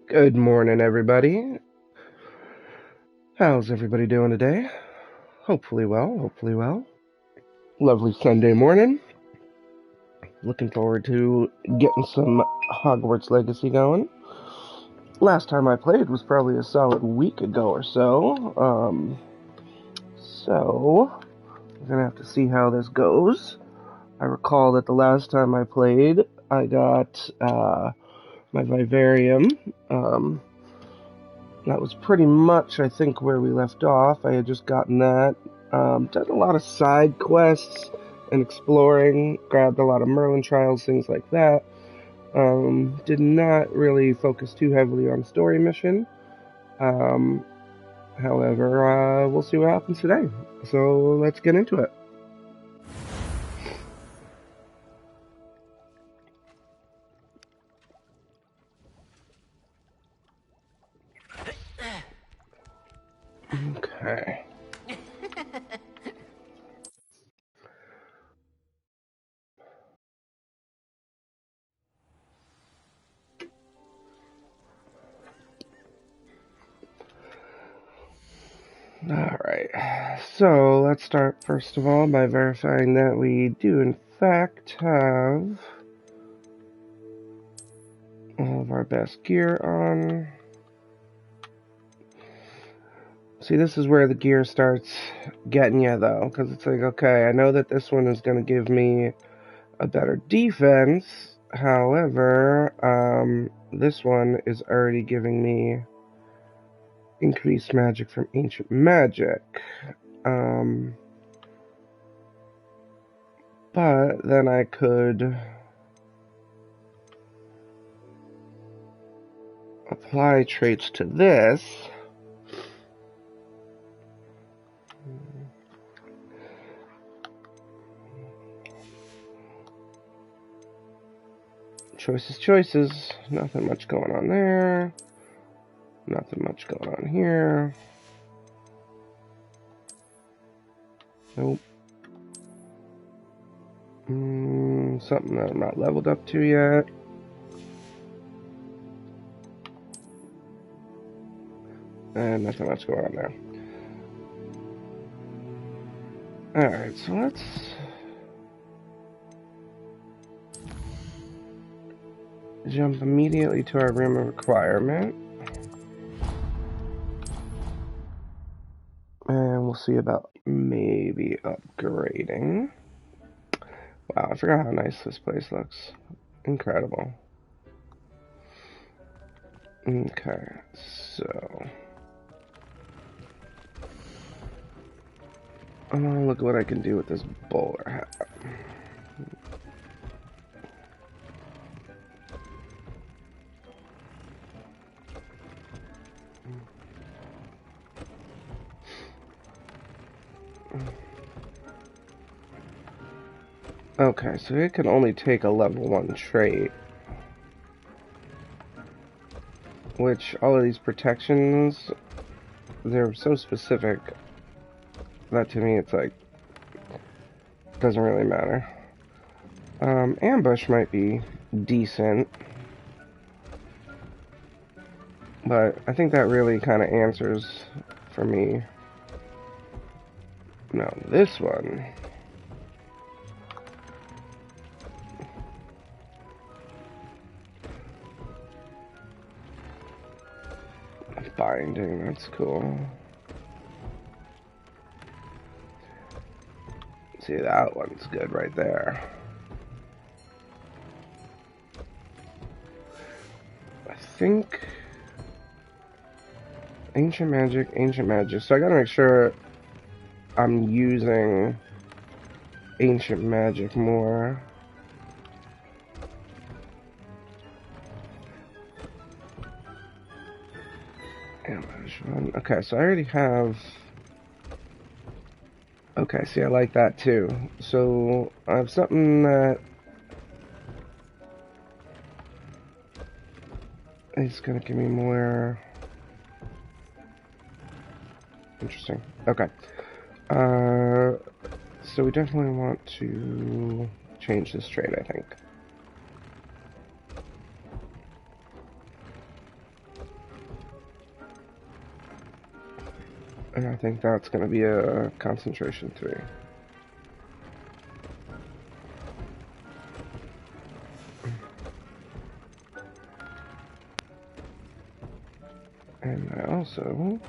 Good morning, everybody. How's everybody doing today? Hopefully well, hopefully well. Lovely Sunday morning. Looking forward to getting some Hogwarts Legacy going. Last time I played was probably a solid week ago or so. So, we're gonna have to see how this goes. I recall that the last time I played, I got my Vivarium. That was pretty much, I think, where we left off. I had just gotten that. Done a lot of side quests and exploring. Grabbed a lot of Merlin trials, things like that. Did not really focus too heavily on story mission. However, we'll see what happens today. So let's get into it. Okay. Alright, so let's start first of all by verifying that we do in fact have all of our best gear on. See, this is where the gear starts getting you though, because it's like, okay, I know that this one is going to give me a better defense, however, this one is already giving me increased magic from ancient magic. But then I could apply traits to this. Choices. Nothing much going on there. Nothing much going on here. Nope. Something that I'm not leveled up to yet. And nothing much going on there. Alright, so let's jump immediately to our room of requirement. And we'll see about maybe upgrading. Wow, I forgot how nice this place looks. Incredible. Okay, so look what I can do with this bowler hat. Okay, so it can only take a level 1 trait. Which, all of these protections, they're so specific that to me it's like, doesn't really matter. Ambush might be decent. But I think that really kind of answers for me. No, this one. Binding, that's cool. See, that one's good right there. I think ancient magic. So I gotta make sure I'm using ancient magic more. Okay, so I already have. Okay, see, I like that too. So I have something that is gonna give me more. Interesting. Okay. So we definitely want to change this trait, I think. And I think that's going to be a concentration 3. And I also...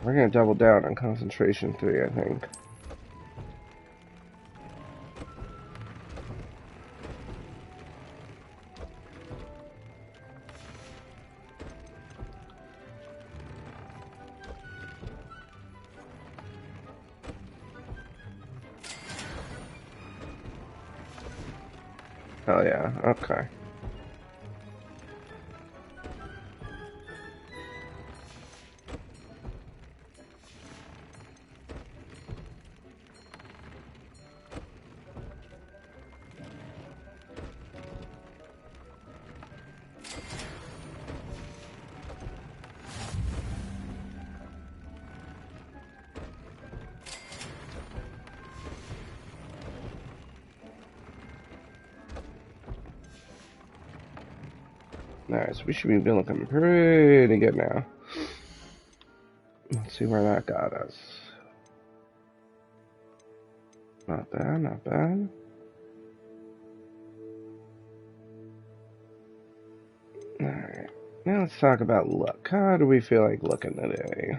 We're going to double down on concentration 3, I think. Oh yeah, okay. Alright, so we should be looking pretty good now. Let's see where that got us. Not bad, not bad. Alright, now let's talk about luck. How do we feel like looking today?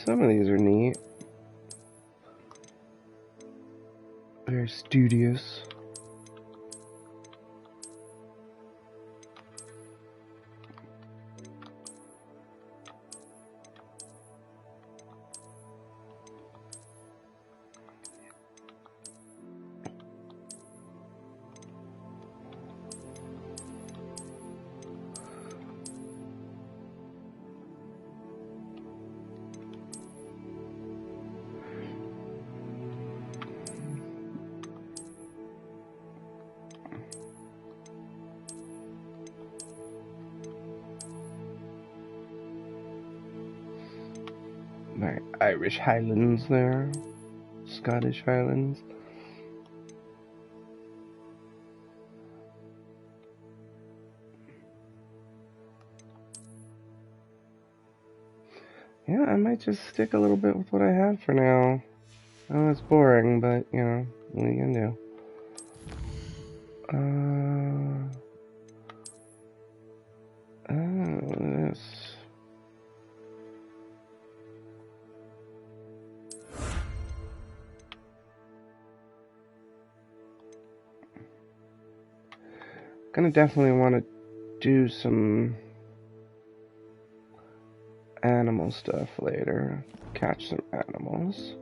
Some of these are neat. Very studious. My Irish Highlands there. Scottish Highlands. Yeah, I might just stick a little bit with what I have for now. Oh, it's boring, but, you know, what are you gonna do? This. Gonna definitely want to do some animal stuff later. Catch some animals.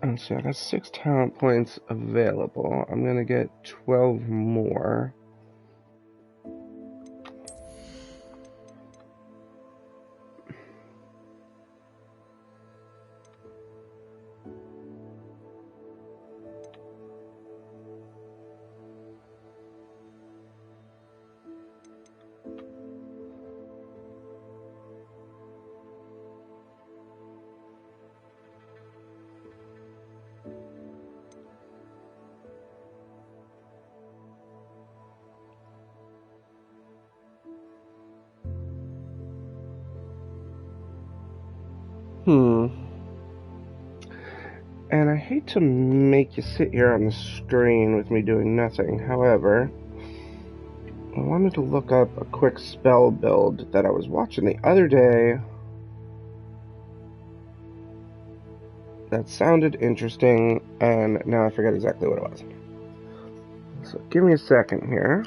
Let's see, I got 6 talent points available. I'm gonna get 12 more. And I hate to make you sit here on the screen with me doing nothing. However, I wanted to look up a quick spell build that I was watching the other day that sounded interesting, and now I forget exactly what it was. So give me a second here.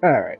Alright.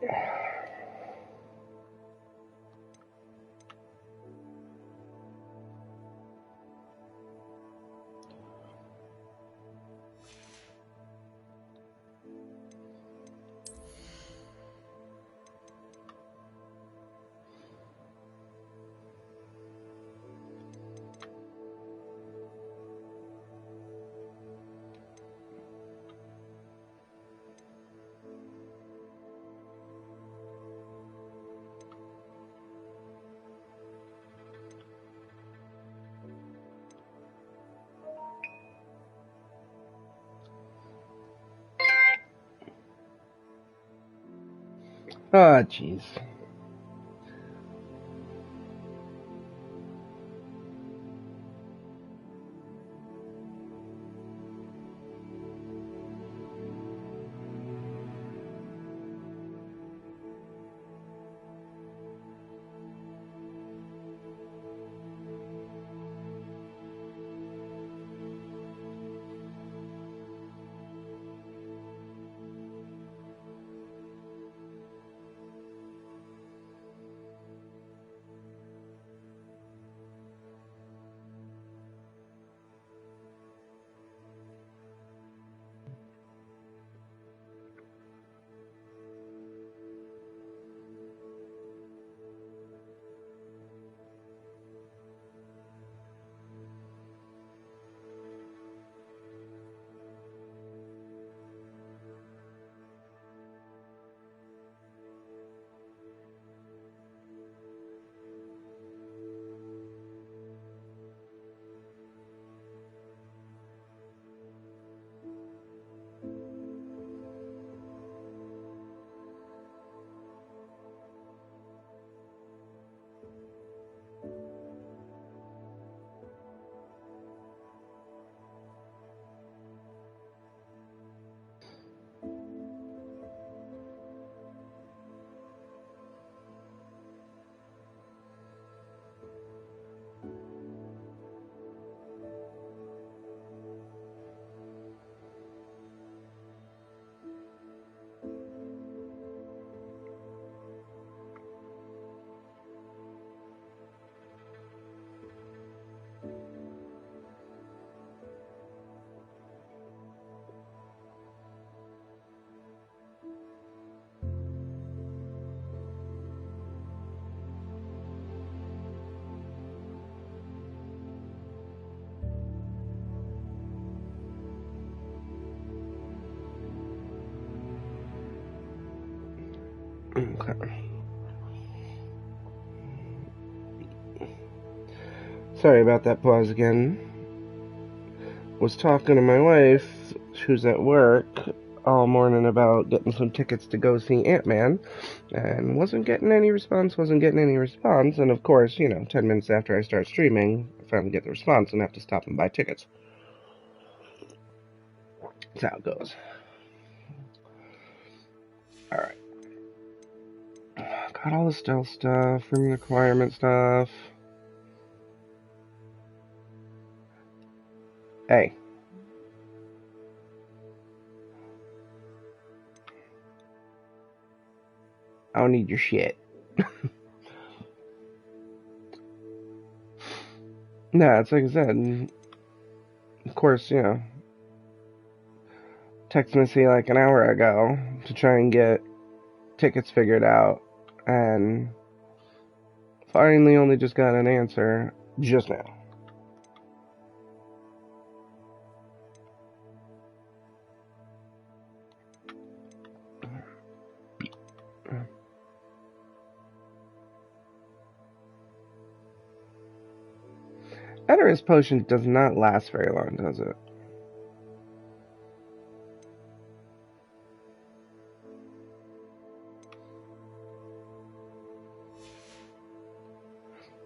Ah, jeez. Okay. Sorry about that pause again. Was talking to my wife, who's at work, all morning about getting some tickets to go see Ant-Man, and wasn't getting any response, and of course, 10 minutes after I start streaming, I finally get the response and have to stop and buy tickets. That's how it goes. Alright. Got all the stealth stuff, room requirement stuff. Hey. I don't need your shit. Nah, it's like I said. Of course, texted Missy like an hour ago to try and get tickets figured out, and finally only just got an answer just now. Edder's potion does not last very long, does it?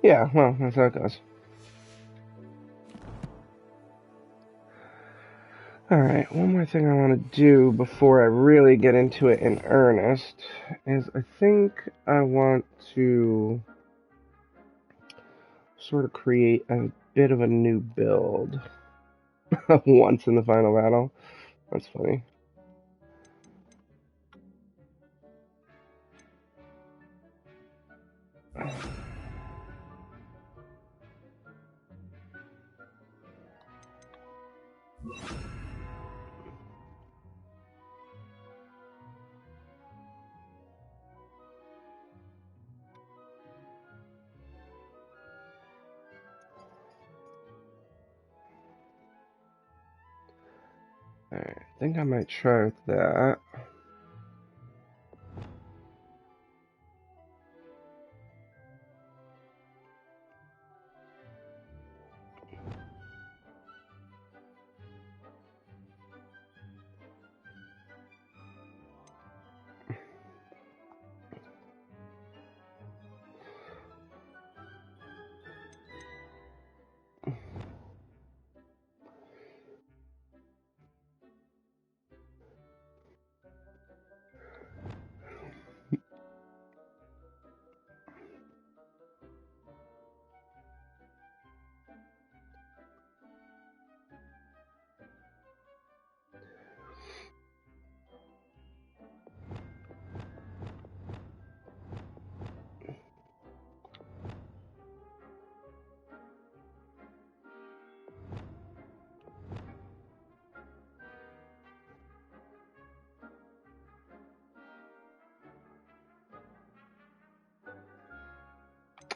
Yeah, well, that's how it goes. Alright, one more thing I want to do before I really get into it in earnest is I think I want to sort of create a bit of a new build once in the final battle. That's funny. Alright, I think I might try with that.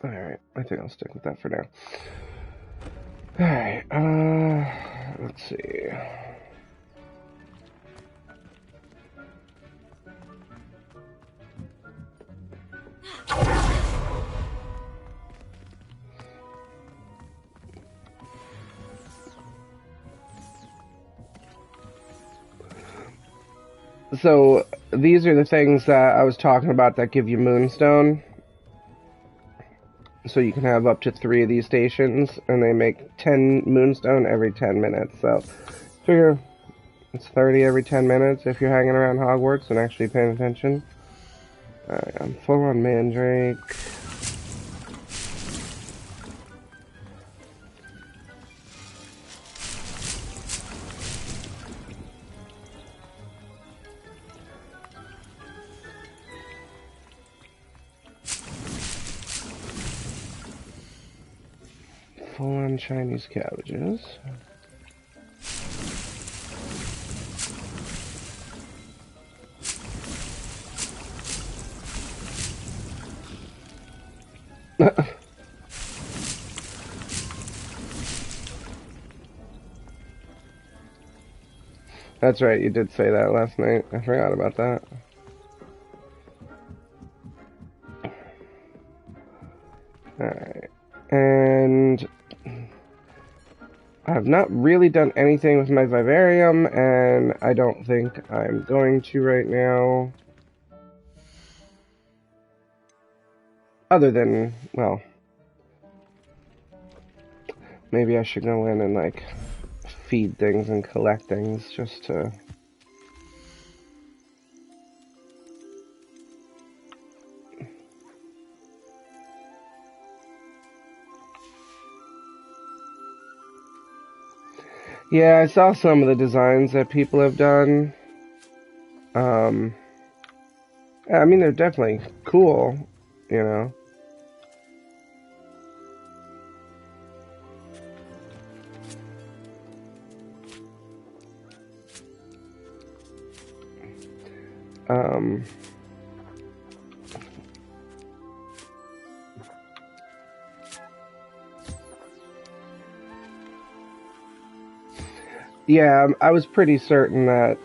Alright, I think I'll stick with that for now. Alright, let's see. So, these are the things that I was talking about that give you Moonstone. So you can have up to 3 of these stations, and they make 10 Moonstone every 10 minutes. So, figure it's 30 every 10 minutes if you're hanging around Hogwarts and actually paying attention. Alright, I'm full on Mandrake. Full on Chinese cabbages. That's right, you did say that last night. I forgot about that. Alright. And I have not really done anything with my vivarium, and I don't think I'm going to right now. Other than, well, maybe I should go in and, like, feed things and collect things just to... Yeah, I saw some of the designs that people have done. I mean, they're definitely cool, you know. Yeah, I was pretty certain that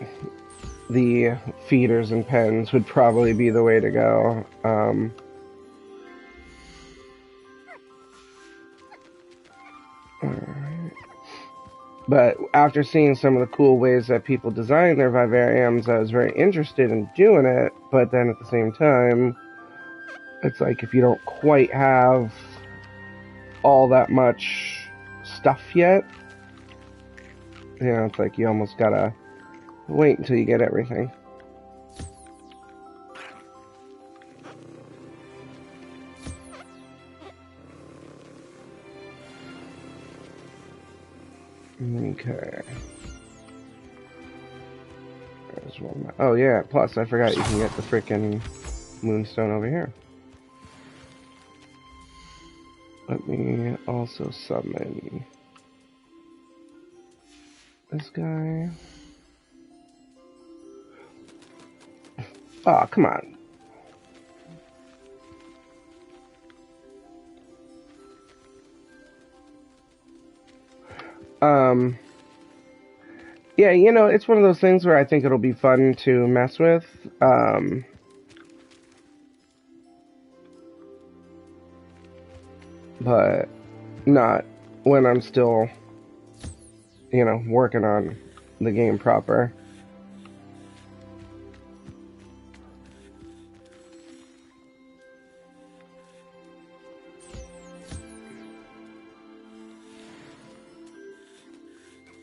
the feeders and pens would probably be the way to go. But after seeing some of the cool ways that people design their vivariums, I was very interested in doing it. But then at the same time, it's like if you don't quite have all that much stuff yet, you know, it's like you almost gotta wait until you get everything. Okay. There's one more. Oh yeah, plus I forgot you can get the frickin' Moonstone over here. Let me also summon this guy. Oh, come on. Yeah, you know, it's one of those things where I think it'll be fun to mess with. But not when I'm still, you know, working on the game proper.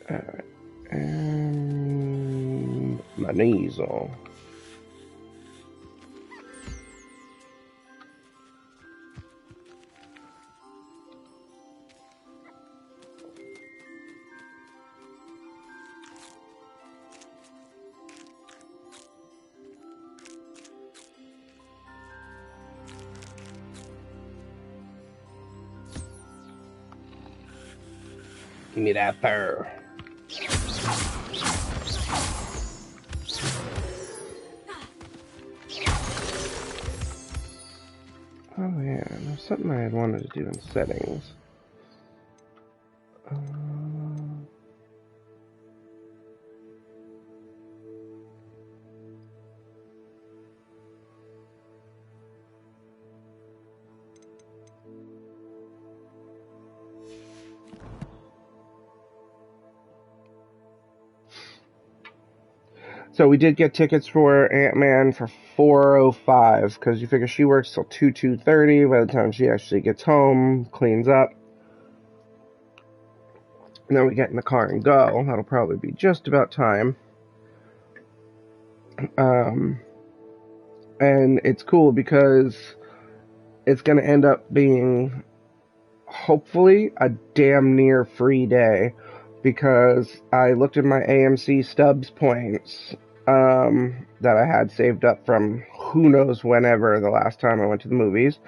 Alright. And my nasal. Give me that fur. Oh yeah, there's something I had wanted to do in settings. So we did get tickets for Ant-Man for 4:05 because you figure she works till 2:30. By the time she actually gets home, cleans up, and then we get in the car and go. That'll probably be just about time. And it's cool because it's going to end up being, hopefully, a damn near free day because I looked at my AMC Stubs points that I had saved up from who knows whenever the last time I went to the movies,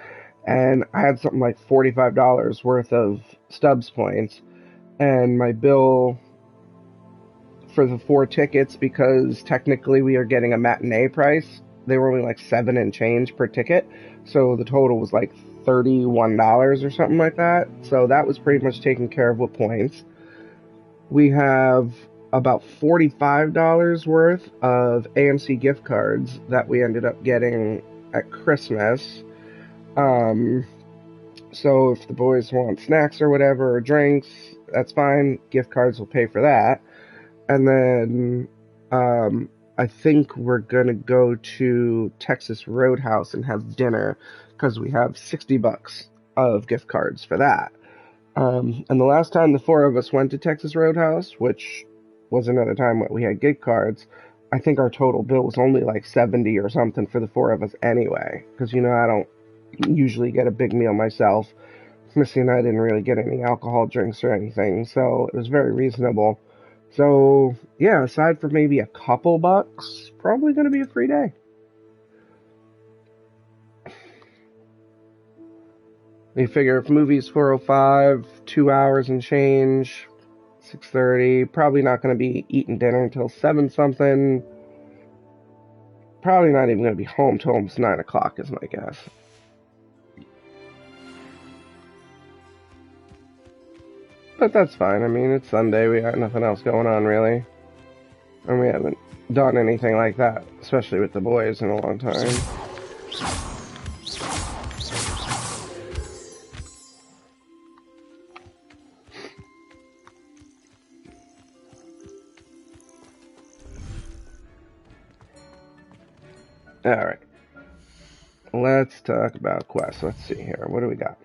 and I had something like $45 worth of Stubs points, and my bill for the 4 tickets, because technically we are getting a matinee price, they were only like $7 and change per ticket, so the total was like $31 or something like that. So that was pretty much taken care of with points. We have about $45 worth of AMC gift cards that we ended up getting at Christmas. So if the boys want snacks or whatever, or drinks, that's fine. Gift cards will pay for that. And then I think we're going to go to Texas Roadhouse and have dinner because we have $60 of gift cards for that. And the last time the 4 of us went to Texas Roadhouse, which was another time when we had gift cards, I think our total bill was only like $70 or something for the 4 of us anyway. Because, I don't usually get a big meal myself. Missy and I didn't really get any alcohol drinks or anything, so it was very reasonable. So, yeah, aside from maybe a couple bucks, probably going to be a free day. You figure if movie's 4:05, 2 hours and change, 6:30, probably not going to be eating dinner until 7 something. Probably not even going to be home till almost 9 o'clock is my guess. But that's fine. I mean, it's Sunday. We got nothing else going on, really. And we haven't done anything like that, especially with the boys, in a long time. Alright. Let's talk about quests. Let's see here. What do we got?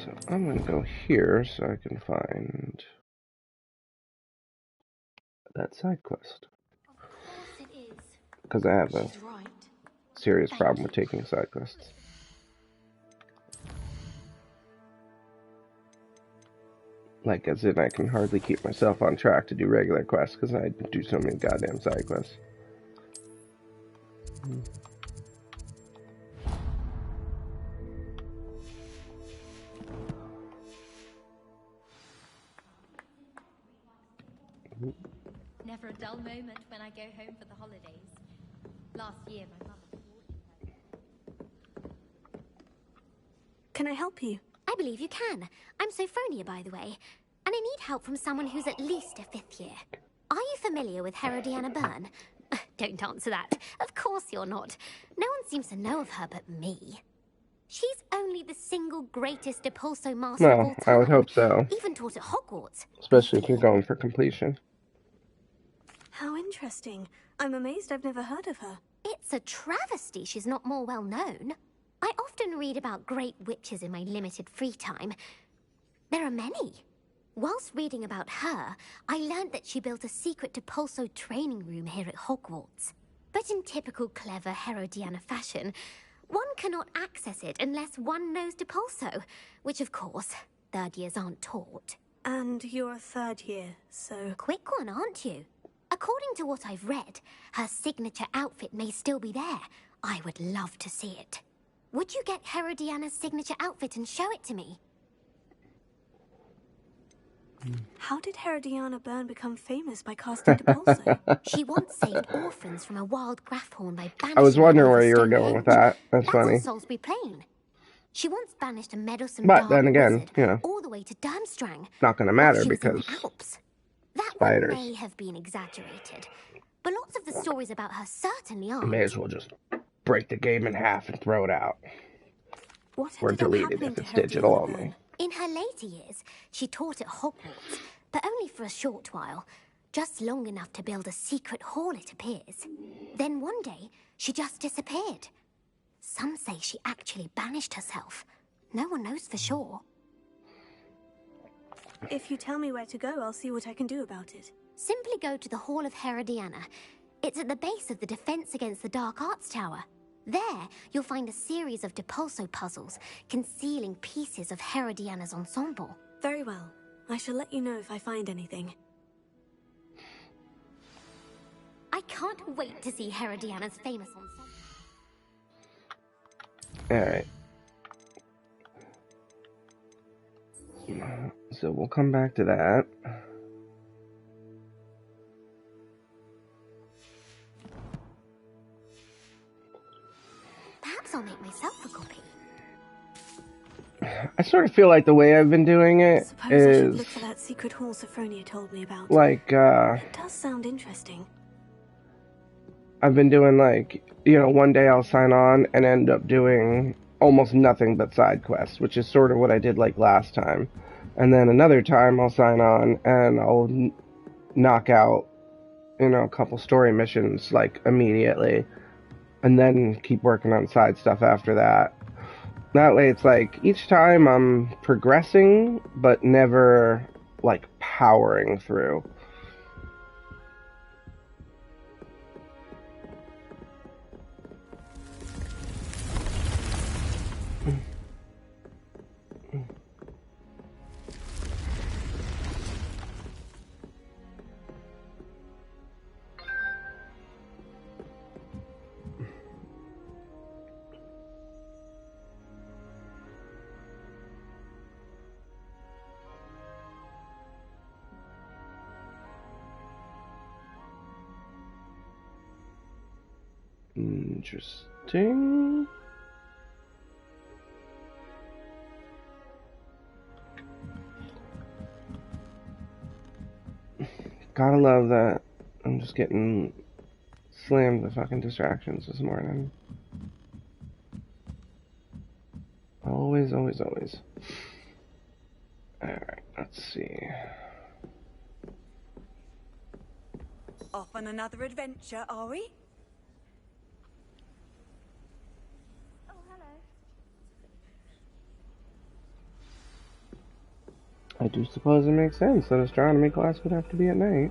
So I'm going to go here so I can find that side quest. Because I have a serious problem with taking side quests. Like, as in I can hardly keep myself on track to do regular quests because I do so many goddamn side quests. Never a dull moment when I go home for the holidays. Last year, my mother... Can I help you? I believe you can. I'm Sophronia, by the way. And I need help from someone who's at least a 5th year. Are you familiar with Herodiana Byrne? Don't answer that. Of course you're not. No one seems to know of her but me. She's only the single greatest Depulso master of all No, time. I would hope so. Even taught at Hogwarts. Especially if you're going for completion. How interesting. I'm amazed I've never heard of her. It's a travesty she's not more well known. I often read about great witches in my limited free time. There are many. Whilst reading about her, I learned that she built a secret Depulso training room here at Hogwarts. But in typical clever Herodiana fashion, one cannot access it unless one knows Depulso, which of course, third years aren't taught. And you're a third year, so... Quick one, aren't you? According to what I've read, her signature outfit may still be there. I would love to see it. Would you get Herodiana's signature outfit and show it to me? How did Herodiana Byrne become famous by casting Depulso? She once saved orphans from a wild Graffhorn by banishing I was wondering them where over you were going with Stonehenge. that. That's funny. on Salisbury Plain. She once banished a meddlesome But dark then again, wizard you know, all the way to Durmstrang. not going to while matter she was in because the Alps. That spiders. one may have been exaggerated, but lots of the stories about her certainly you aren't. may as well just break the game in half and throw it out. What Or ended up delete it happening if to it's Herodiana digital Byrne? only. In her later years, she taught at Hogwarts, but only for a short while. Just long enough to build a secret hall, it appears. Then one day, she just disappeared. Some say she actually banished herself. No one knows for sure. If you tell me where to go, I'll see what I can do about it. Simply go to the Hall of Herodiana. It's at the base of the Defense Against the Dark Arts Tower. There, you'll find a series of Depulso puzzles concealing pieces of Herodiana's ensemble. Very well. I shall let you know if I find anything. I can't wait to see Herodiana's famous ensemble. Alright. So we'll come back to that. Perhaps I'll make myself a copy. I sort of feel like the way I've been doing it Suppose I should is look for that secret hall Sophronia told me about. like, It does sound interesting. I've been doing like, you know, one day I'll sign on and end up doing almost nothing but side quests, which is sort of what I did like last time. And then another time I'll sign on and I'll knock out, you know, a couple story missions like immediately. And then keep working on side stuff after that. That way it's like each time I'm progressing, but never like powering through. Interesting. Gotta love that. I'm just getting slammed with fucking distractions this morning. Always, always, always. Alright, let's see. Off on another adventure, are we? Oh, hello. I do suppose it makes sense that astronomy class would have to be at night.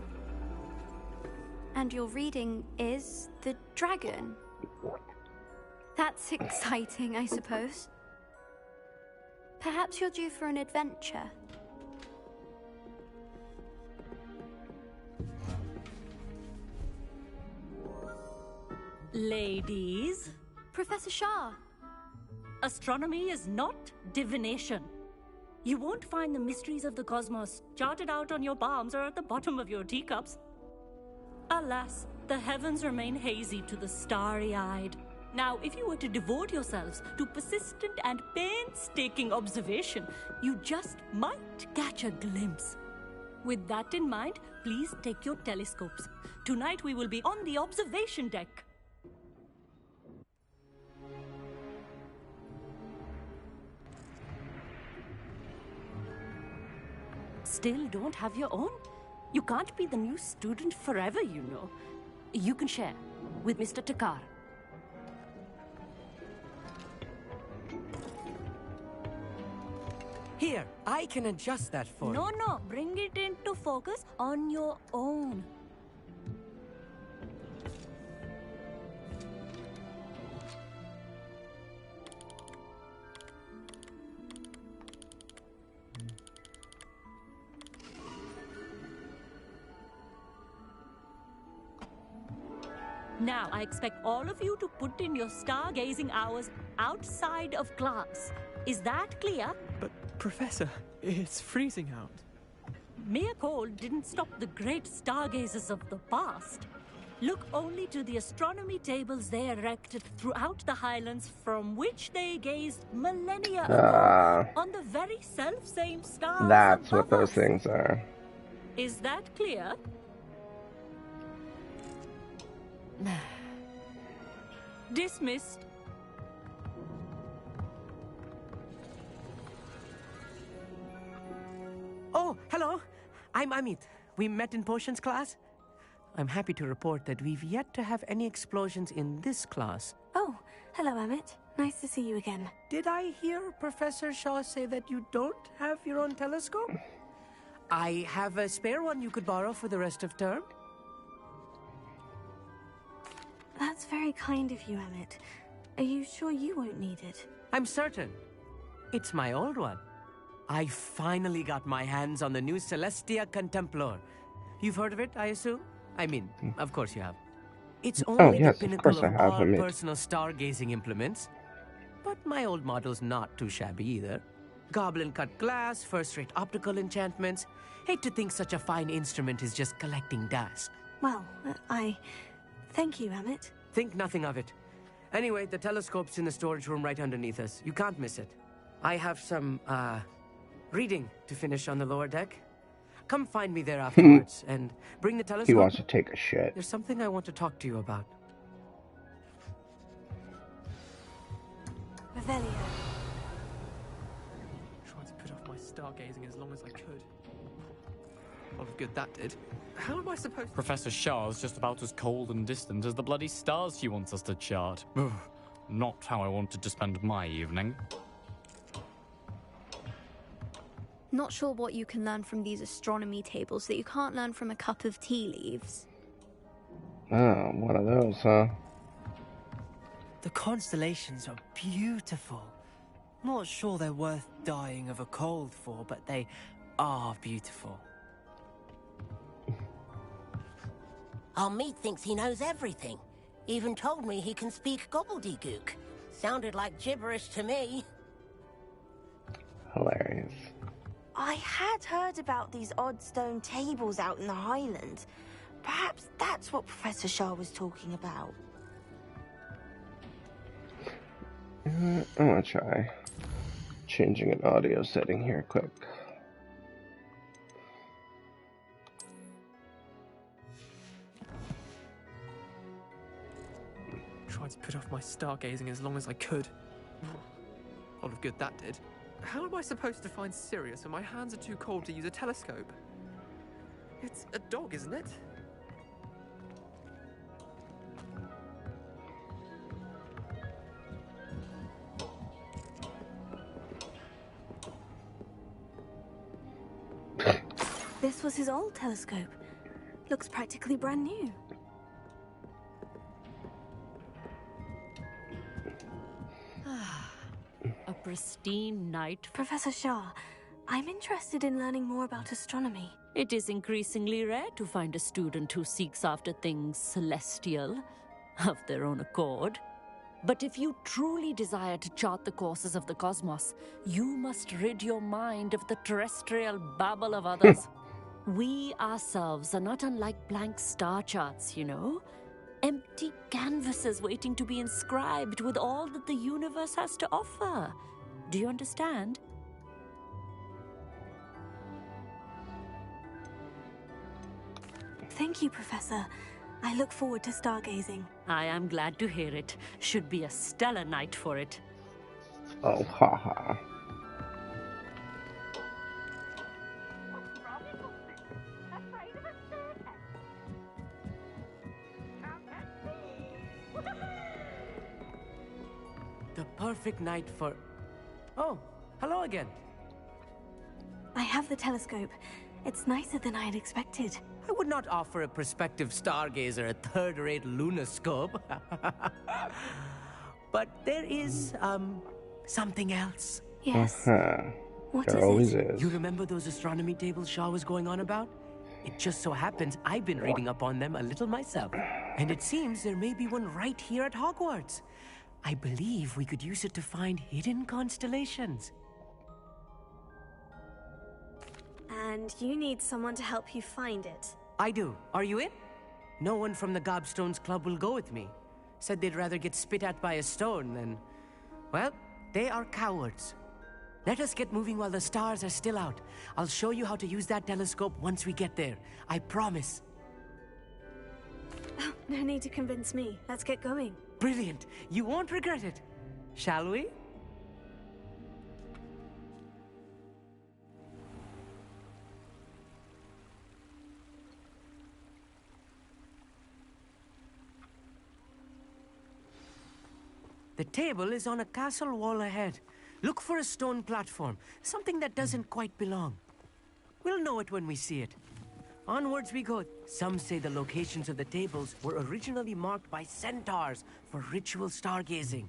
And your reading is the dragon. That's exciting, I suppose. Perhaps you're due for an adventure. Ladies, Professor Shah. astronomy is not divination. You won't find the mysteries of the cosmos charted out on your palms or at the bottom of your teacups. Alas, the heavens remain hazy to the starry-eyed. Now, if you were to devote yourselves to persistent and painstaking observation, you just might catch a glimpse. With that in mind, please take your telescopes. Tonight we will be on the observation deck. Still don't have your own? You can't be the new student forever, you know. You can share with Mr. Takar. Here, I can adjust that for you. No, bring it into focus on your own. Now, I expect all of you to put in your stargazing hours outside of class. Is that clear? But, Professor, it's freezing out. Mere cold didn't stop the great stargazers of the past. Look only to the astronomy tables they erected throughout the Highlands, from which they gazed millennia ago on the very self-same stars. That's what above those us. things are. Is that clear? Dismissed. Oh, hello. I'm Amit. We met in potions class. I'm happy to report that we've yet to have any explosions in this class. Oh, hello, Amit. Nice to see you again. Did I hear Professor Shaw say that you don't have your own telescope? I have a spare one you could borrow for the rest of term. That's very kind of you, Amit. Are you sure you won't need it? I'm certain. It's my old one. I finally got my hands on the new Celestia Contemplor. You've heard of it, I assume? I mean, of course you have. It's only yes, the of pinnacle course I of have, all Amit. personal stargazing implements. But my old model's not too shabby either. Goblin-cut glass, first-rate optical enchantments. Hate to think such a fine instrument is just collecting dust. Well, thank you, Amit. Think nothing of it. Anyway, the telescope's in the storage room right underneath us. You can't miss it. I have some, reading to finish on the lower deck. Come find me there afterwards, and bring the telescope. He wants to take a shit. There's something I want to talk to you about. Revelio. Tried to put off my stargazing as long as I could. A lot of good that did. How am I supposed to... Professor Shah's just about as cold and distant as the bloody stars she wants us to chart. Ugh, not how I wanted to spend my evening. Not sure what you can learn from these astronomy tables that you can't learn from a cup of tea leaves. Oh, one of those, huh? The constellations are beautiful. Not sure they're worth dying of a cold for, but they are beautiful. Our meat thinks he knows everything. Even told me he can speak gobbledygook. Sounded like gibberish to me. Hilarious. I had heard about these odd stone tables out in the Highlands. Perhaps that's what Professor Shah was talking about. I'm gonna try changing an audio setting here quick. Tried to put off my stargazing as long as I could. A lot of good that did. How am I supposed to find Sirius when my hands are too cold to use a telescope? It's a dog, isn't it? This was his old telescope. Looks practically brand new. A pristine night. Professor Shah, I'm interested in learning more about astronomy. It is increasingly rare to find a student who seeks after things celestial, of their own accord. But if you truly desire to chart the courses of the cosmos, you must rid your mind of the terrestrial babble of others. We ourselves are not unlike blank star charts, you know. Empty canvases waiting to be inscribed with all that the universe has to offer. Do you understand? Thank you, Professor. I look forward to stargazing. I am glad to hear it. Should be a stellar night for it. Oh, haha. The perfect night for... Oh, hello again. I have the telescope. It's nicer than I had expected. I would not offer a prospective stargazer a third-rate lunoscope. But there is, something else. Yes. What There is always it? is. You remember those astronomy tables Shaw was going on about? It just so happens I've been reading up on them a little myself. And it seems there may be one right here at Hogwarts. I believe we could use it to find hidden constellations. And you need someone to help you find it. I do. Are you in? No one from the Gobstones Club will go with me. Said they'd rather get spit at by a stone than... Well, they are cowards. Let us get moving while the stars are still out. I'll show you how to use that telescope once we get there. I promise. Oh, no need to convince me. Let's get going. Brilliant. You won't regret it. Shall we? The table is on a castle wall ahead. Look for a stone platform, something that doesn't quite belong. We'll know it when we see it. Onwards we go. Some say the locations of the tables were originally marked by centaurs for ritual stargazing.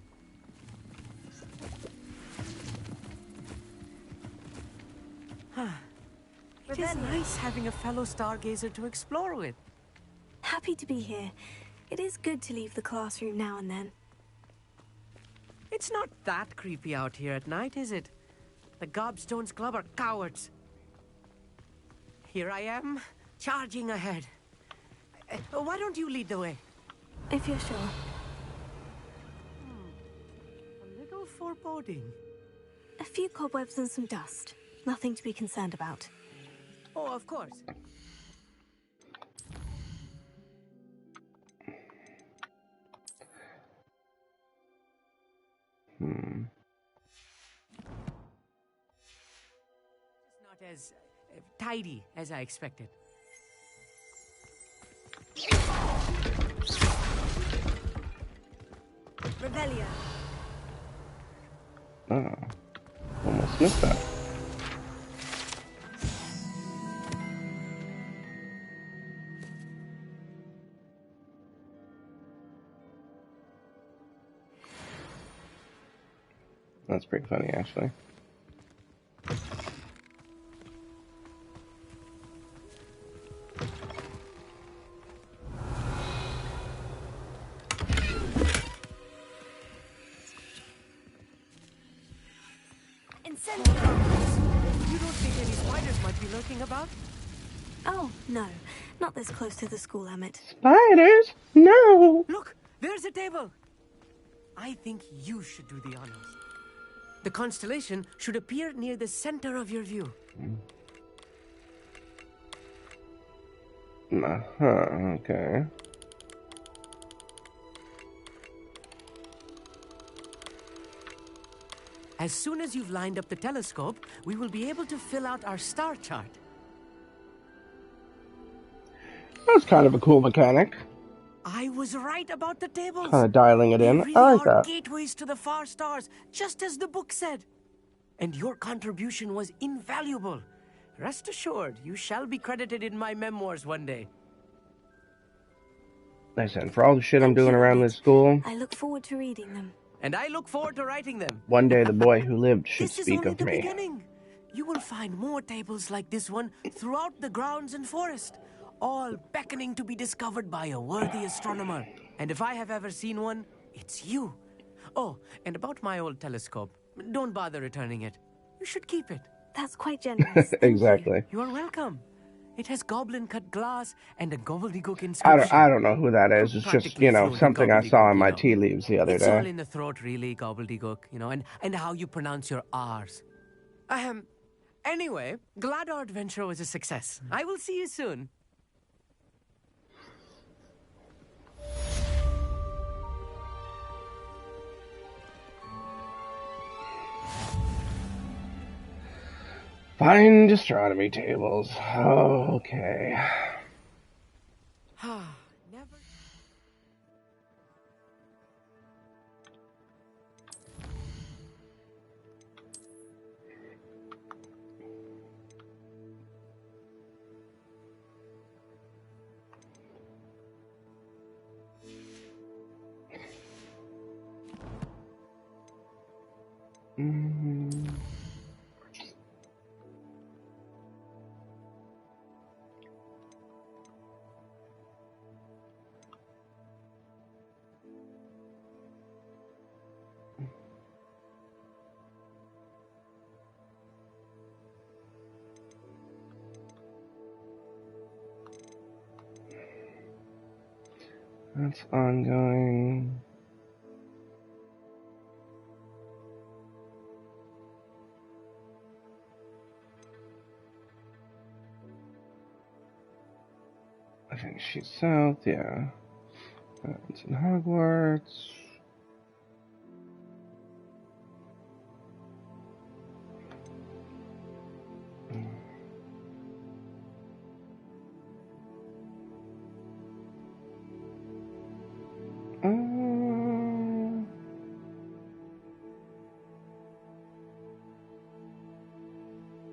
It is nice having a fellow stargazer to explore with. Happy to be here. It is good to leave the classroom now and then. It's not that creepy out here at night, is it? The Gobstones Club are cowards. Here I am, charging ahead. Why don't you lead the way? If you're sure. A little foreboding. A few cobwebs and some dust. Nothing to be concerned about. Oh, of course. It's not as tidy as I expected. Revelio. Oh, almost missed that. That's pretty funny, actually. You don't think any spiders might be lurking about? Oh, no. Not this close to the school, Emmett. Spiders? No! Look, there's a table. I think you should do the honors. The constellation should appear near the center of your view. Okay. As soon as you've lined up the telescope, we will be able to fill out our star chart. That's kind of a cool mechanic. I was right about the tables. Kind of dialing it in. They really I like are that. gateways to the far stars, just as the book said. And your contribution was invaluable. Rest assured, you shall be credited in my memoirs one day. Listen, for all the shit I'm doing around this school, I look forward to reading them. And I look forward to writing them. one day the boy who lived should This is speak only of the me. beginning. You will find more tables like this one throughout the grounds and forest, all beckoning to be discovered by a worthy astronomer. And if I have ever seen one, it's you. Oh, and about my old telescope, don't bother returning it. You should keep it. That's quite generous. Exactly. You are welcome. It has goblin-cut glass and a gobbledygook inscription. I don't know who that is. It's just, you know, something I saw in my tea leaves the other It's all day. in the throat, really, gobbledygook, you know, and how you pronounce your R's. Anyway, glad our adventure was a success. I will see you soon. Find astronomy tables. Okay. Never. That's ongoing. I think she's south, yeah. It's in Hogwarts.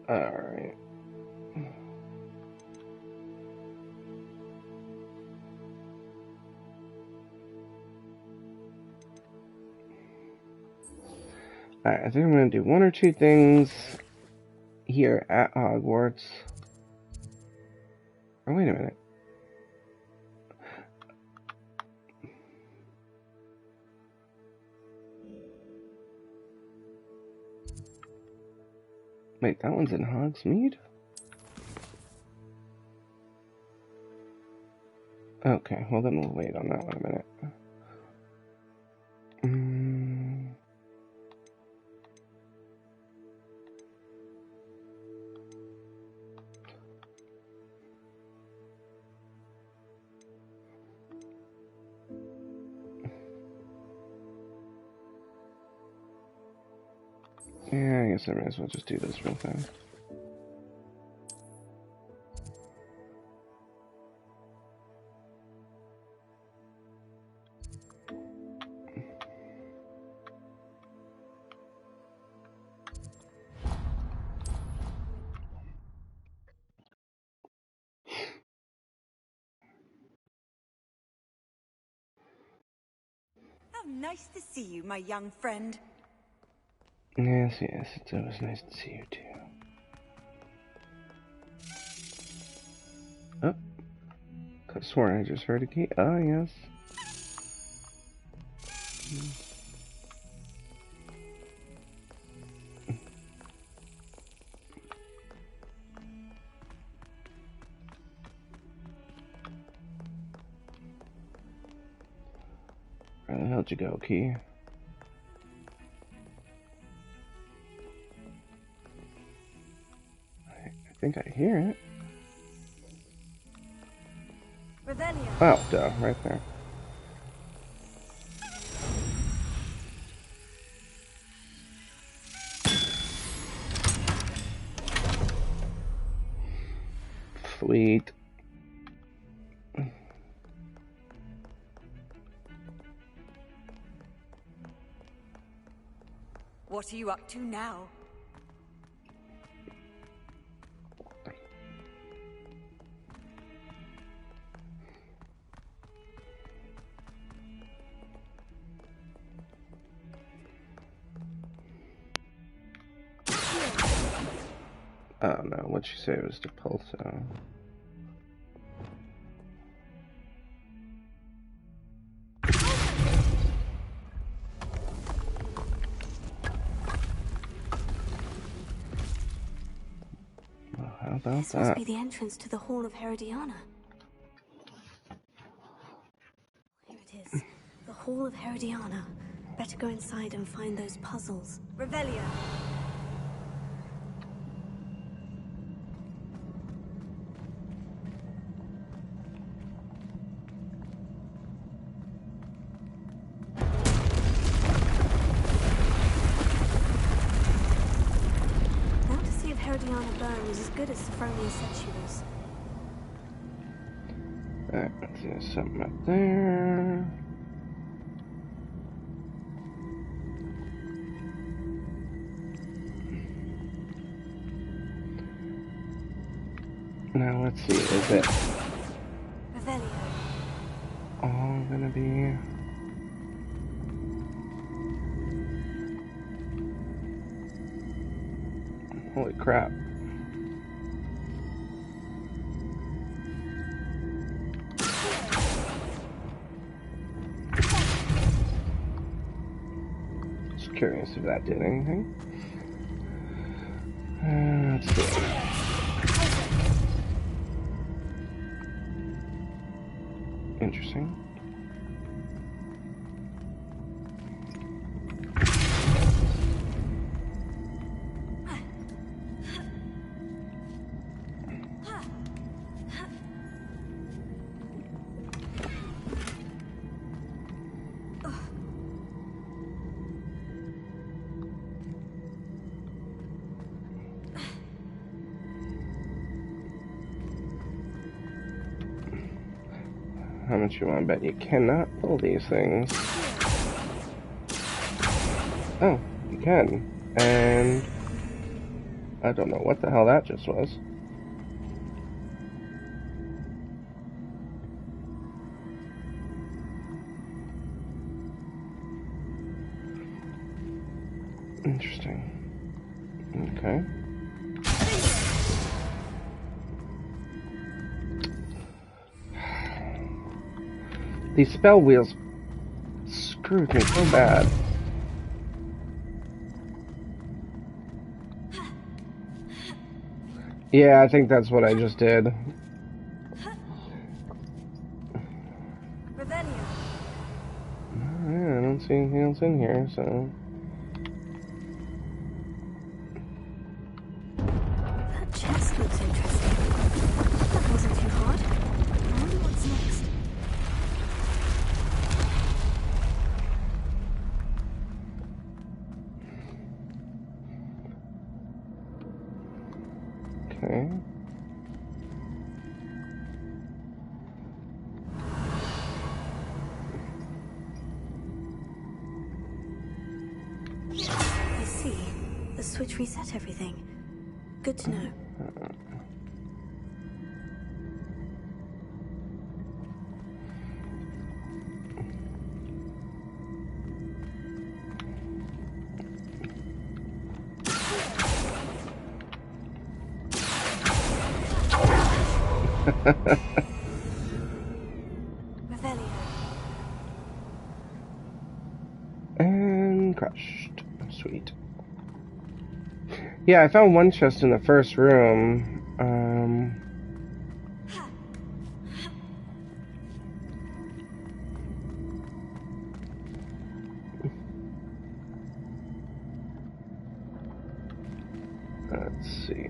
Alright. Alright, I think I'm going to do one or two things here at Hogwarts. Oh, wait a minute. Wait, that one's in Hogsmeade? Okay, well then we'll wait on that one a minute. Yeah, I guess I might as well just do this real fast. How nice to see you, my young friend. Yes, yes, it's always nice to see you too. Oh, could have sworn I just heard a key. Oh, yes. Where the hell did you go, key? I think I hear it. Revelio. Oh, duh, right there. Sweet. What are you up to now? Oh no, what'd she say it was to Pulso? Well, how about This must be the entrance to the Hall of Herodiana. Here it is. The Hall of Herodiana. Better go inside and find those puzzles. Revelio. Now to see if Herodiana man was as good as Sophronia said she was. Alright, let's see, there's something up there. Now let's see, is it all gonna be... Holy crap. Just curious if that did anything. Let's see. Interesting. How much you want to bet you cannot pull these things? Oh, you can. And I don't know what the hell that just was. Interesting. Okay. These spell wheels screwed me so bad. Yeah, I think that's what I just did. Revelio. Yeah, I don't see anything else in here, so... That chest looks interesting. That wasn't too hard. I wonder what's next. Okay. I see. The switch reset everything. Good to know. And crushed. Sweet. Yeah, I found one chest in the first room. Let's see.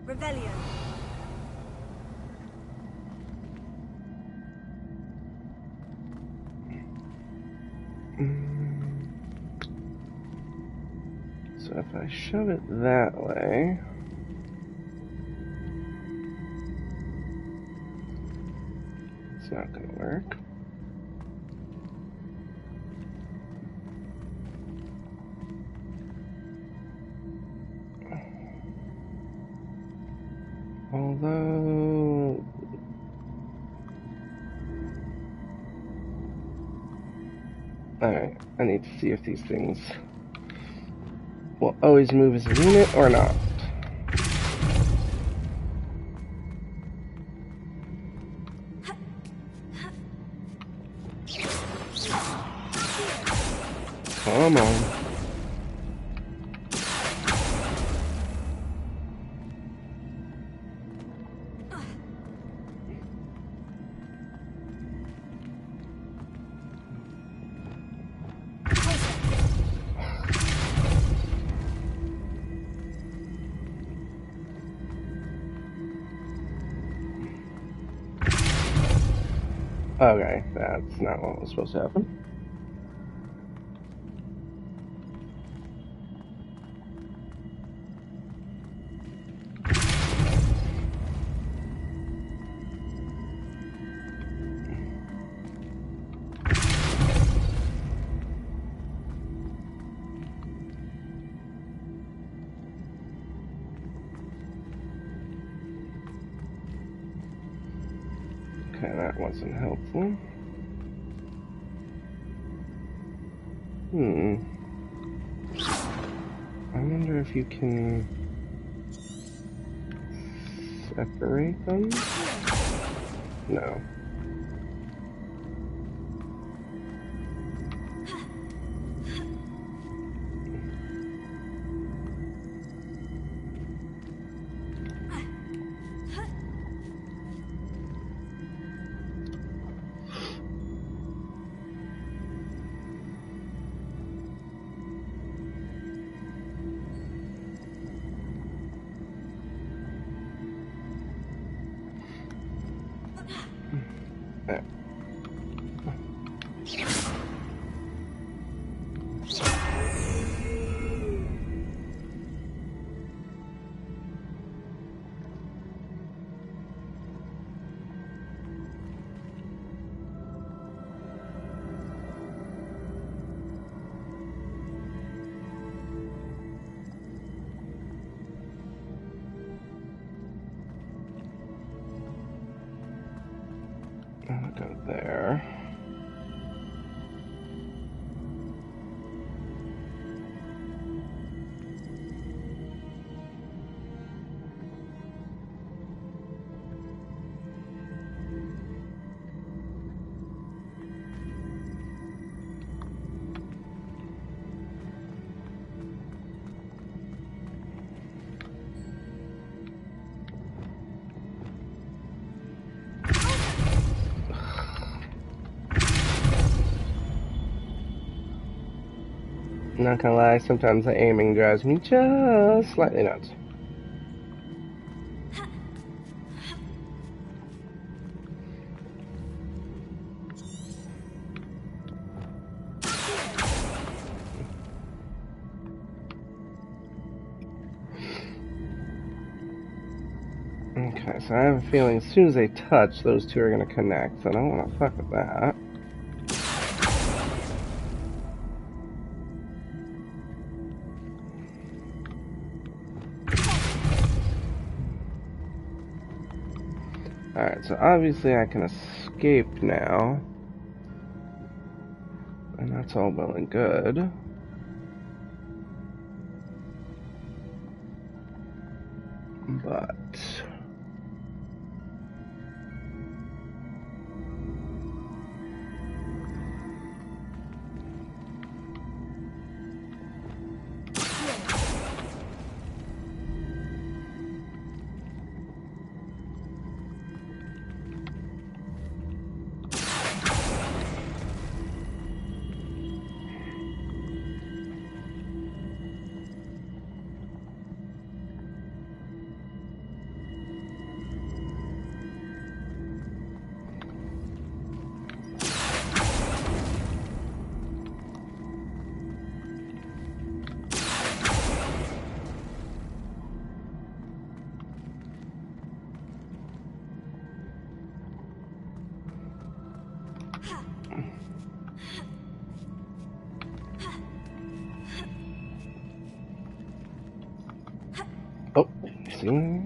Revelio. So if I shove it that way, it's not going to work. Although... Alright, I need to see if these things will always move as a unit or not. Come on. Okay, that's not what was supposed to happen. Okay, that wasn't helpful. I wonder if you can separate them? No. I'll go there. Not gonna lie, sometimes the aiming drives me just slightly nuts. Okay, so I have a feeling as soon as they touch, those two are gonna connect, so I don't wanna fuck with that. Alright, so obviously I can escape now. And that's all well and good. But... Oh, see me?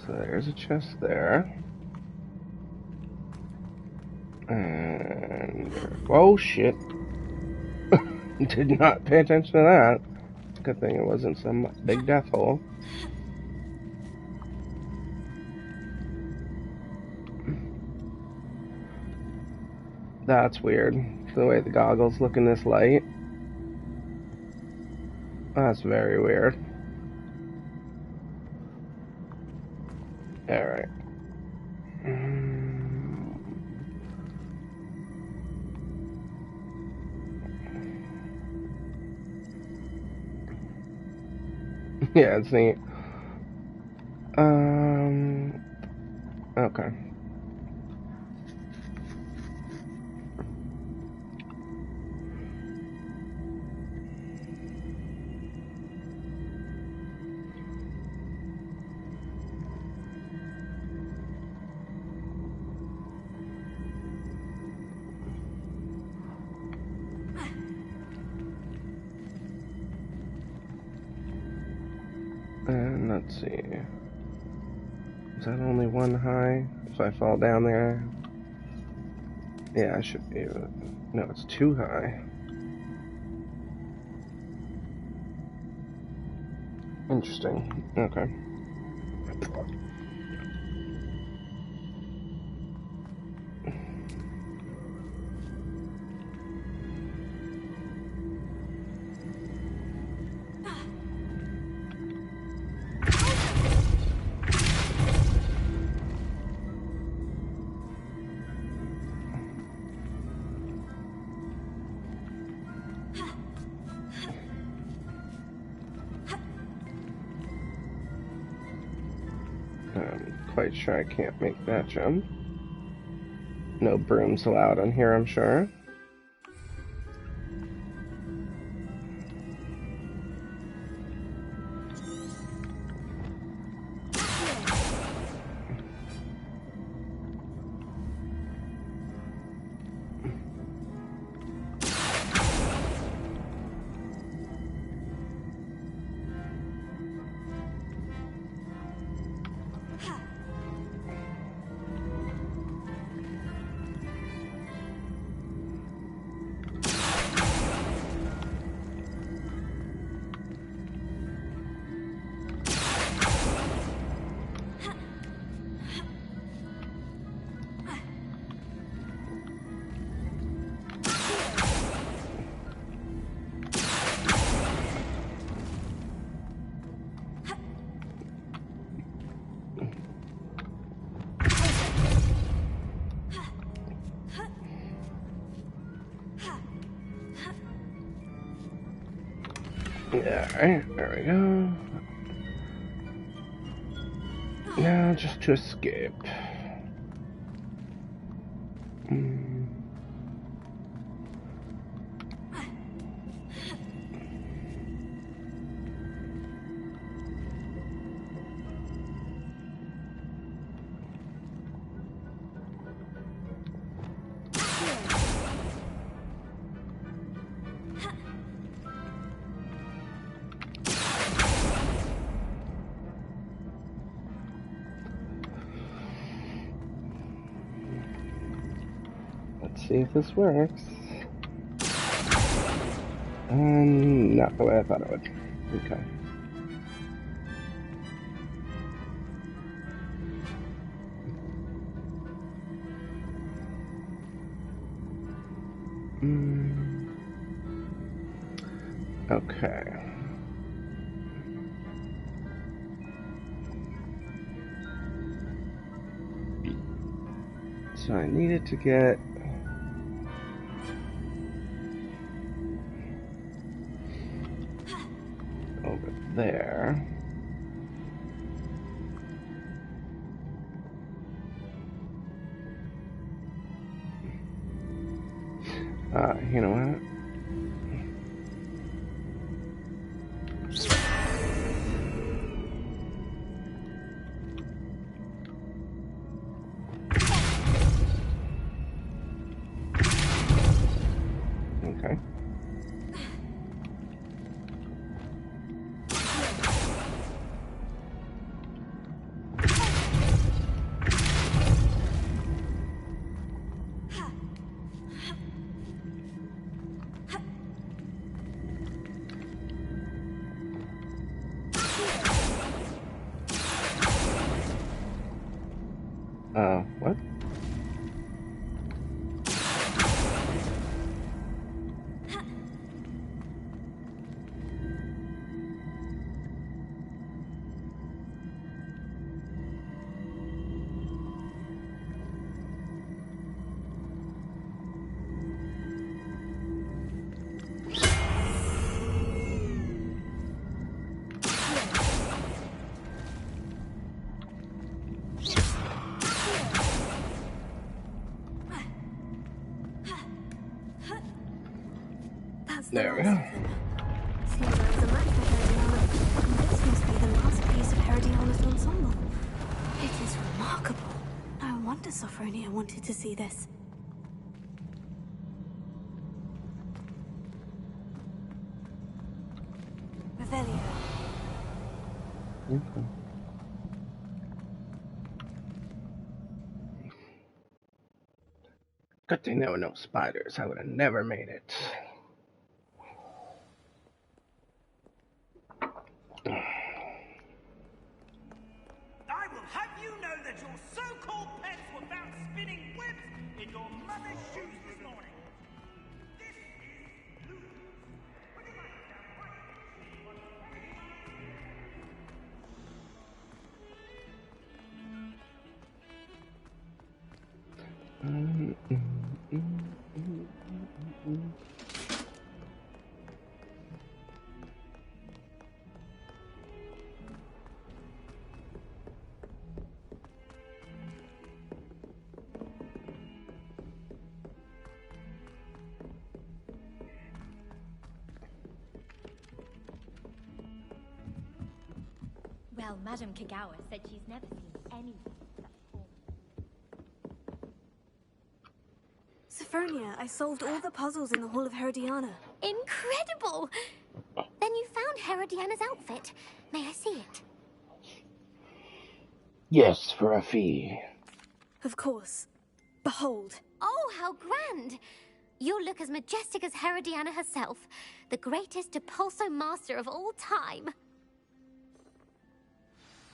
So there's a chest there. And oh shit. Did not pay attention to that. Good thing it wasn't some big death hole. That's weird. The way the goggles look in this light. That's very weird. Alright. Yeah, it's neat. Okay. And let's see. Is that only one high? If I fall down there? Yeah, I should be able to... No, it's too high. Interesting. Okay. Quite sure I can't make that jump. No brooms allowed on here, I'm sure. Yeah, alright, there we go. Now just to escape. See if this works. Not the way I thought it would. Okay. Okay. So I needed to get over there. You know what? Okay. What? There we go. Seems there is a match for Herodiana, and this must be the last piece of Herodiana's ensemble. It is remarkable. No wonder Sophronia wanted to see this. Revelio. Okay. Good thing there were no spiders. I would have never made it. I will have you know that your so-called pets were found spinning webs in your mother's shoes this morning. This is ludicrous. Would you like to know what Well, Madame Kagawa said she's never seen anyone such form. Sophronia, I solved all the puzzles in the Hall of Herodiana. Incredible! Then you found Herodiana's outfit. May I see it? Yes, for a fee. Of course. Behold. Oh, how grand! You'll look as majestic as Herodiana herself, the greatest Depulso master of all time.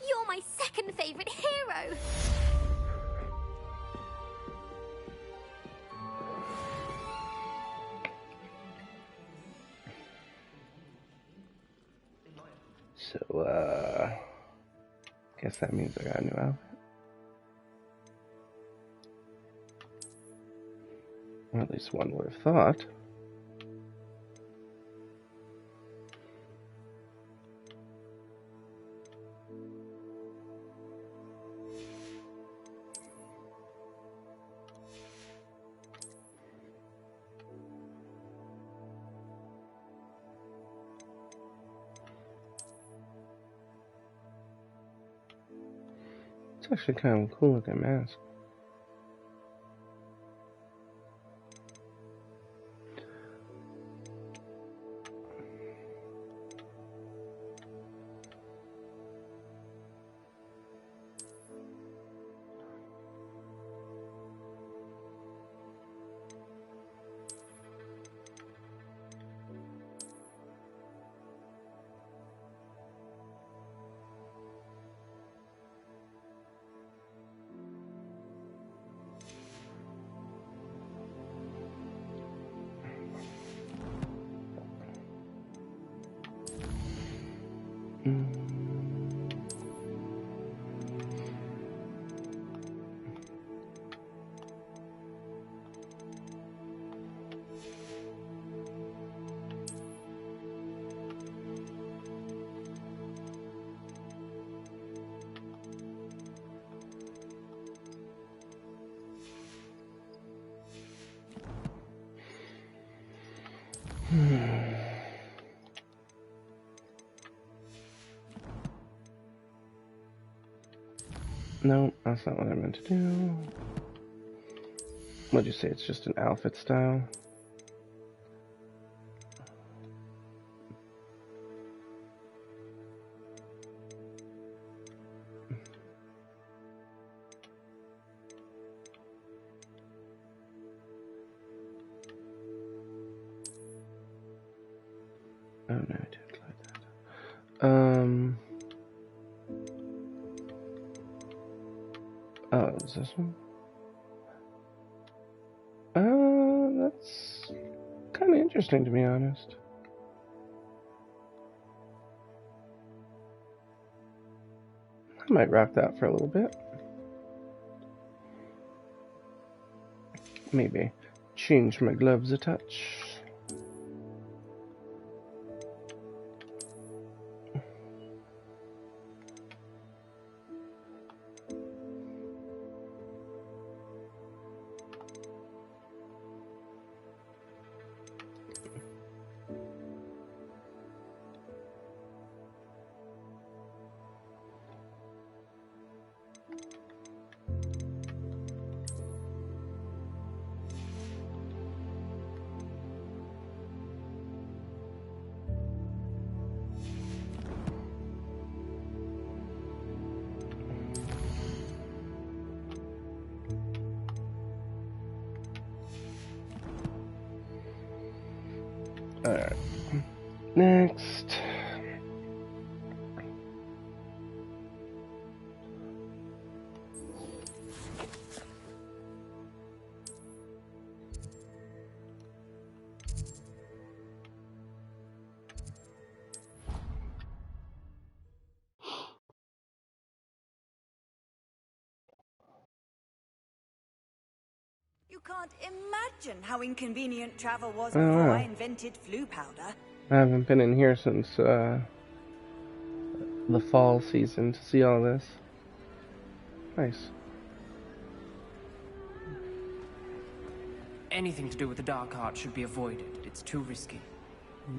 You're my second favorite hero! So, guess that means I got a new outfit. Or at least one would have thought. It's actually kind of a cool looking mask. No, that's not what I meant to do. What'd you say? It's just an outfit style? Oh no, I didn't like that. Oh, is this one? That's kind of interesting, to be honest. I might rock that for a little bit. Maybe change my gloves a touch. Alright. Next. You can't imagine how inconvenient travel was before I invented flu powder. I haven't been in here since the fall season to see all this. Nice. Anything to do with the dark art should be avoided. It's too risky.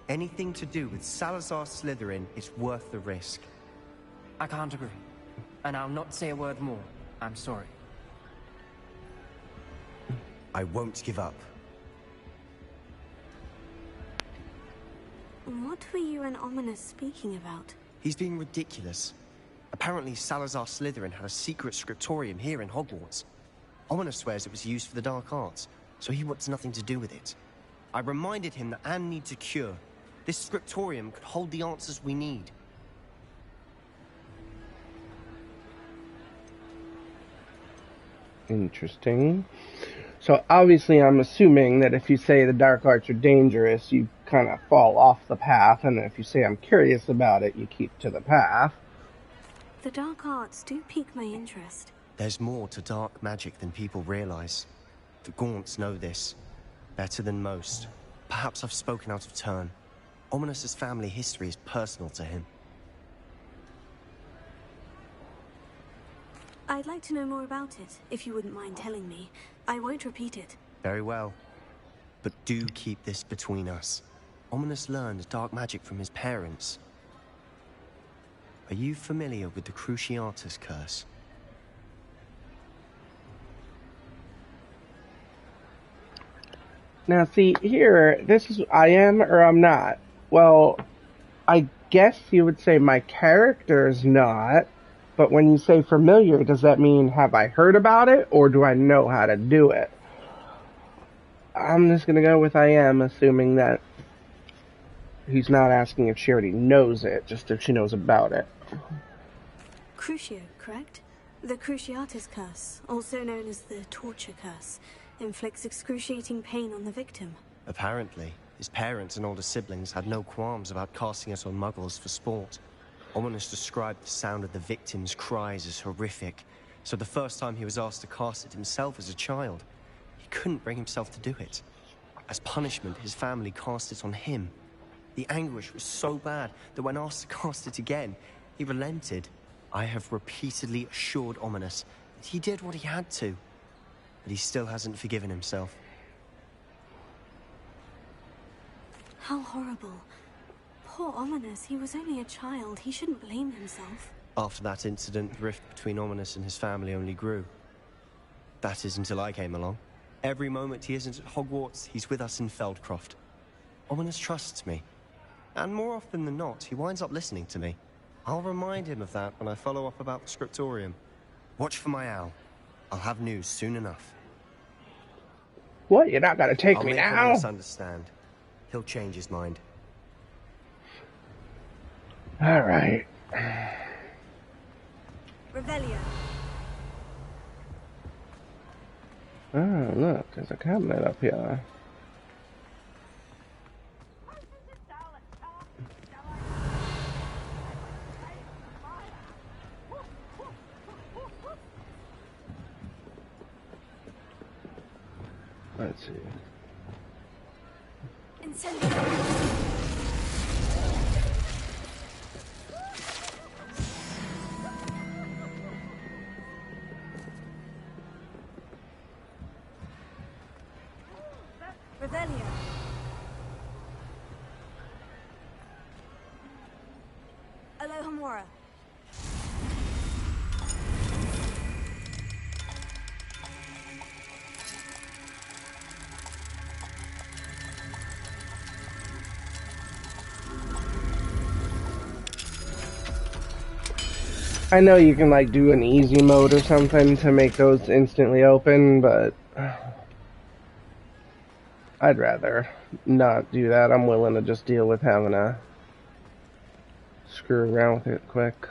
Anything to do with Salazar Slytherin is worth the risk. I can't agree. And I'll not say a word more. I'm sorry. I won't give up. What were you and Ominous speaking about? He's being ridiculous. Apparently Salazar Slytherin had a secret scriptorium here in Hogwarts. Ominous swears it was used for the dark arts, so he wants nothing to do with it. I reminded him that Anne needs a cure. This scriptorium could hold the answers we need. Interesting. So obviously I'm assuming that if you say the dark arts are dangerous, you kind of fall off the path, and if you say I'm curious about it, you keep to the path. The dark arts do pique my interest. There's more to dark magic than people realize. The Gaunts know this better than most. Perhaps I've spoken out of turn. Ominous's family history is personal to him. I'd like to know more about it, if you wouldn't mind telling me. I won't repeat it. Very well. But do keep this between us. Ominous learned dark magic from his parents. Are you familiar with the Cruciatus curse? Now see, here, this is, I am or I'm not. Well, I guess you would say my character's not, but when you say familiar, does that mean have I heard about it, or do I know how to do it? I'm just gonna go with I am, assuming that he's not asking if she already knows it, just if she knows about it. Crucio, correct? The Cruciatus curse, also known as the torture curse, inflicts excruciating pain on the victim. Apparently, his parents and older siblings had no qualms about casting it on muggles for sport. Ominous described the sound of the victim's cries as horrific, so the first time he was asked to cast it himself as a child, he couldn't bring himself to do it. As punishment, his family cast it on him. The anguish was so bad that when asked to cast it again, he relented. I have repeatedly assured Ominous that he did what he had to, but he still hasn't forgiven himself. How horrible. Poor Ominous, he was only a child. He shouldn't blame himself. After that incident, the rift between Ominous and his family only grew. That is until I came along. Every moment he isn't at Hogwarts, he's with us in Feldcroft. Ominous trusts me. And more often than not, he winds up listening to me. I'll remind him of that when I follow up about the scriptorium. Watch for my owl. I'll have news soon enough. What? You're not gonna take me now? I'll make Ominous understand. He'll change his mind. Alright. Revelio. Oh, look, there's a cabinet up here. Let's see. Revelio. Alohomora. I know you can like do an easy mode or something to make those instantly open, but I'd rather not do that. I'm willing to just deal with having to screw around with it quick.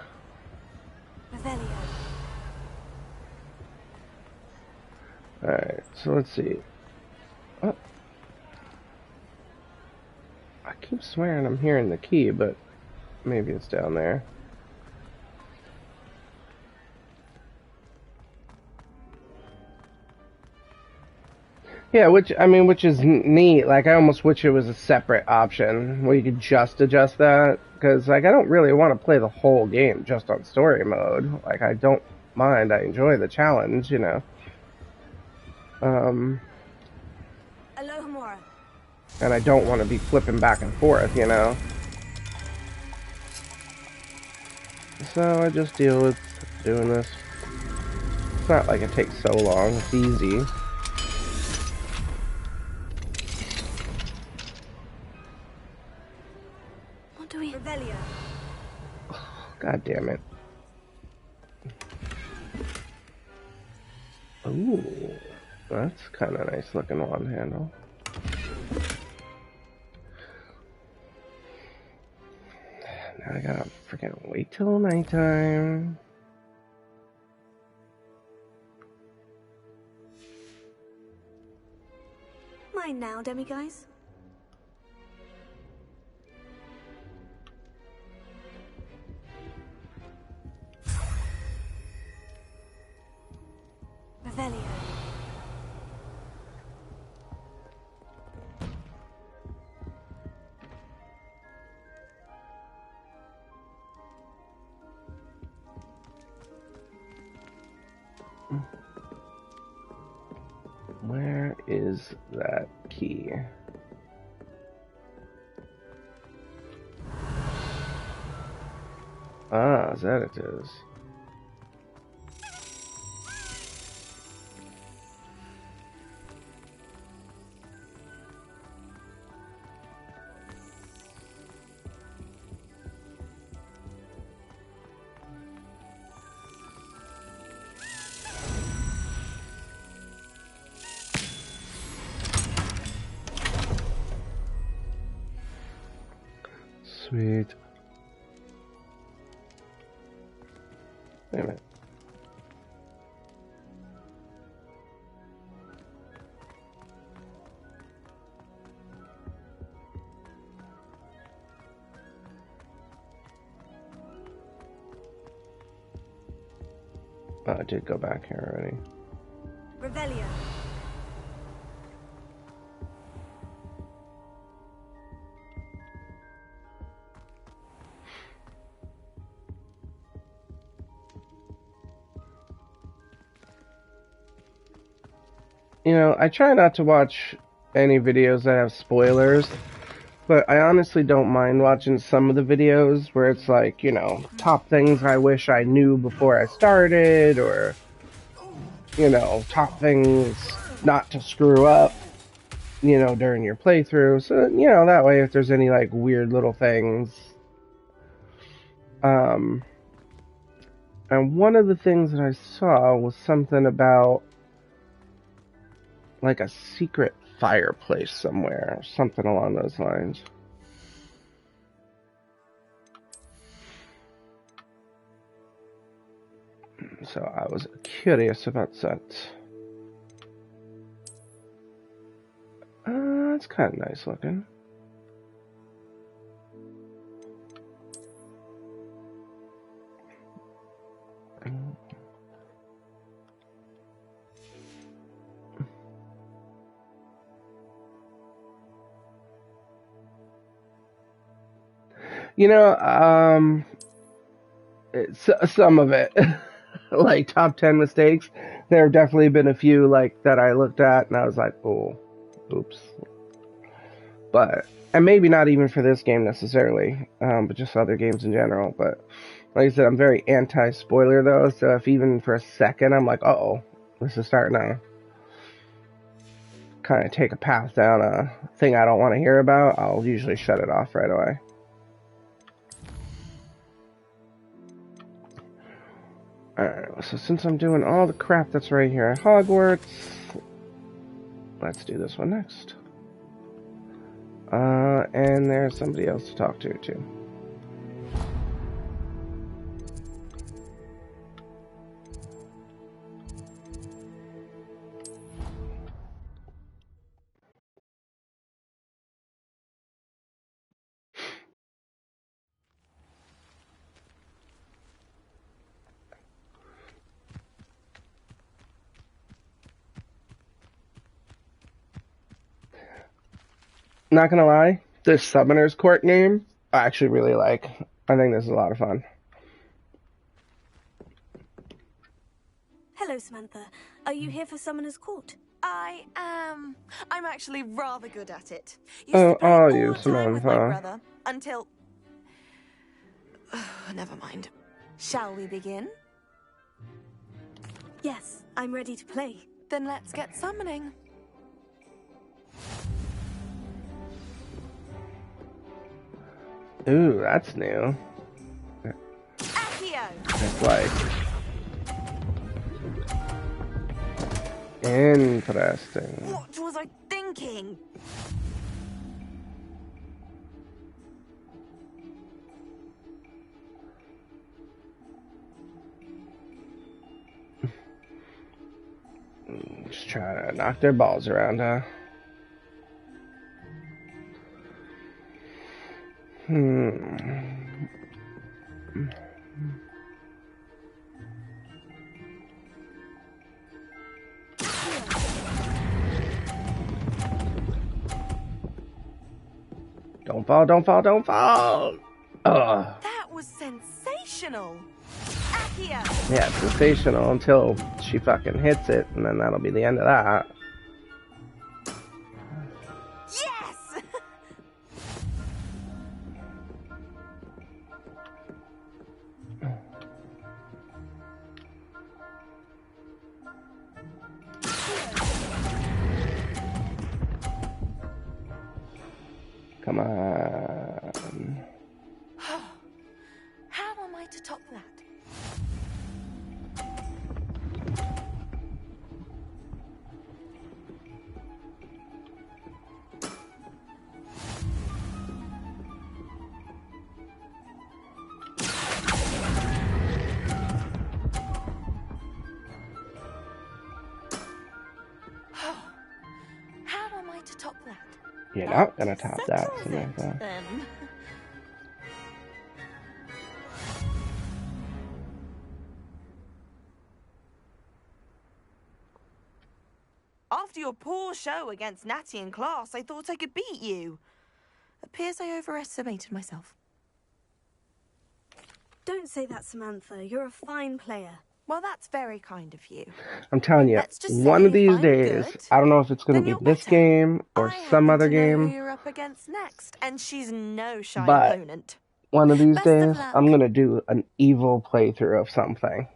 Alright, so let's see. Oh. I keep swearing I'm hearing the key, but maybe it's down there. Yeah, which is neat. Like, I almost wish it was a separate option where you could just adjust that. Because, like, I don't really want to play the whole game just on story mode. Like, I don't mind. I enjoy the challenge, you know. Alohomora. And I don't want to be flipping back and forth, you know. So I just deal with doing this. It's not like it takes so long. It's easy. What do we... Revelio. God damn it. Ooh, that's kind of nice looking wand handle. Now I gotta freaking wait till nighttime. Mine now, demiguise. Revelio. Where is that key? Ah, is that it is? Sweet. Wait a minute. Oh, I did go back here already. Revelio. You know, I try not to watch any videos that have spoilers, but I honestly don't mind watching some of the videos where it's like, you know, top things I wish I knew before I started, or, you know, top things not to screw up, you know, during your playthrough. So, you know, that way if there's any, like, weird little things. And one of the things that I saw was something about like a secret fireplace somewhere, something along those lines. So I was curious about that. That's kind of nice looking. You know, some of it, like top 10 mistakes. There have definitely been a few like that I looked at and I was like, oh, oops. But, and maybe not even for this game necessarily, but just other games in general. But like I said, I'm very anti-spoiler though, so if even for a second I'm like, uh-oh, this is starting to kind of take a path down a thing I don't want to hear about, I'll usually shut it off right away. Alright, so since I'm doing all the crap that's right here at Hogwarts, let's do this one next. And there's somebody else to talk to, too. Not gonna lie, this Summoner's Court name, I actually really like. I think this is a lot of fun. Hello, Samantha. Are you here for Summoner's Court? I am. I'm actually rather good at it. Oh, are all you, the time with my Samantha? brother until. Never mind. Shall we begin? Yes, I'm ready to play. Then let's get summoning. Ooh, that's new. Accio! It's like interesting. What was I thinking? Just trying to knock their balls around, huh? Don't fall, don't fall, don't fall! Ugh. That was sensational! Accio! Yeah, it's sensational until she fucking hits it, and then that'll be the end of that. Yes! Come on. How am I to top that? How am I to top that? You're not gonna top that, Samantha. Then. After your poor show against Natty in class, I thought I could beat you. Appears I overestimated myself. Don't say that, Samantha. You're a fine player. Well, that's very kind of you. I'm telling you, Let's just one say of these if I'm days, good, I don't know if it's gonna then be you're this better. game or I some happen other to know who game, you're up against next, and she's no shy but opponent. one of these Best of days, luck. I'm gonna do an evil playthrough of something.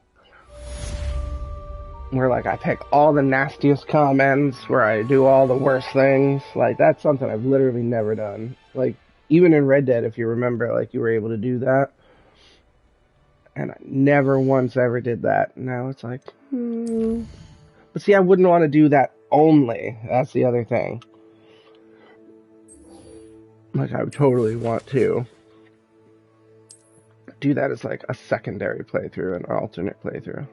Where, like, I pick all the nastiest comments, where I do all the worst things. Like, that's something I've literally never done. Like, even in Red Dead, if you remember, like, you were able to do that. And I never once ever did that. Now it's like, But see, I wouldn't want to do that only. That's the other thing. Like, I would totally want to do that as, like, a secondary playthrough, an alternate playthrough.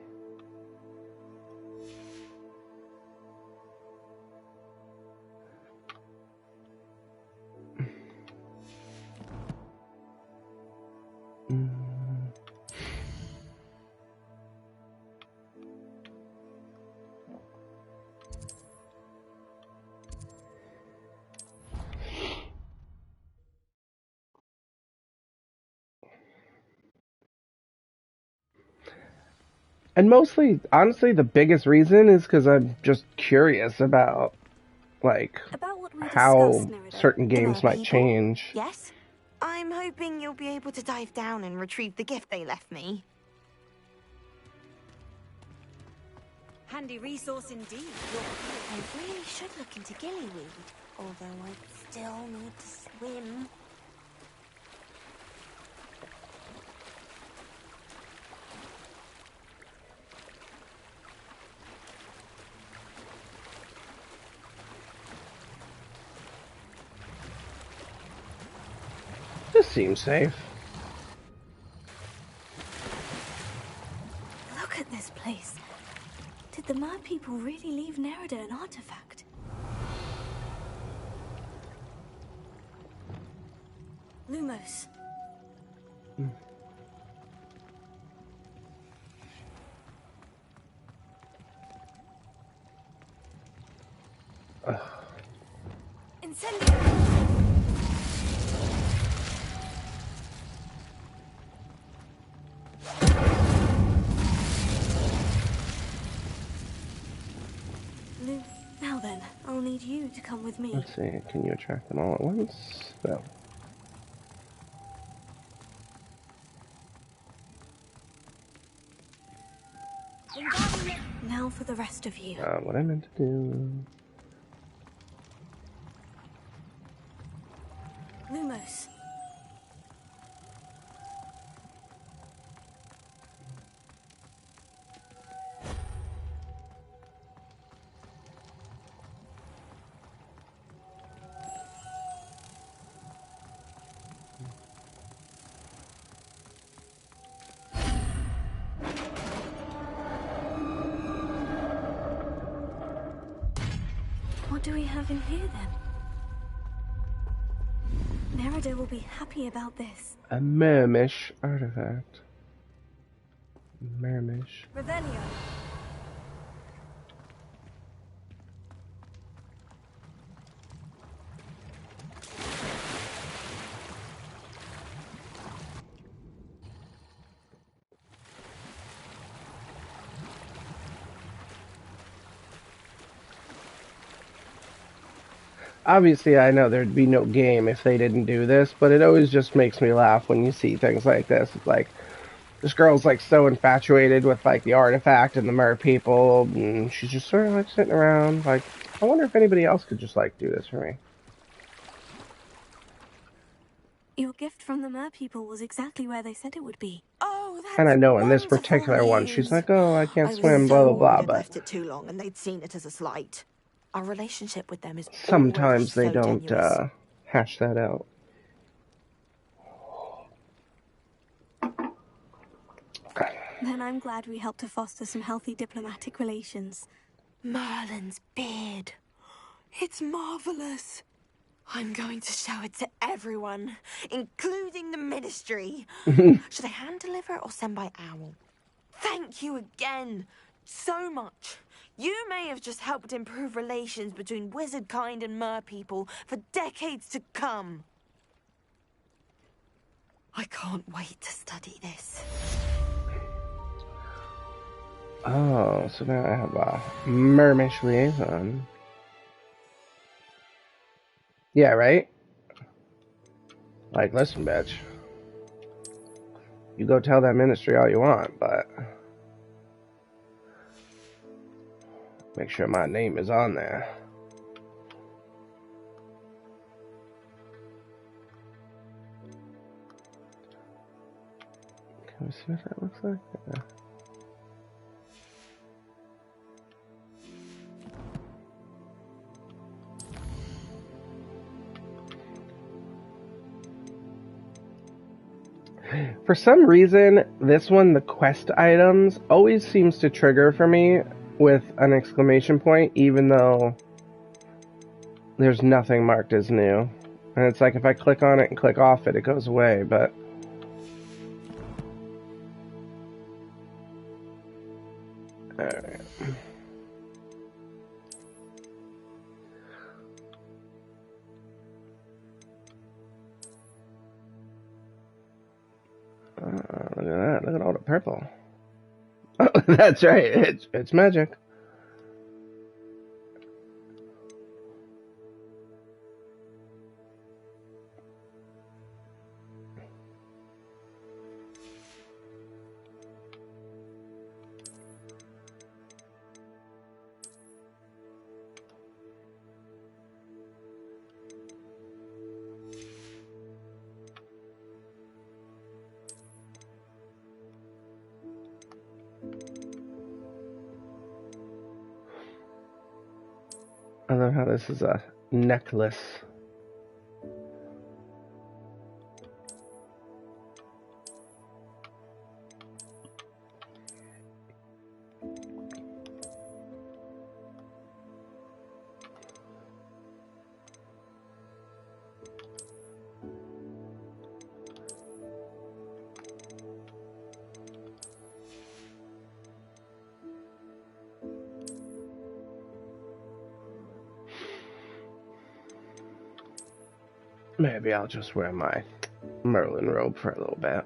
And mostly, honestly, the biggest reason is because I'm just curious about, like, About what we how discussed, Nerida. certain The mer games might people? change. Yes? I'm hoping you'll be able to dive down and retrieve the gift they left me. Handy resource indeed. I really should look into gillyweed, although I still need to swim. This seems safe. Look at this place. Did the mer people really leave Nerida an artifact? Lumos. Incendio! Now then, I'll need you to come with me. Let's see, can you attract them all at once? No. Now for the rest of you. What I meant to do. Lumos. What do we have in here then? Nerida will be happy about this. A mermish artifact. Mermish. Revelio. Obviously, I know there'd be no game if they didn't do this, but it always just makes me laugh when you see things like this. It's like, this girl's like so infatuated with like the artifact and the mer people, and she's just sort of like sitting around like, I wonder if anybody else could just like do this for me. Your gift from the mer people was exactly where they said it would be. Oh, that's And I know in this wonderful particular one, she's news. like, oh, I can't I was swim, blah, so blah, blah, worried I'd but left it too long and they'd seen it as a slight. Our relationship with them is sometimes they always so don't tenuous. hash that out. Then I'm glad we helped to foster some healthy diplomatic relations. Merlin's beard. It's marvelous. I'm going to show it to everyone, including the ministry. Should I hand deliver or send by owl? Thank you again so much. You may have just helped improve relations between wizard kind and mer people for decades to come. I can't wait to study this. Oh, so now I have a mermish liaison. Yeah, right? Like, listen, bitch. You go tell that ministry all you want, but make sure my name is on there. Can we see what that looks like? Yeah. For some reason, this one, the quest items, always seems to trigger for me with an exclamation point, even though there's nothing marked as new. And it's like if I click on it and click off it, it goes away, but... Alright. Look at that. Look at all the purple. That's right. It's magic. I love how this is a necklace. Maybe I'll just wear my Merlin robe for a little bit.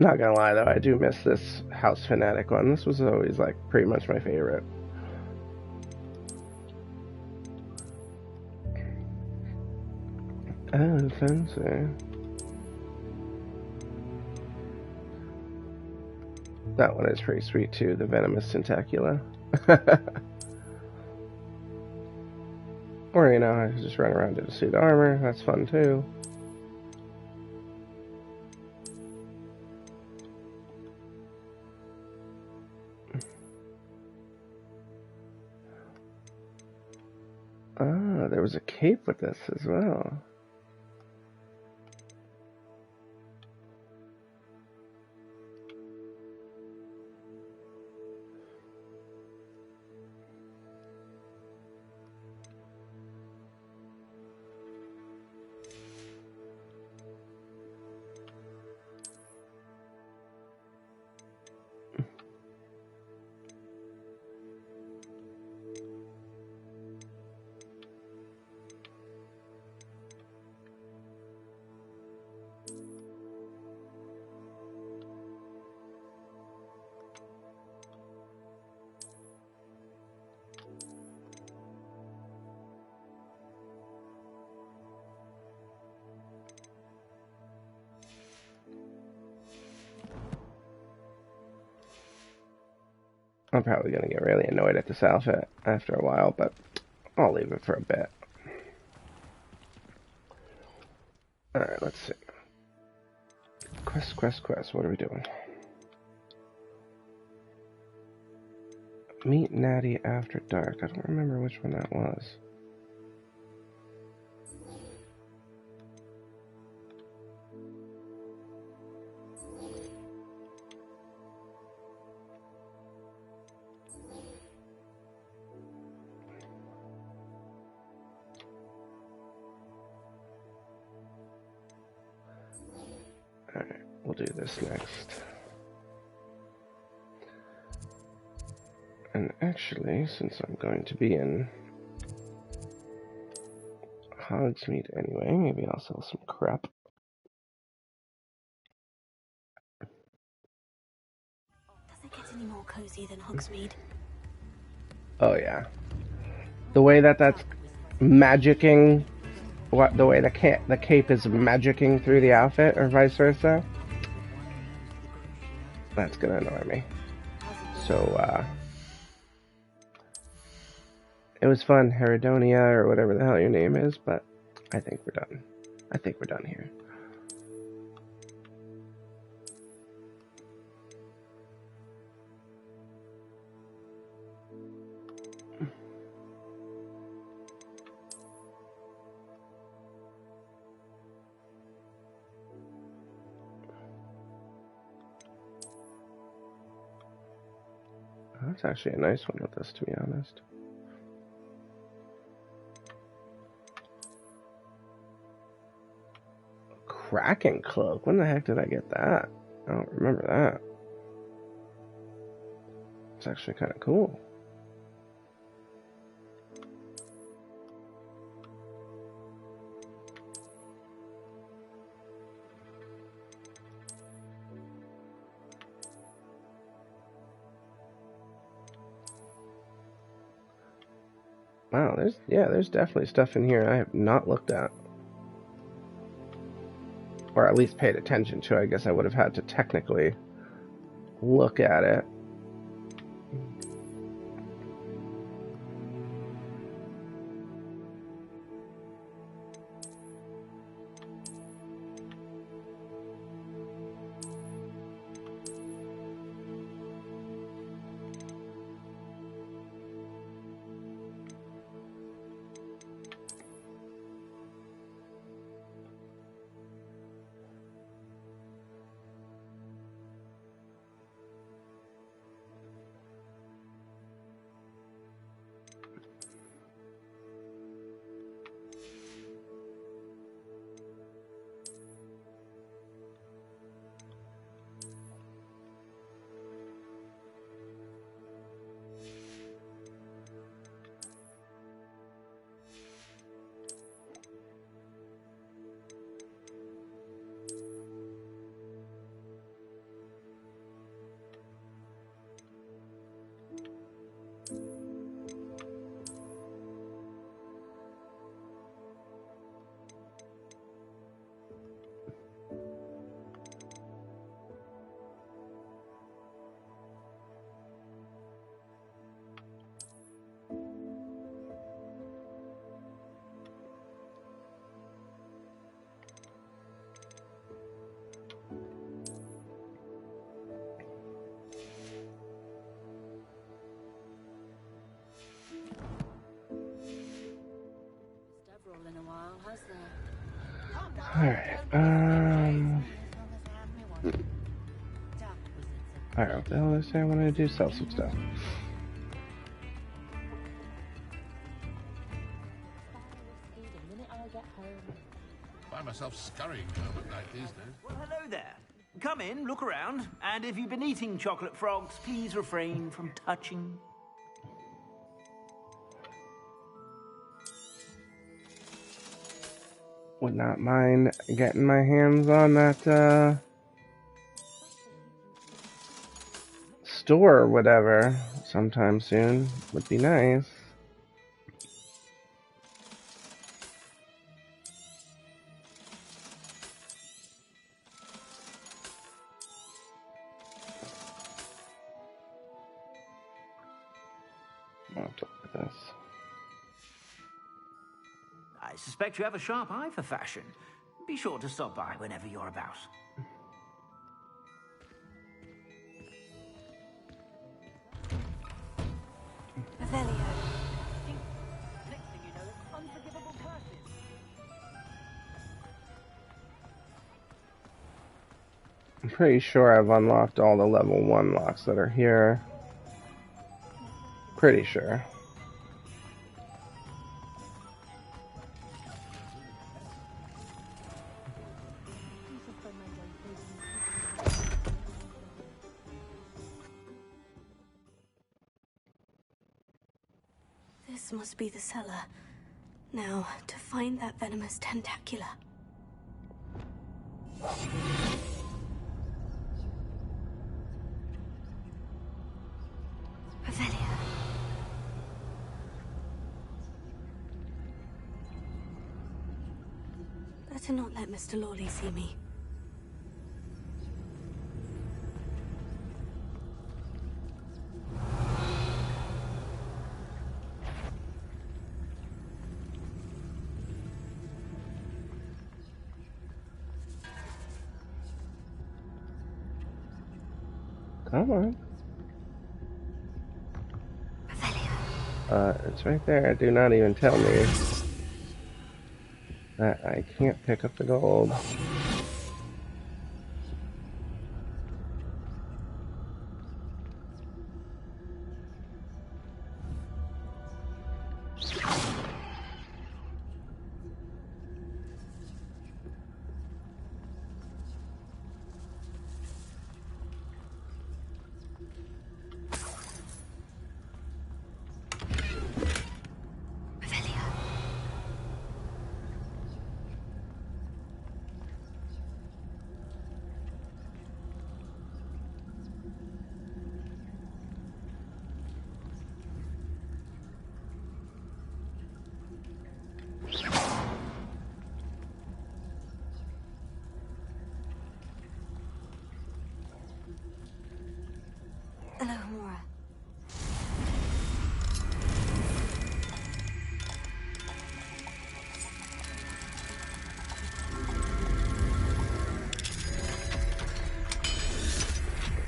Not gonna lie though, I do miss this House Fanatic one. This was always like pretty much my favorite. Oh, fancy. That one is pretty sweet too, the Venomous Tentacula. Or, you know, I just run around in a suit of armor. That's fun too. Ah, there was a cape with this as well. I'm probably going to get really annoyed at this outfit after a while, but I'll leave it for a bit. Alright, let's see. Quest. What are we doing? Meet Natty after dark. I don't remember which one that was. Alright, we'll do this next. And actually, since I'm going to be in Hogsmeade anyway, maybe I'll sell some crap. Does it get any more cozy than Hogsmeade? Oh yeah. The way that's magicking, the way the cape is magicking through the outfit, or vice versa, that's gonna annoy me. So, it was fun, Heridonia, or whatever the hell your name is, but I think we're done. I think we're done here. That's actually a nice one with this, to be honest. Kraken cloak. When the heck did I get that? I don't remember that. It's actually kind of cool. Wow, there's definitely stuff in here I have not looked at. Or at least paid attention to. I guess I would have had to technically look at it. In a while, has there? Alright, alright, what the hell did I say I wanted to do? Sell some stuff. Find myself scurrying home at night these days. Well, hello there. Come in, look around, and if you've been eating chocolate frogs, please refrain from touching. Would not mind getting my hands on that, store or whatever sometime soon. Would be nice. I'll have to look at this. I suspect you have a sharp eye for fashion. Be sure to stop by whenever you're about. Revelio. Next thing you know, unforgivable curses. I'm pretty sure I've unlocked all the level 1 locks that are here. Pretty sure. This must be the cellar. Now, to find that venomous tentacula. Revelio. Better not let Mr. Lawley see me. Come on. It's right there. Do not even tell me that I can't pick up the gold. Alohomora.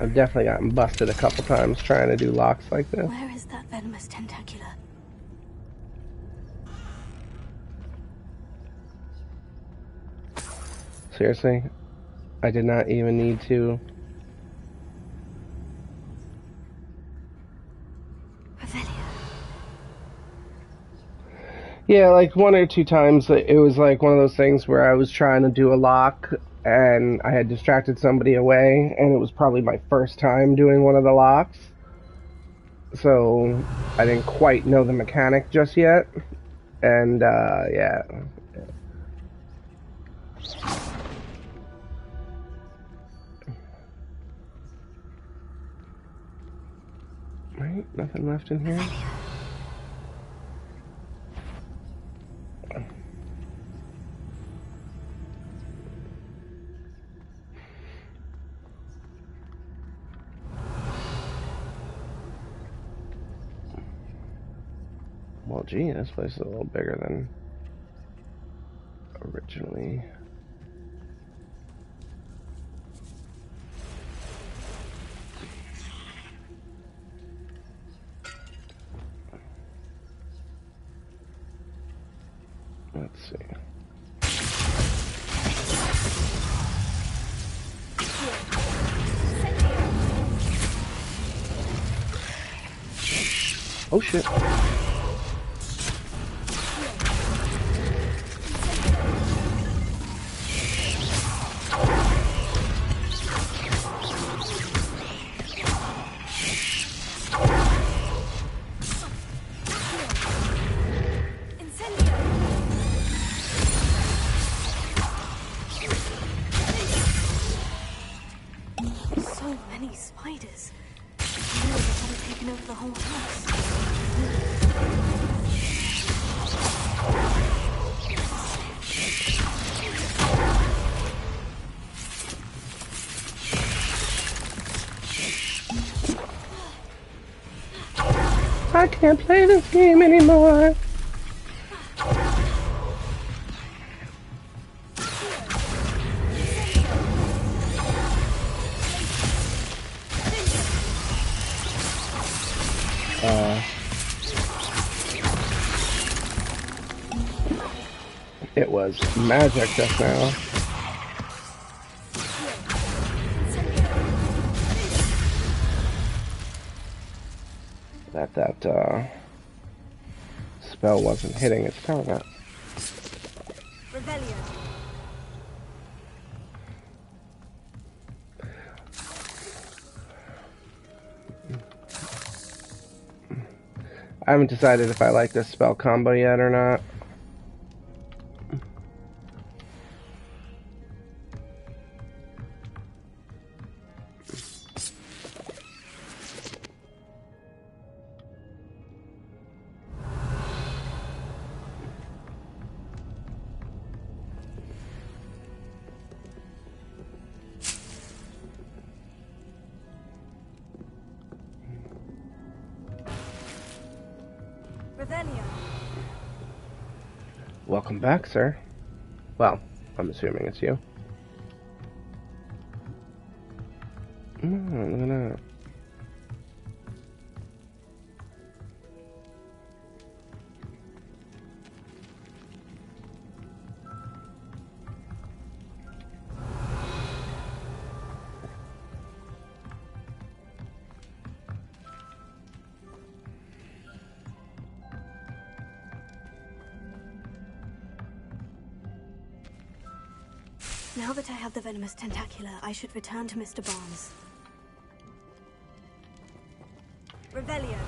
I've definitely gotten busted a couple times trying to do locks like this. Where is that venomous tentacula? Seriously? I did not even need to. Yeah, like 1 or 2 times it was like one of those things where I was trying to do a lock and I had distracted somebody away, and it was probably my first time doing one of the locks. So I didn't quite know the mechanic just yet. And yeah. Right, nothing left in here. Well, gee, this place is a little bigger than originally. Let's see. Oh shit. So many spiders. I knew they hadn't taken over the whole house. I can't play this game anymore. It was magic just now. That spell wasn't hitting its target. Rebellion. I haven't decided if I like this spell combo yet or not. Rebellion. Welcome back, sir. Well, I'm assuming it's you. Oh, look at that. Now that I have the venomous tentacula, I should return to Mr. Barnes. Rebellion.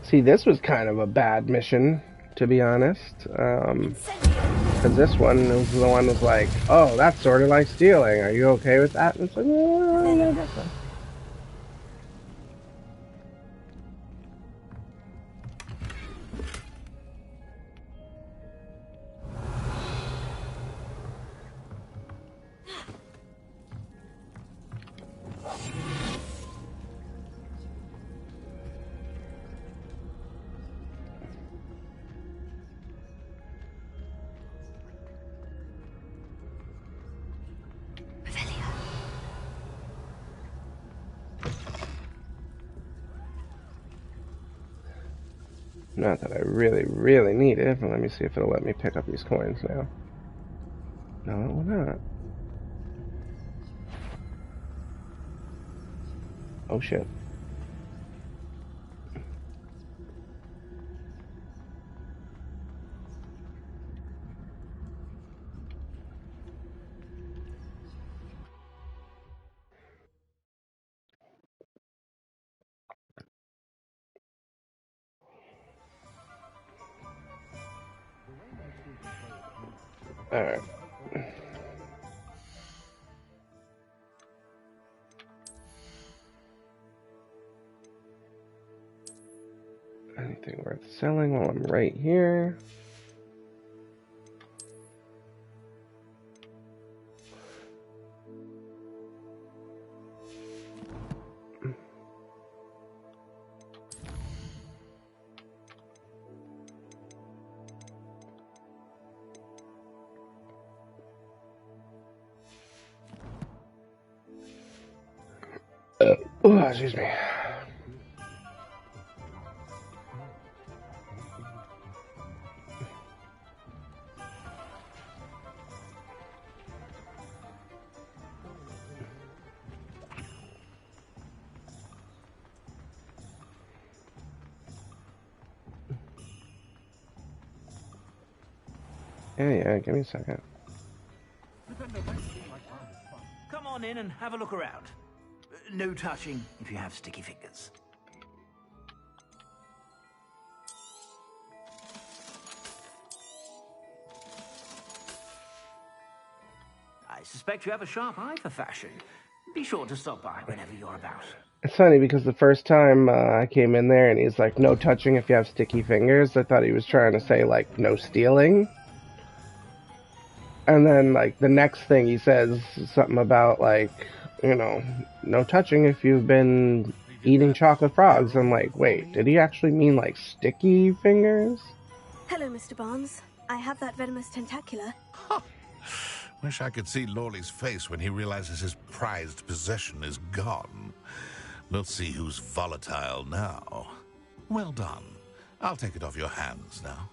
See, this was kind of a bad mission, to be honest. Because this one was the one was like, oh, that's sort of like stealing. Are you okay with that? And it's like, I guess so. Not that I really, really need it, but let me see if it'll let me pick up these coins now. No, it will not. Oh shit. Alright. Anything worth selling while I'm right here? Oh, excuse me. Yeah, give me a second. Come on in and have a look around. No touching if you have sticky fingers. I suspect you have a sharp eye for fashion. Be sure to stop by whenever you're about. It's funny because the first time I came in there and he's like, no touching if you have sticky fingers, I thought he was trying to say, like, no stealing. And then, like, the next thing he says something about, like, you know, no touching if you've been eating chocolate frogs. I'm like, wait, did he actually mean, like, sticky fingers? Hello, Mr. Barnes. I have that venomous tentacula. Wish I could see Lawley's face when he realizes his prized possession is gone. We'll see who's volatile now. Well done. I'll take it off your hands now.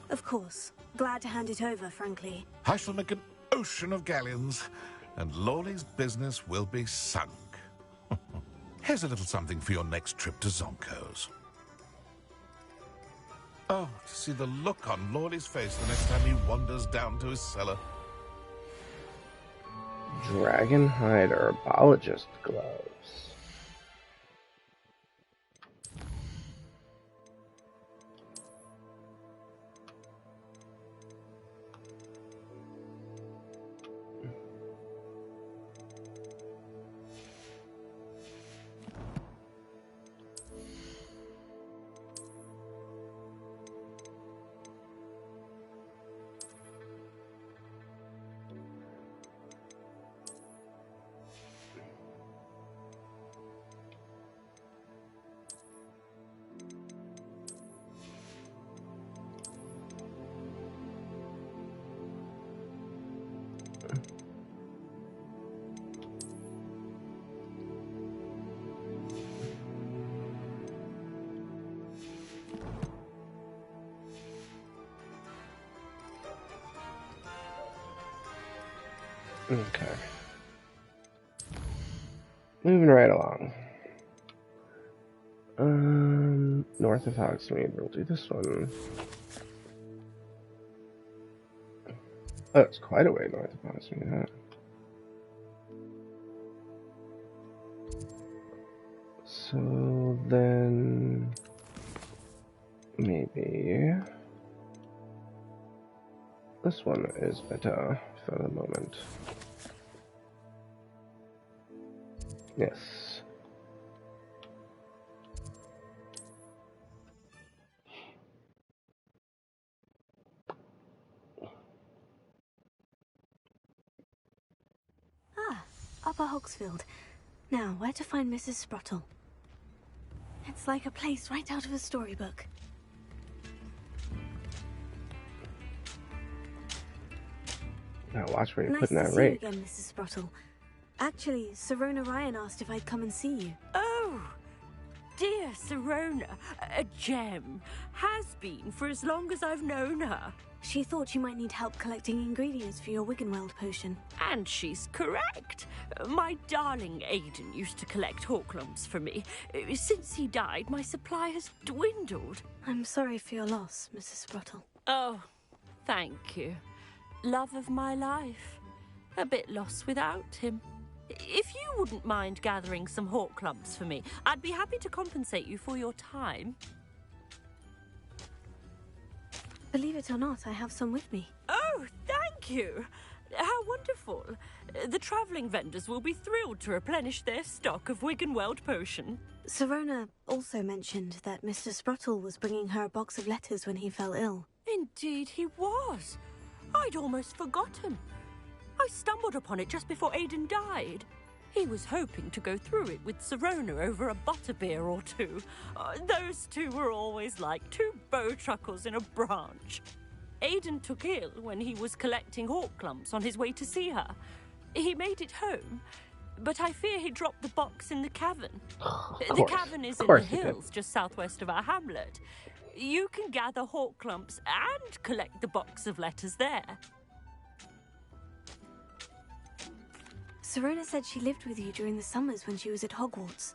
Of course. Glad to hand it over, frankly. I shall make an ocean of galleons, and Lawley's business will be sunk. Here's a little something for your next trip to Zonko's. Oh, to see the look on Lawley's face the next time he wanders down to his cellar. Dragonhide herbologist gloves. Okay. Moving right along. North of Hogsmeade. We'll do this one. Oh, it's quite a way north of Hogsmeade, huh? So then maybe this one is better for the moment. Yes. Ah, Upper Hogsfield. Now, where to find Mrs. Sprottle? It's like a place right out of a storybook. Now watch where you're Nice putting to that see rate. you again, Mrs. Sprottle. Actually, Sirona Ryan asked if I'd come and see you. Oh, dear Sirona, a gem. Has been for as long as I've known her. She thought you might need help collecting ingredients for your Wiggenweld potion. And she's correct. My darling Aiden used to collect Horklumps for me. Since he died, my supply has dwindled. I'm sorry for your loss, Mrs. Sprottle. Oh, thank you. Love of my life. A bit lost without him. If you wouldn't mind gathering some Horklumps for me, I'd be happy to compensate you for your time. Believe it or not, I have some with me. Oh, thank you. How wonderful. The travelling vendors will be thrilled to replenish their stock of Wiggenweld potion. Sirona also mentioned that Mr. Sprottle was bringing her a box of letters when he fell ill. Indeed he was. I'd almost forgotten. I stumbled upon it just before Aiden died. He was hoping to go through it with Sirona over a butterbeer or two. Those two were always like two bowtruckles in a branch. Aiden took ill when he was collecting Horklumps on his way to see her. He made it home, but I fear he dropped the box in the cavern. The cavern is in the hills just southwest of our hamlet. You can gather Horklumps and collect the box of letters there. Sirona said she lived with you during the summers when she was at Hogwarts.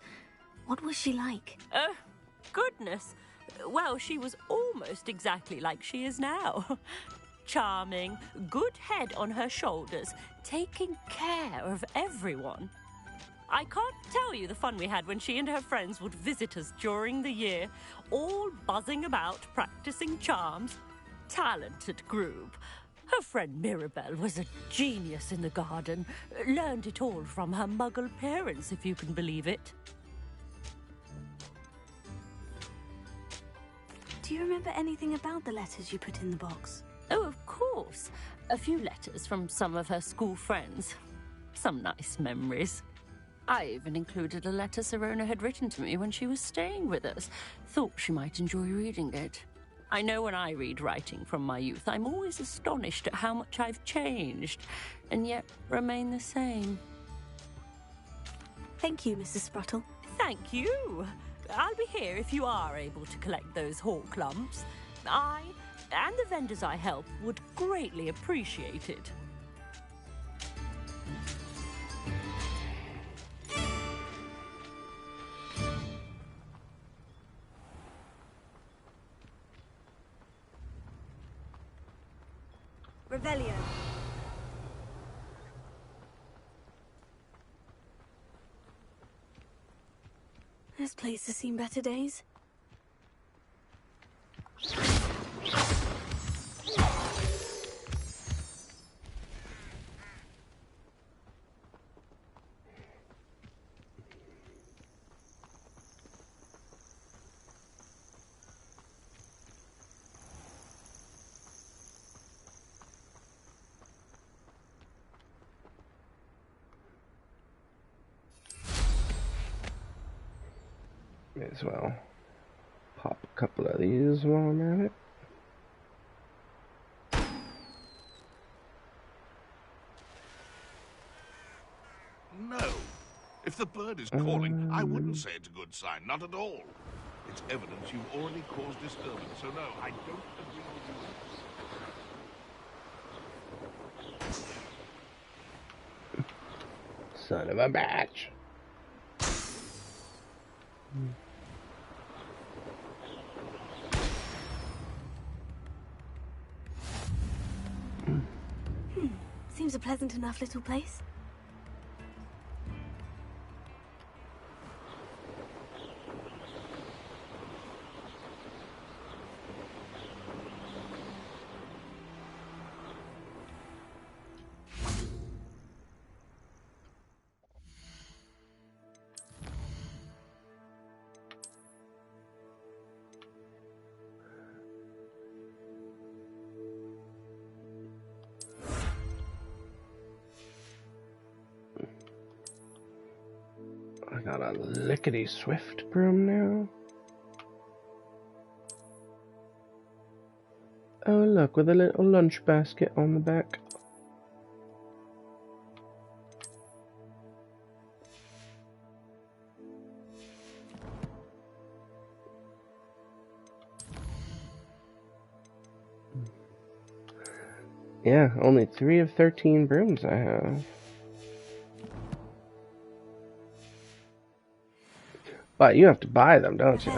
What was she like? Goodness. Well, she was almost exactly like she is now. Charming, good head on her shoulders, taking care of everyone. I can't tell you the fun we had when she and her friends would visit us during the year, all buzzing about, practicing charms. Talented group. Her friend Mirabelle was a genius in the garden. Learned it all from her muggle parents, if you can believe it. Do you remember anything about the letters you put in the box? Oh, of course. A few letters from some of her school friends. Some nice memories. I even included a letter Sirona had written to me when she was staying with us. Thought she might enjoy reading it. I know when I read writing from my youth, I'm always astonished at how much I've changed, and yet remain the same. Thank you, Mrs. Sprottle. Thank you. I'll be here if you are able to collect those Horklumps. I and the vendors I help would greatly appreciate it. Revelio. This place has seen better days. May as well pop a couple of these while I'm at it. No. If the bird is calling, I wouldn't say it's a good sign. Not at all. It's evidence you've already caused disturbance. So no, I don't agree with you. Son of a bitch. Seems a pleasant enough little place. I got a lickety swift broom now. Oh look, with a little lunch basket on the back. Yeah, only 3 of 13 brooms I have. But you have to buy them, don't you?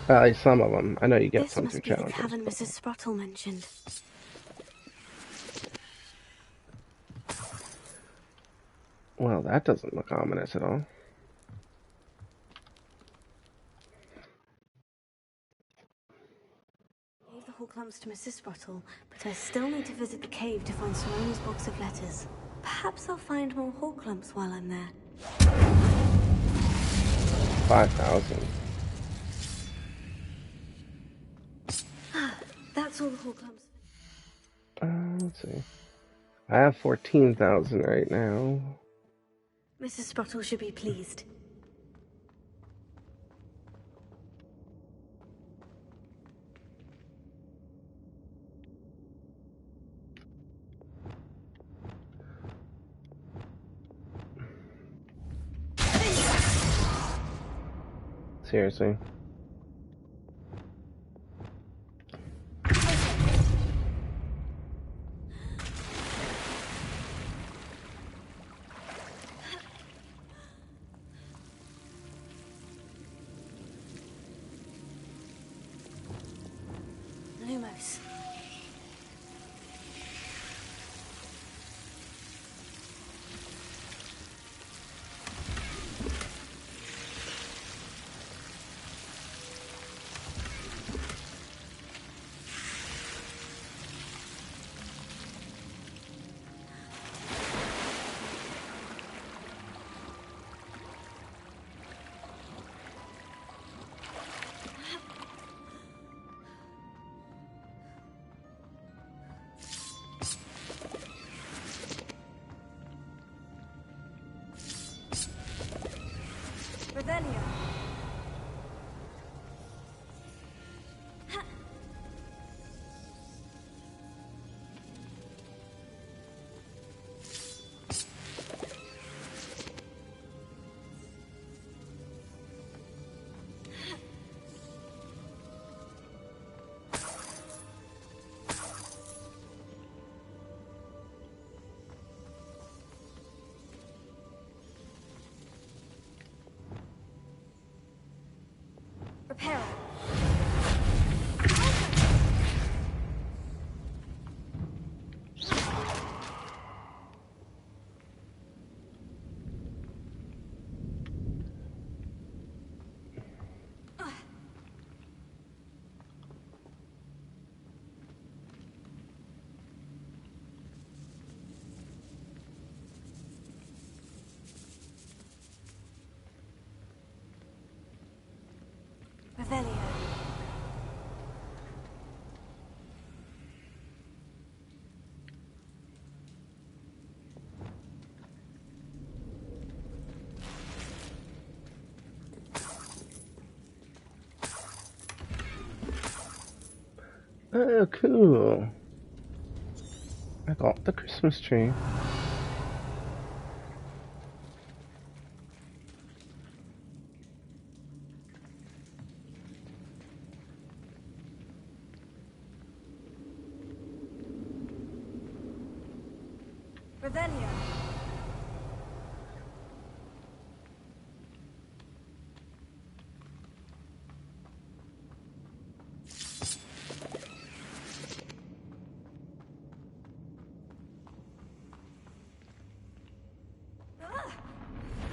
At least some of them. I know you get This some must through be the challenges. cavern Mrs. Sprottle mentioned. Well, that doesn't look ominous at all. I gave the whole clumps to Mrs. Sprottle, but I still need to visit the cave to find Sorona's box of letters. Perhaps I'll find more whole clumps while I'm there. 5,000. That's all the whole clumps. Let's see. I have 14,000 right now. Mrs. Sprottle should be pleased. Seriously. Lumos. Revelio. Reparo. Revelio. Oh, cool. I got the Christmas tree. Revelio.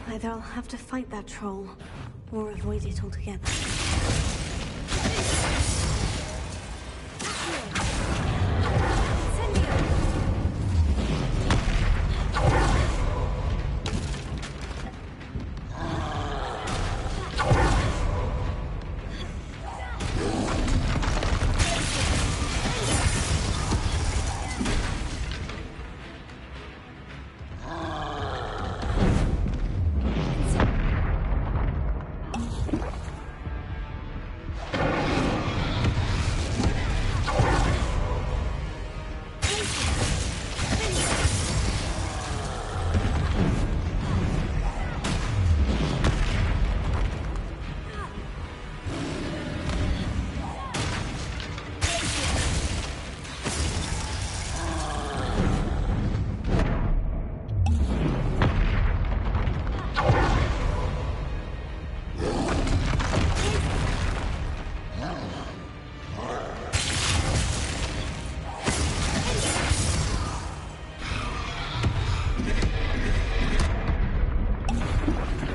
Either I'll have to fight that troll, or avoid it altogether.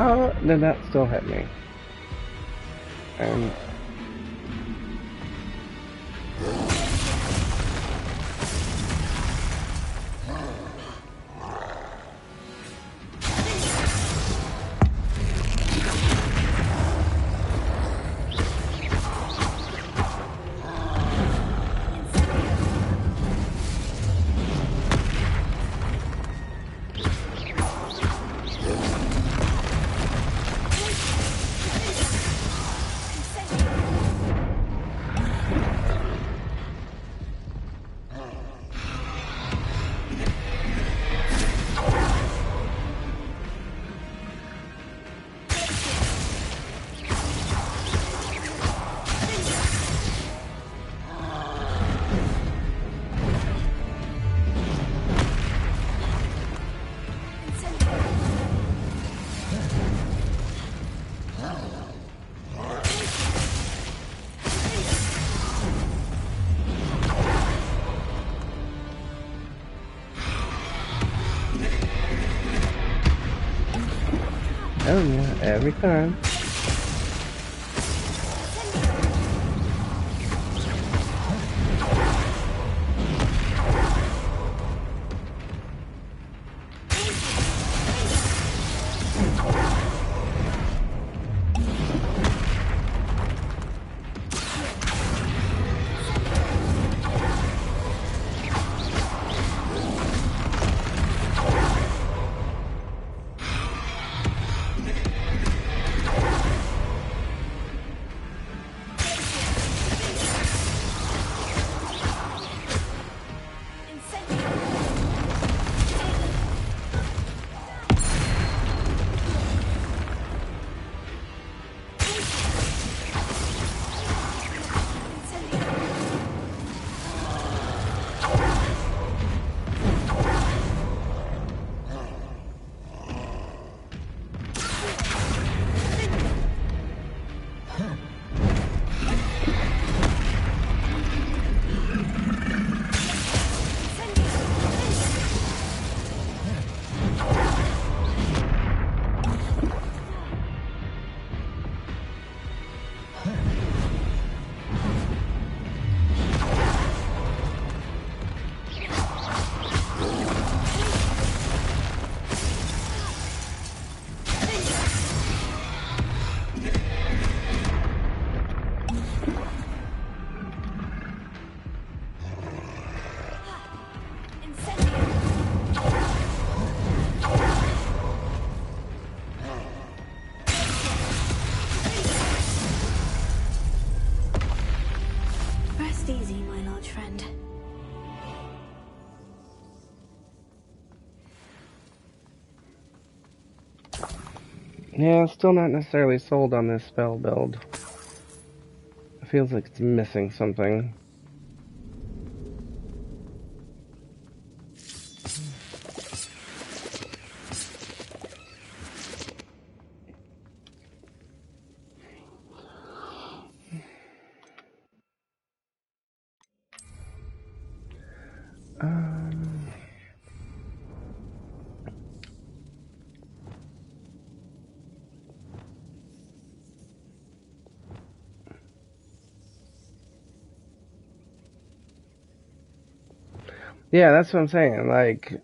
Oh, then that still hit me. And oh yeah, every time. Rest easy, my large friend. Yeah, still not necessarily sold on this spell build. It feels like it's missing something. Yeah, that's what I'm saying. Like,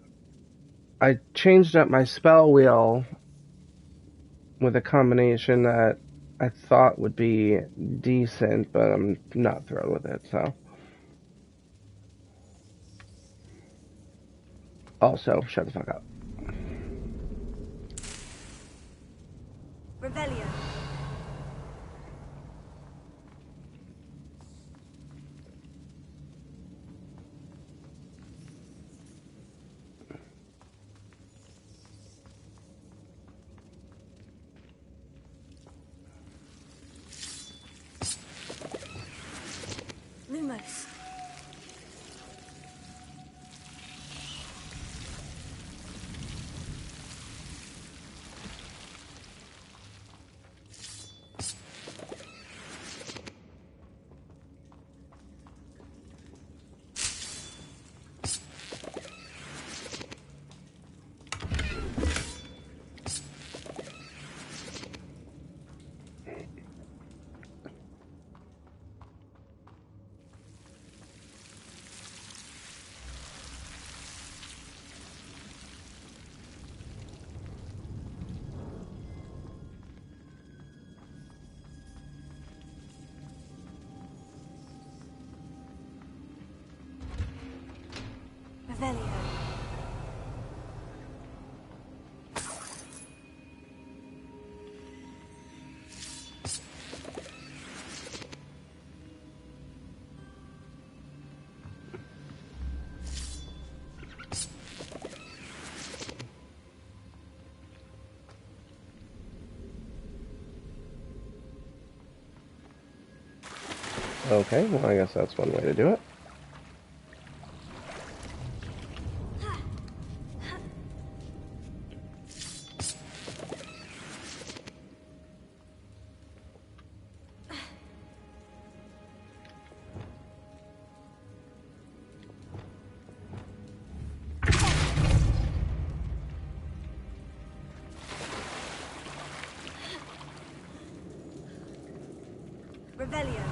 I changed up my spell wheel with a combination that I thought would be decent, but I'm not thrilled with it, so. Also, shut the fuck up. Revelio. Lumos. Okay, well, I guess that's one way to do it. Revelio.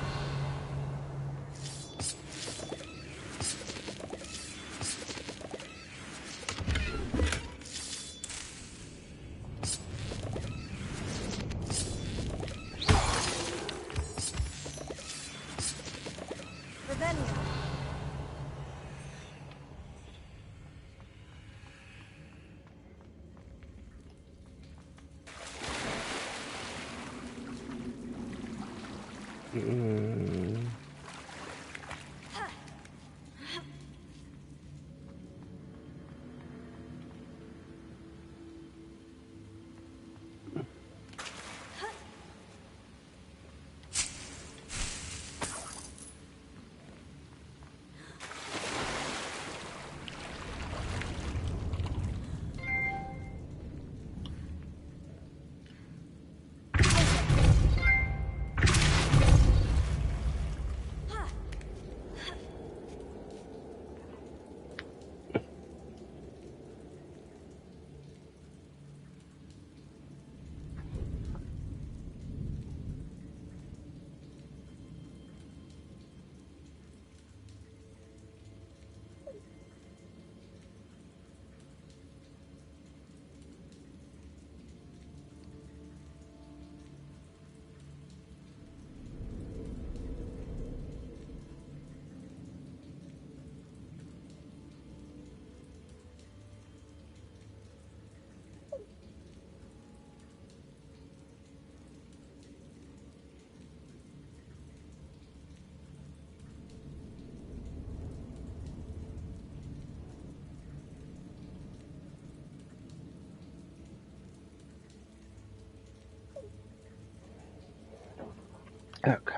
Okay.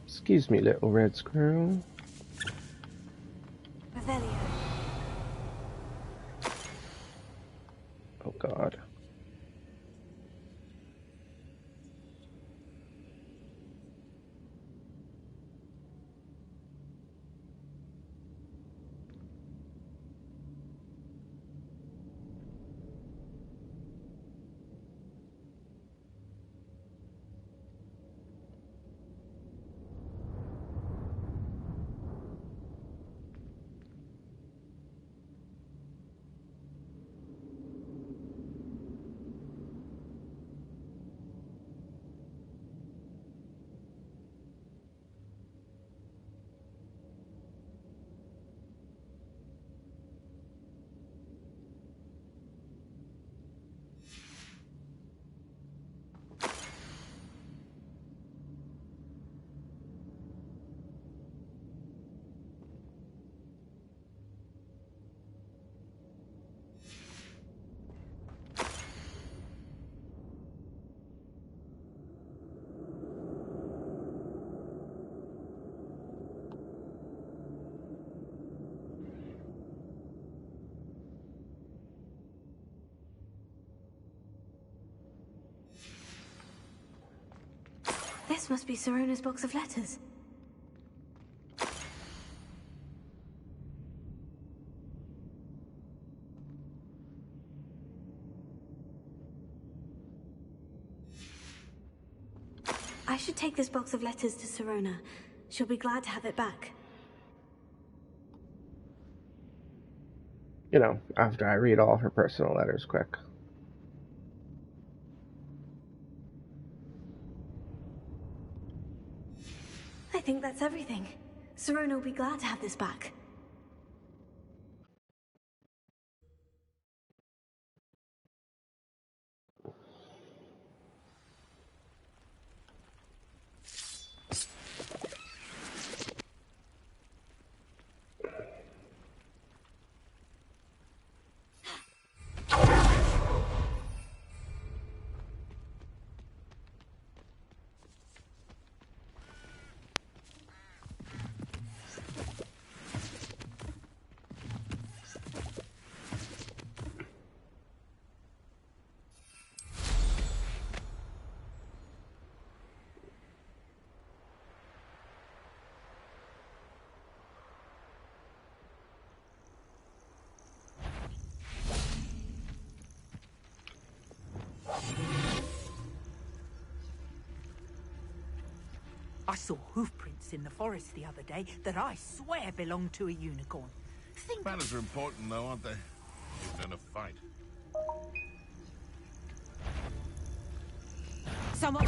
Excuse me, little red squirrel. Revelio. Oh, God. This must be Serona's box of letters. I should take this box of letters to Serona. She'll be glad to have it back. You know, after I read all her personal letters quick. I think that's everything. Serona will be glad to have this back. I saw hoof prints in the forest the other day that I swear belonged to a unicorn. Manners are important, though, aren't they? Even in a fight. Someone.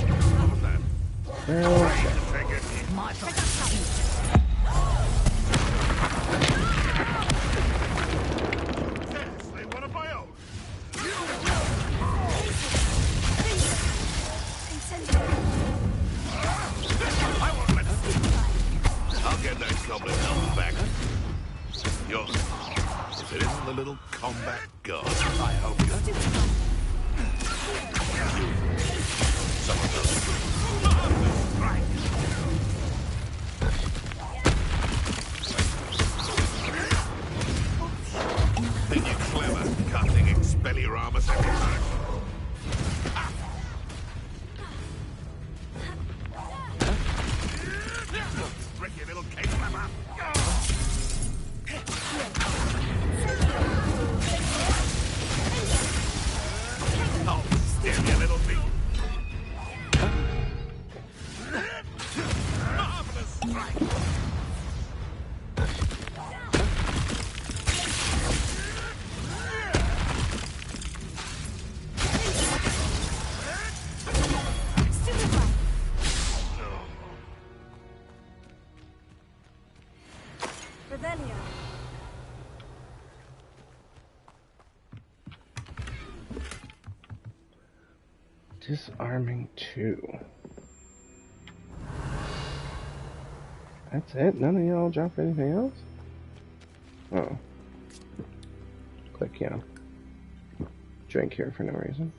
My Seriously, what am I old? I won't let it. I'll get that goblin helmet back. Yours. If it isn't the little combat god, I hope you. Someone else. Strike. Think you're clever, cutting Expelliarmus every time. Tricky little cake flapper. Oh, steal you little thing. Marvelous strike. Disarming 2. That's it? None of y'all drop anything else? Oh. Click, yeah. Drink here for no reason.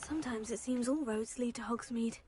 Sometimes it seems all roads lead to Hogsmeade.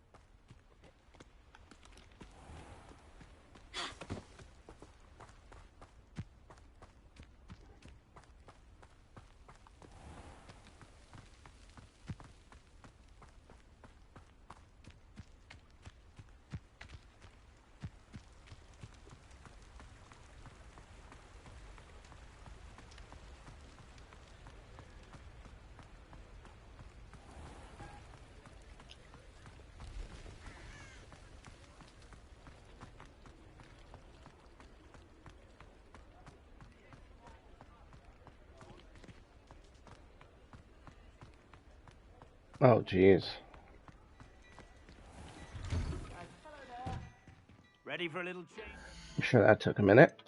Oh, jeez. Ready for a little change? I'm sure that took a minute.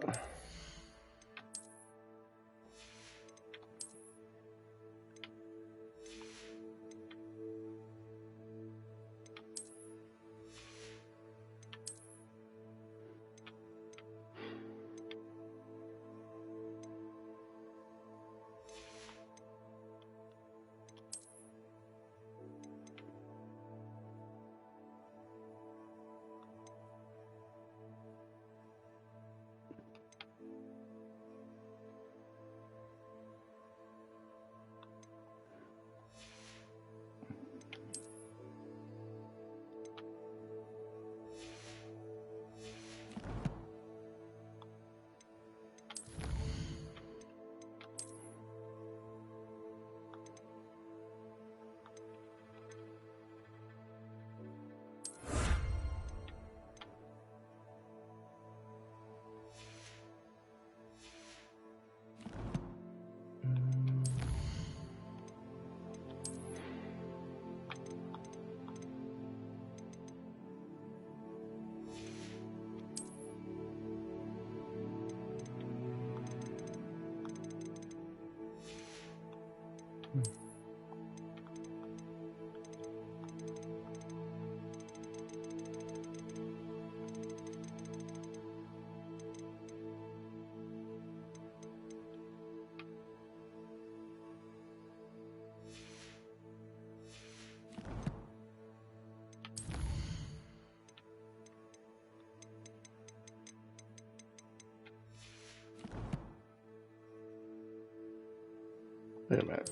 Wait a minute.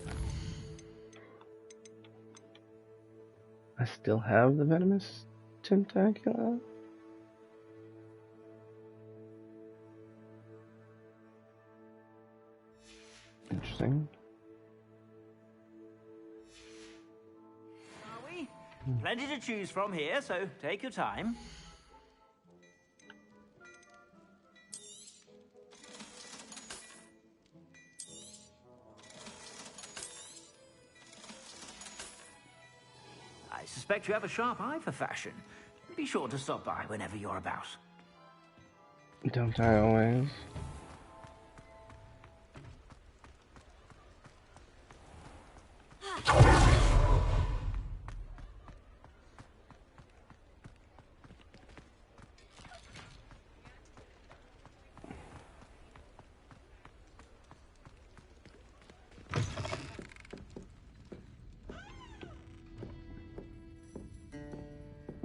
I still have the venomous tentacula? Interesting. Are we? Plenty to choose from here, so take your time. I suspect you have a sharp eye for fashion. Be sure to stop by whenever you're about. Don't I always?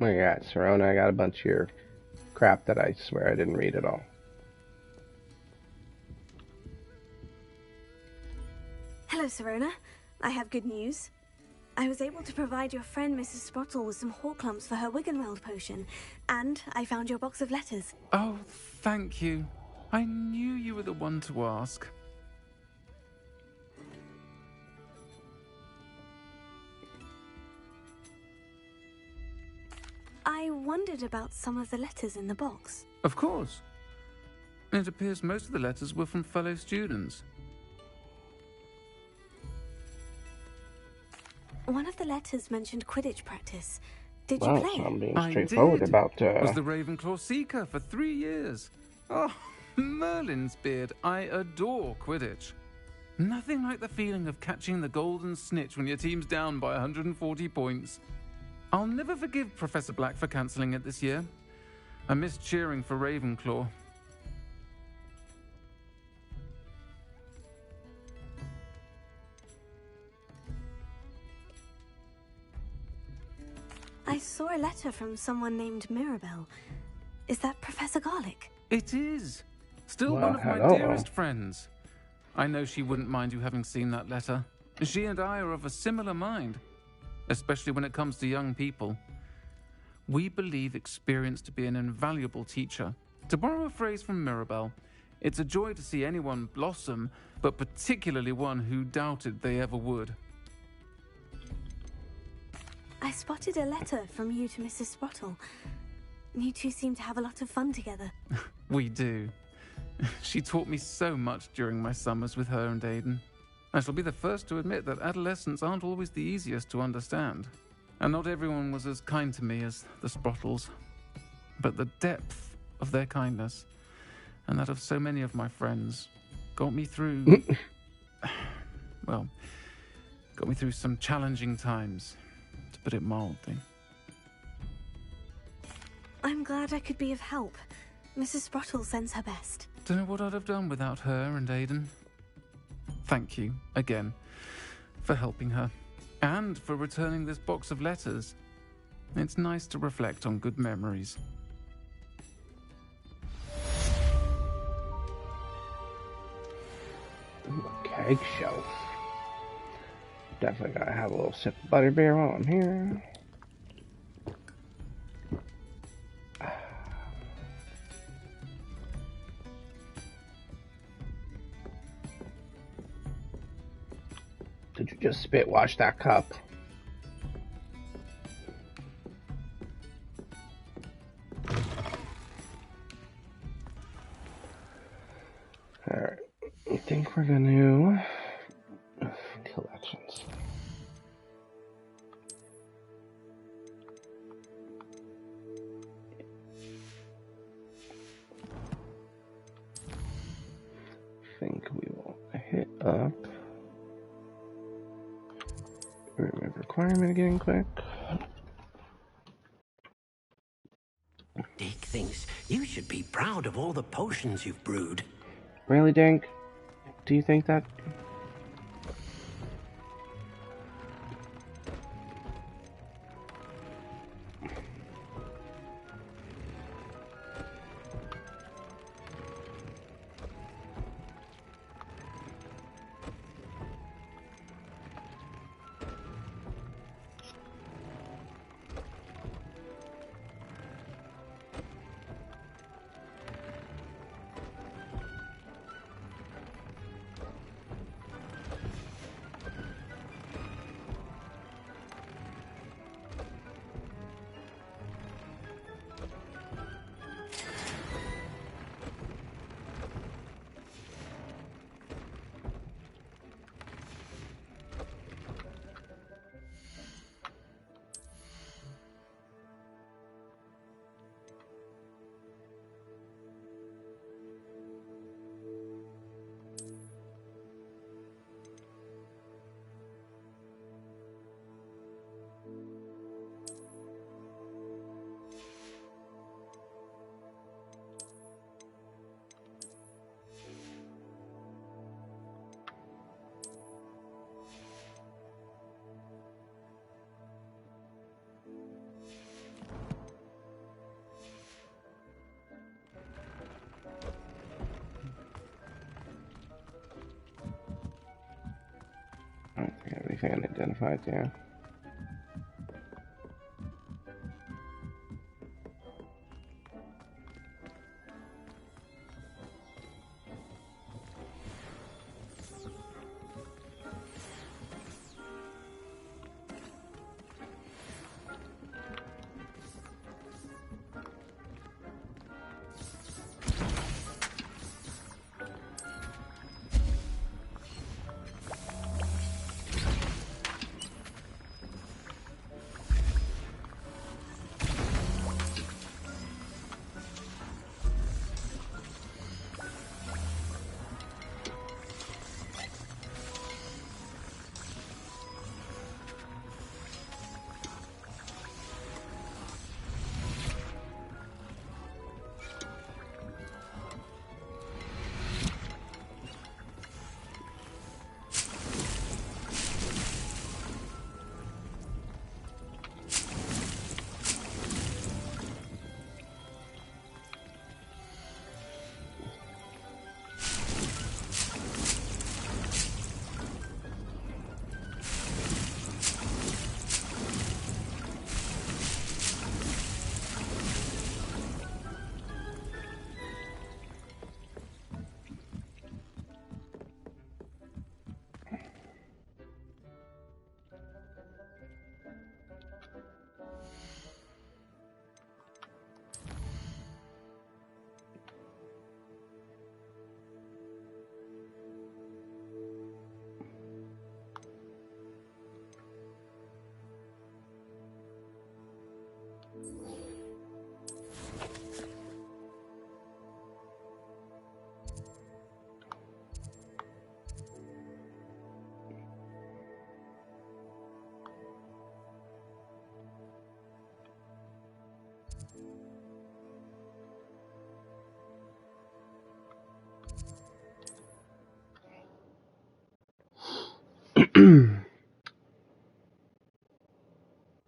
Oh my god, Serona, I got a bunch of your crap that I swear I didn't read at all. Hello, Serona. I have good news. I was able to provide your friend Mrs. Sprottle with some Horklumps for her Wiggenweld potion, and I found your box of letters. Oh, thank you. I knew you were the one to ask. I wondered about some of the letters in the box. Of course. It appears most of the letters were from fellow students. One of the letters mentioned Quidditch practice. Did Wow, you play? so I'm being I straightforward did. about Was the Ravenclaw Seeker for 3 years. Oh, Merlin's beard. I adore Quidditch. Nothing like the feeling of catching the golden snitch when your team's down by 140 points. I'll never forgive Professor Black for cancelling it this year. I missed cheering for Ravenclaw. I saw a letter from someone named Mirabelle. Is that Professor Garlick? It is. Still Well, one of my hello. dearest friends. I know she wouldn't mind you having seen that letter. She and I are of a similar mind, especially when it comes to young people. We believe experience to be an invaluable teacher. To borrow a phrase from Mirabelle, it's a joy to see anyone blossom, but particularly one who doubted they ever would. I spotted a letter from you to Mrs. Sprottle. You two seem to have a lot of fun together. We do. She taught me so much during my summers with her and Aidan. I shall be the first to admit that adolescents aren't always the easiest to understand. And not everyone was as kind to me as the Sprottles. But the depth of their kindness, and that of so many of my friends, got me through... well, got me through some challenging times, to put it mildly. I'm glad I could be of help. Mrs. Sprottle sends her best. Don't know what I'd have done without her and Aidan. Thank you, again, for helping her, and for returning this box of letters. It's nice to reflect on good memories. Ooh, a keg shelf. Definitely gotta have a little sip of butterbeer while I'm here. Did you just spit wash that cup? Alright, I think we're gonna collections. I think we will hit up. Remove requirement again quick. Dick thinks you should be proud of all the potions you've brewed. Really, Dink? Do you think that? fan identified, yeah.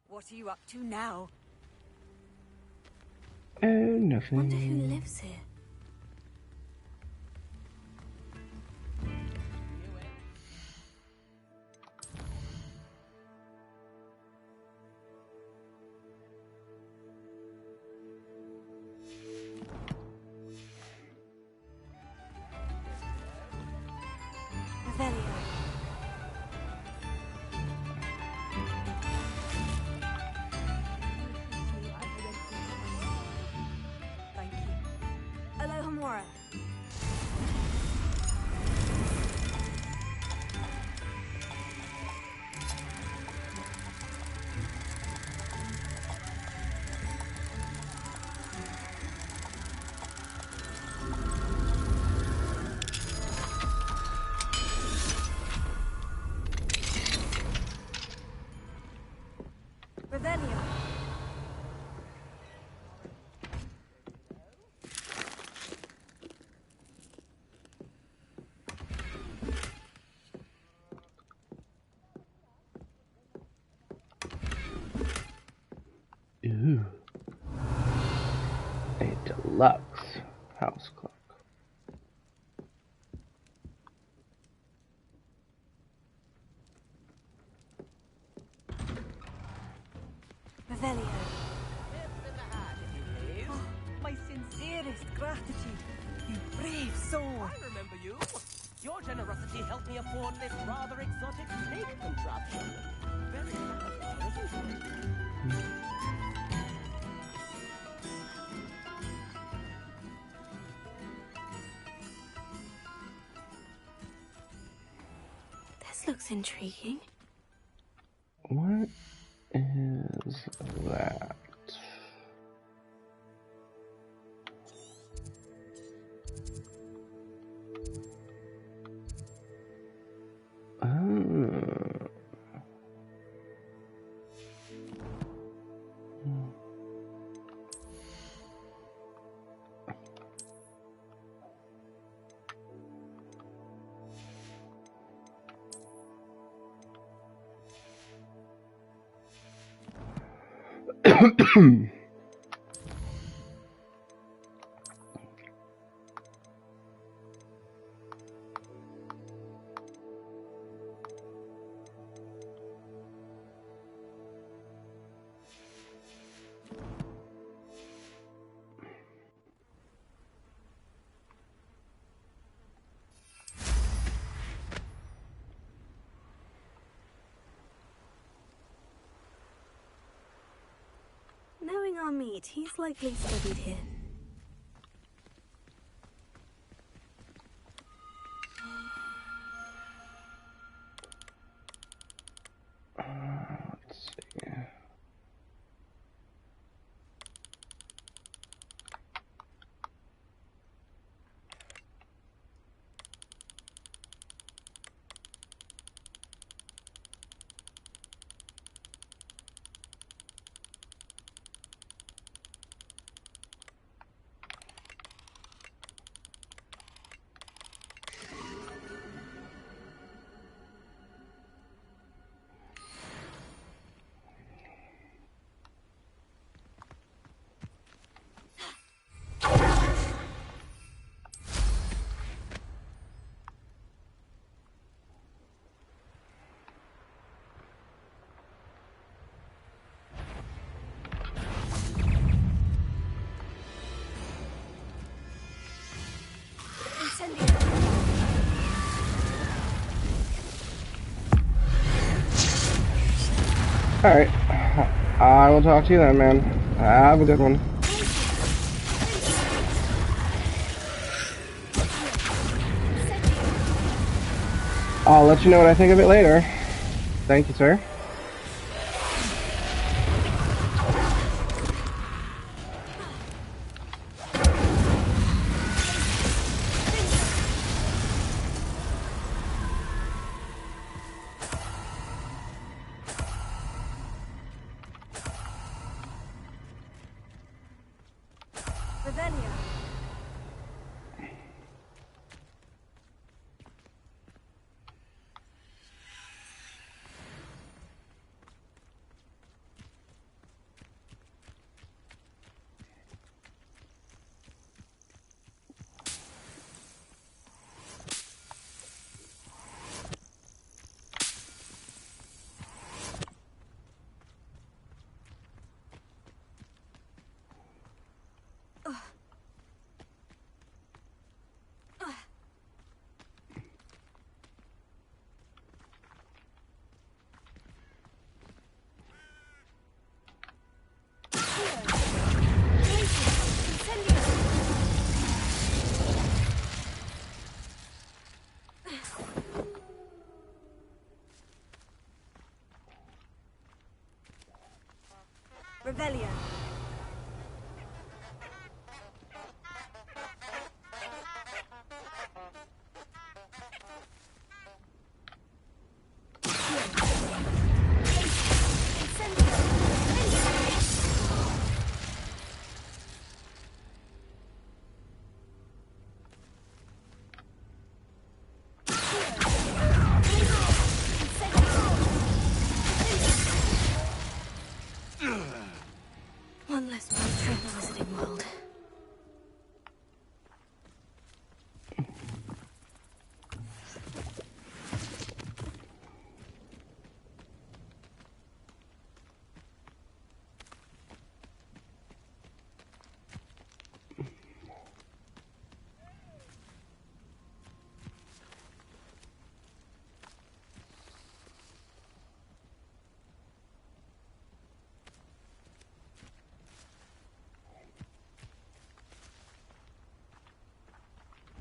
What are you up to now? Oh, nothing. Wonder who lives here. Revelio. Thank you. Aloha Mora. Revelio. Ooh. A deluxe house clock. Revelio. Oh, my sincerest gratitude. You brave soul. I remember you. Your generosity helped me afford this rather exotic snake contraption. Very satisfying, isn't it? This looks intriguing. What is that? our meet, he's likely studied here. Let's see. Alright. I will talk to you then, man. Have a good one. I'll let you know what I think of it later. Thank you, sir. Revelio. One less monster in the Wizarding World.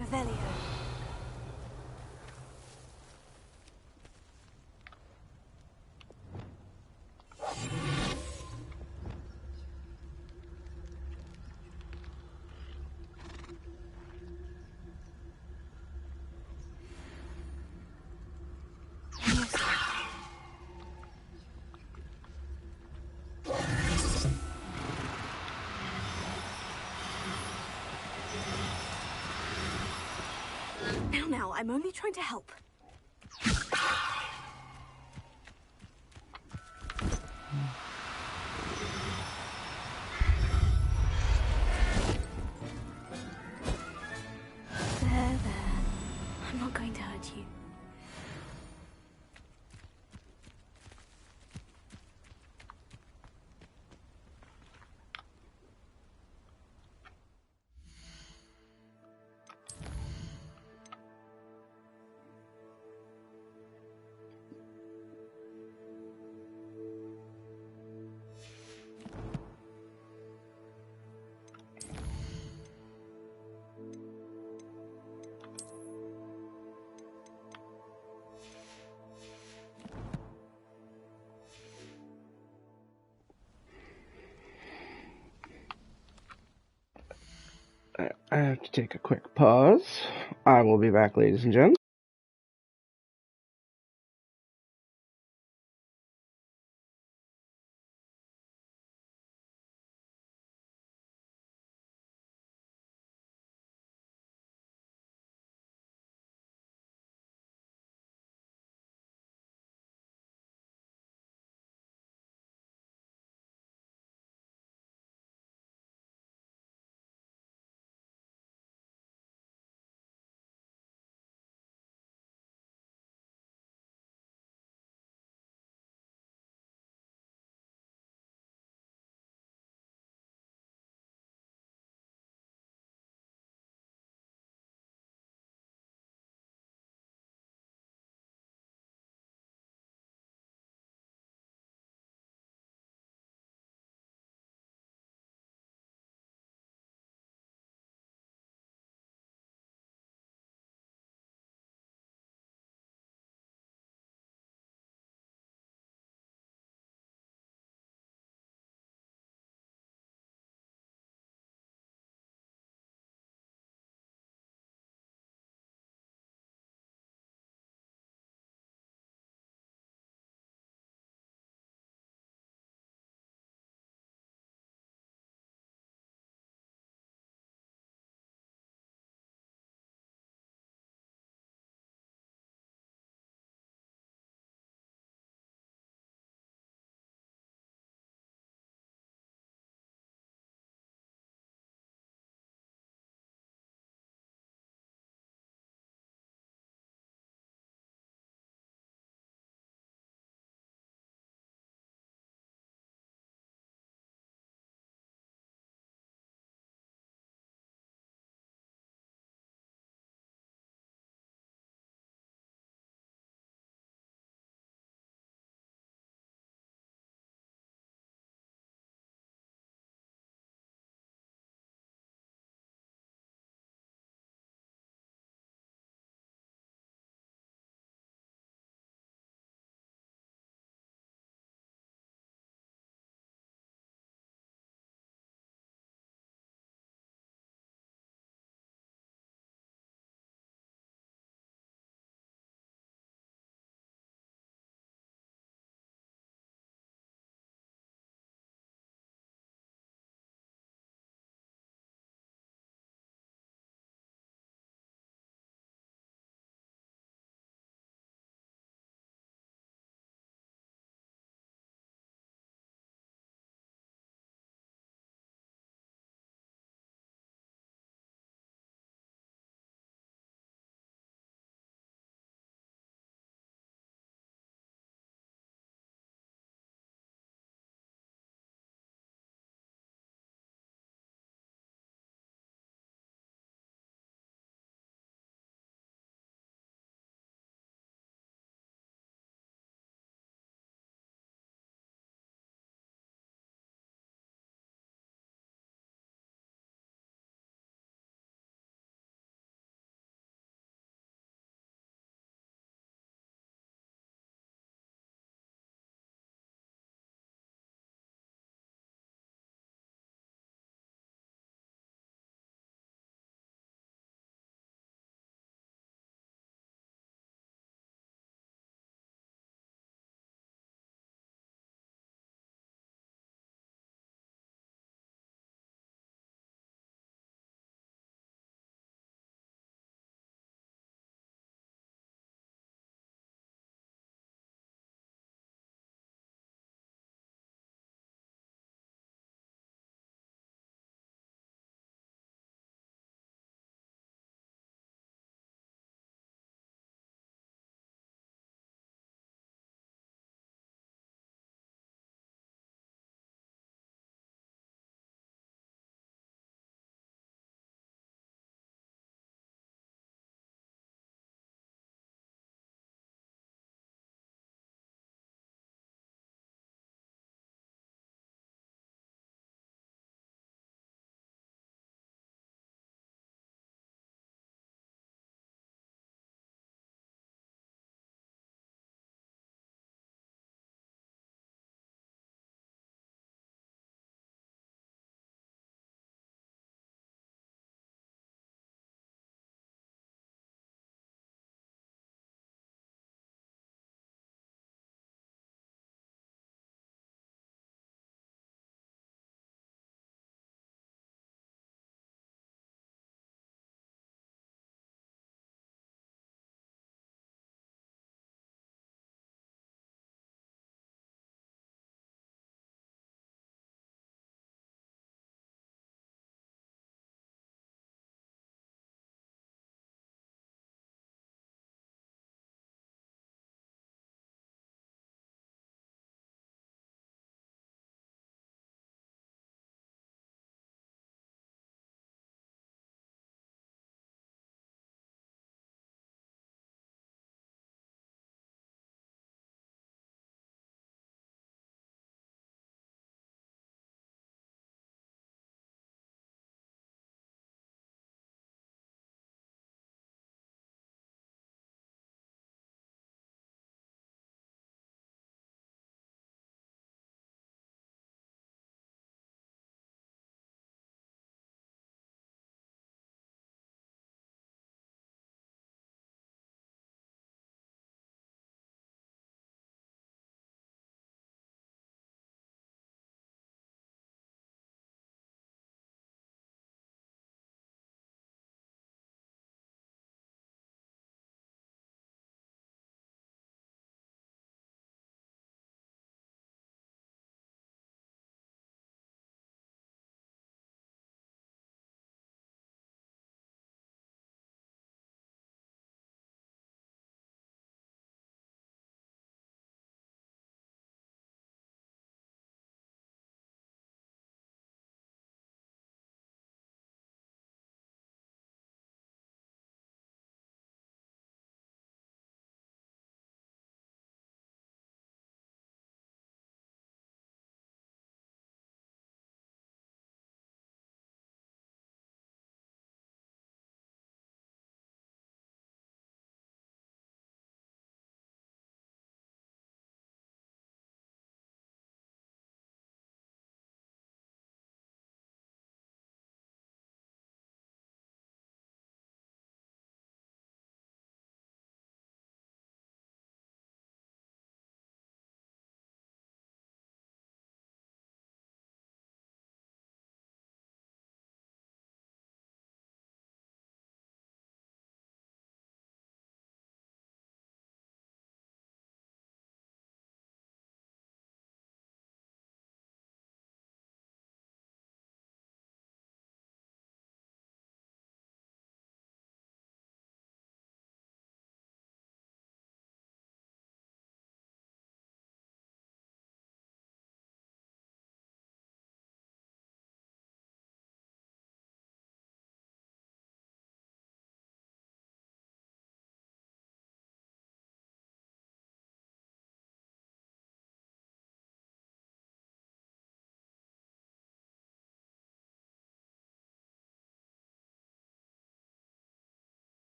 Revelio. Now, I'm only trying to help. There. I'm not going to hurt you. I have to take a quick pause. I will be back, ladies and gents.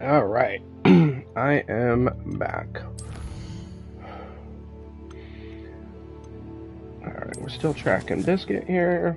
Alright. I am back. Alright, we're still tracking Biscuit here.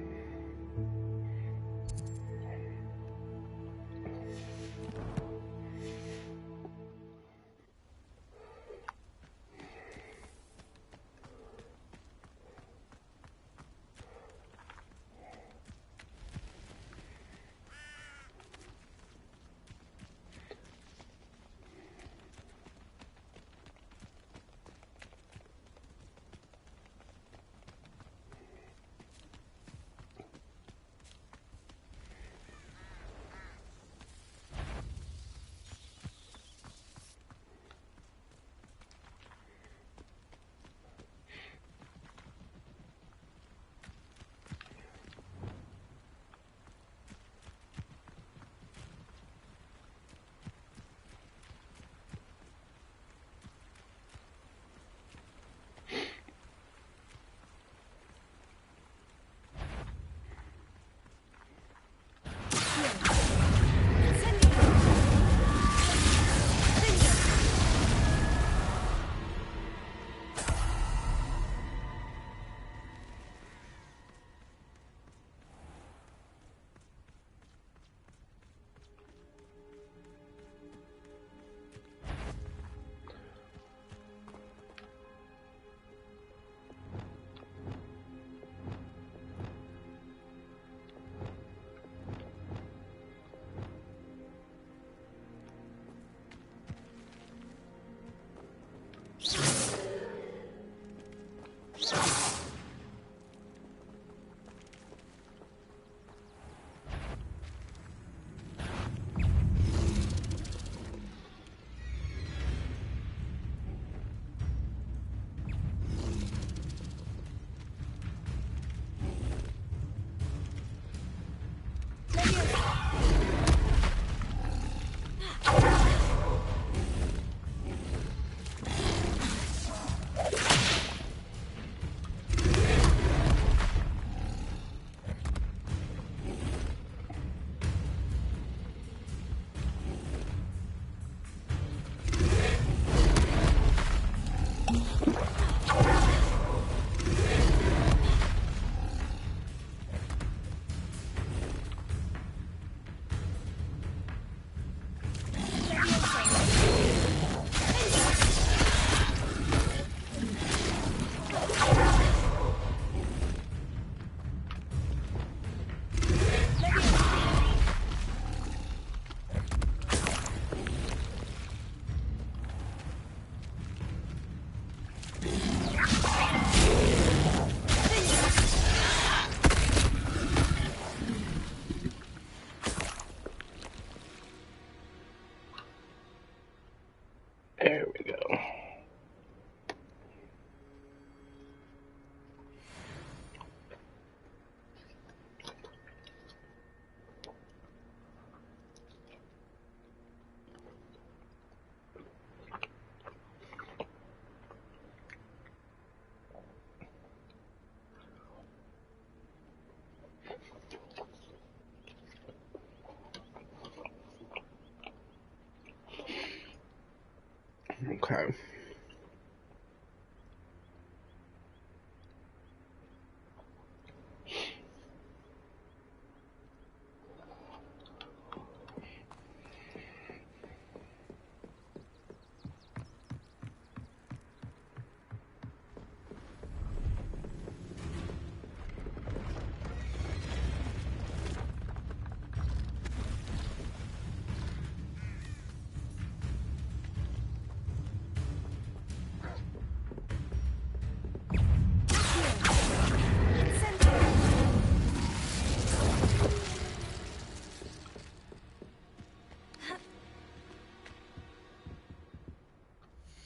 There we go. Okay.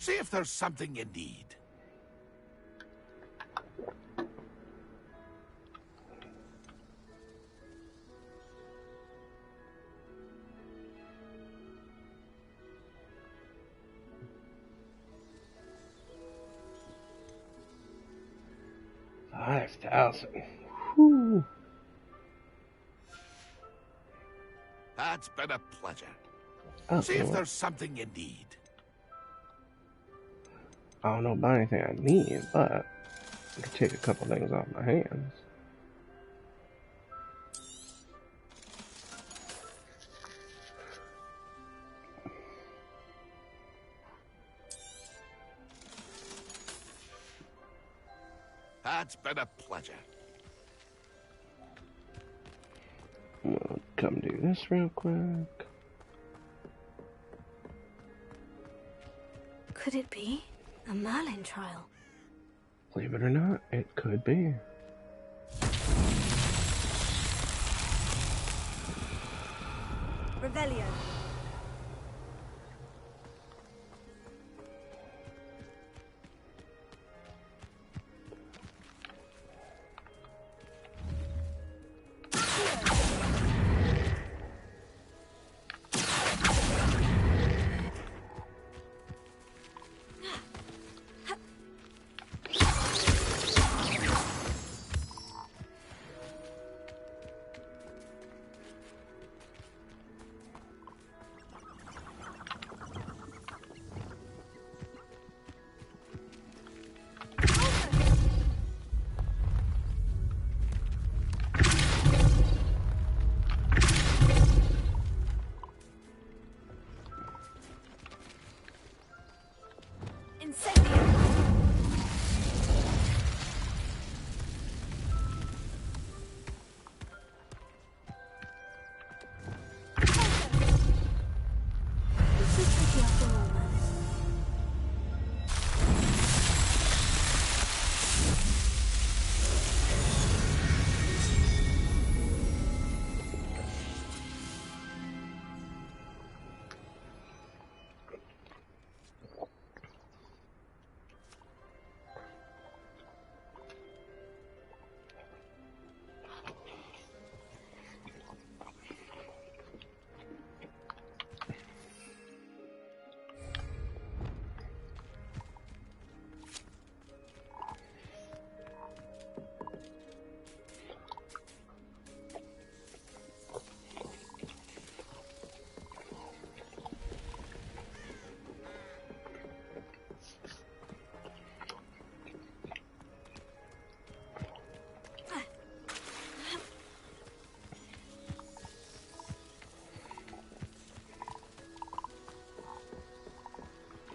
See if there's something you need. $5,000. That's been a pleasure. Oh, See you know if what? there's something you need. I don't know about anything I need, but I can take a couple things off my hands. That's been a pleasure. We'll come do this real quick. Could it be a Merlin trial? Believe it or not, it could be. Revelio.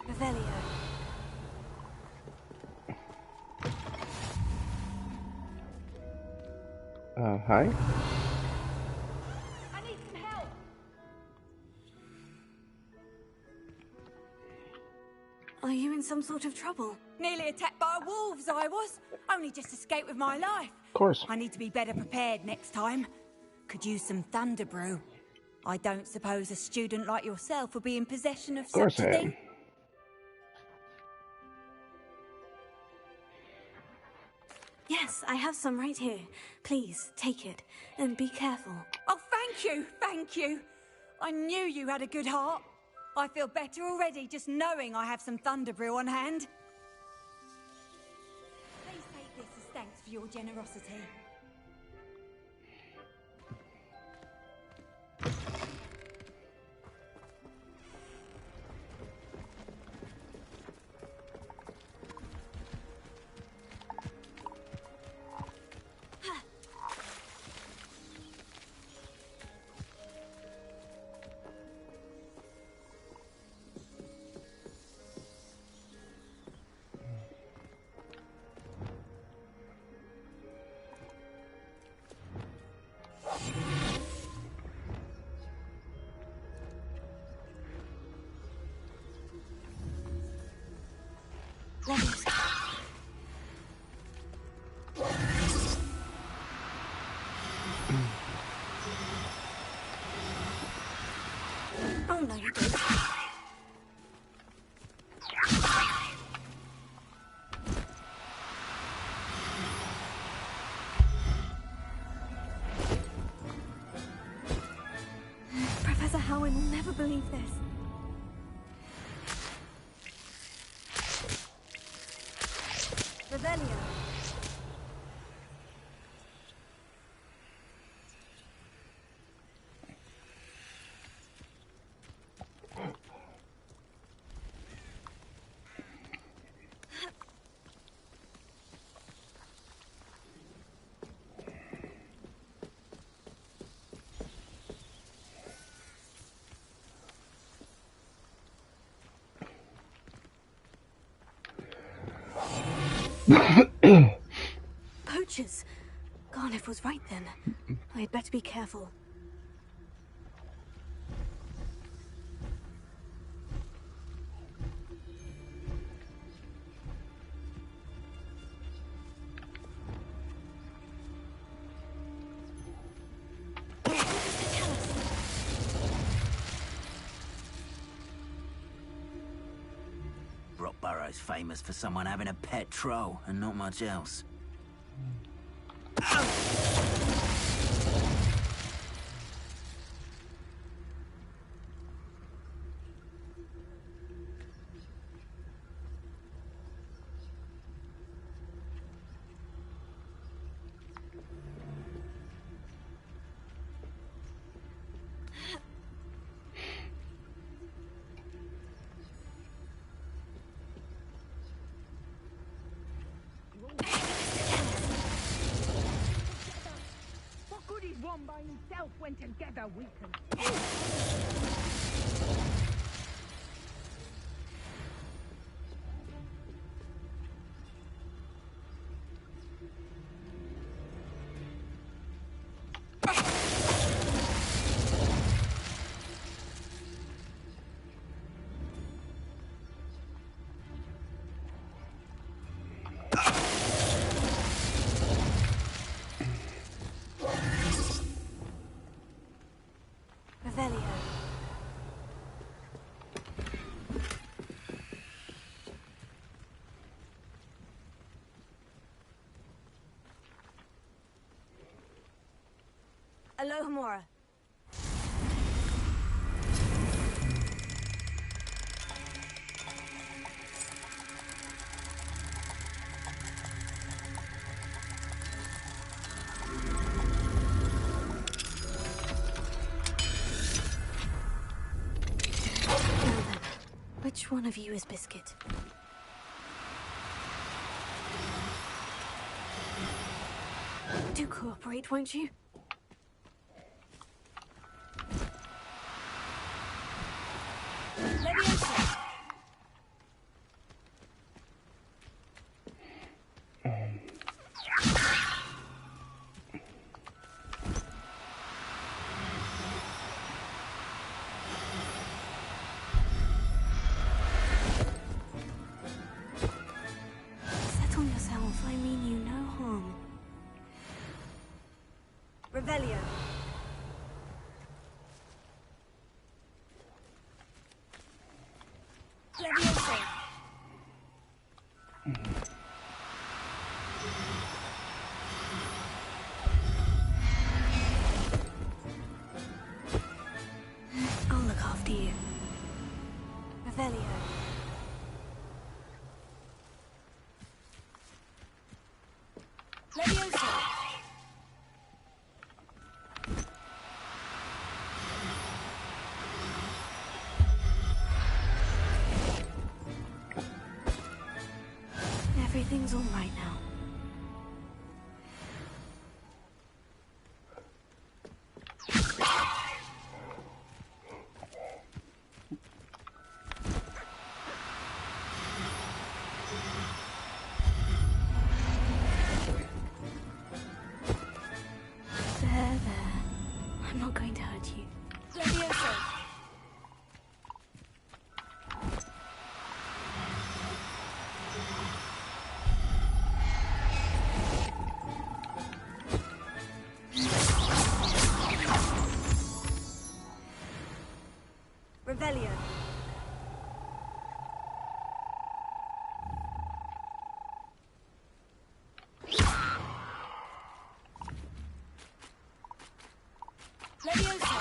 Revelio. Hi? I need some help. Are you in some sort of trouble? Nearly attacked by wolves, I was. Only just escaped with my life. Of course. I need to be better prepared next time. Could use some thunder brew. I don't suppose a student like yourself will be in possession of such a thing. Yes, I have some right here. Please, take it. And be careful. Oh, thank you, thank you. I knew you had a good heart. I feel better already just knowing I have some thunder brew on hand. Please take this as thanks for your generosity. Oh, no, you don't. Professor Howin will never believe this. Revelio. Poachers! Garniff was right then. I'd better be careful. Rockborough's famous for someone having a pet troll and not much else. What good is one by himself when together we can... Revelio. Alohomora. Which one of you is Biscuit? Do cooperate, won't you? Leviosa! Settle yourself, I mean you no harm. Revelio. Leviosa. I'll look after you. Revelio. Leviosa. Everything's all right now. There. I'm not going to hurt you. Leviosa. Revelio. Leviosa.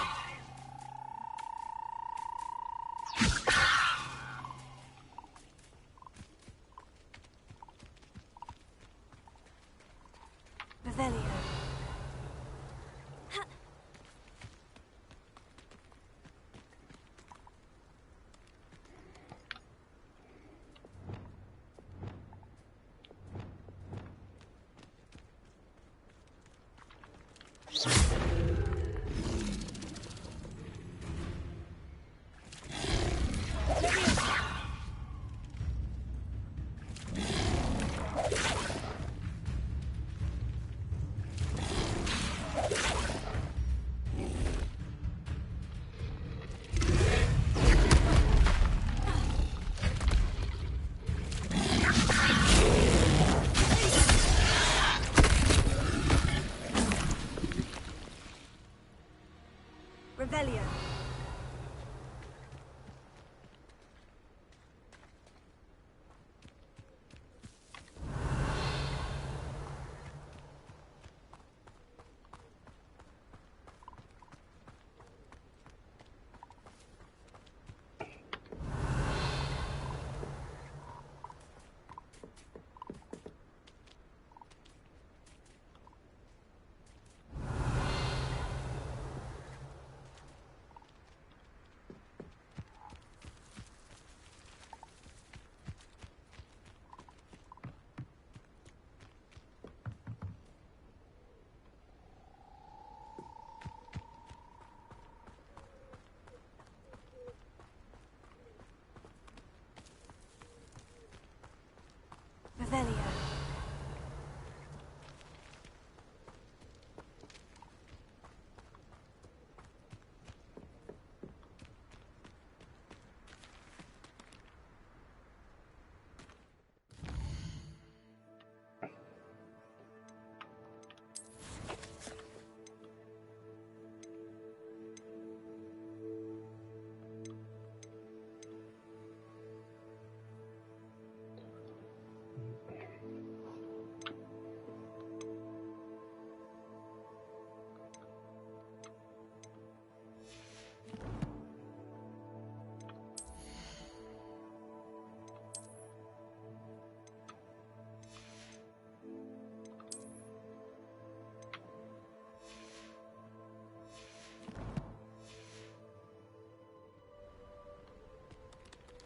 Revelio.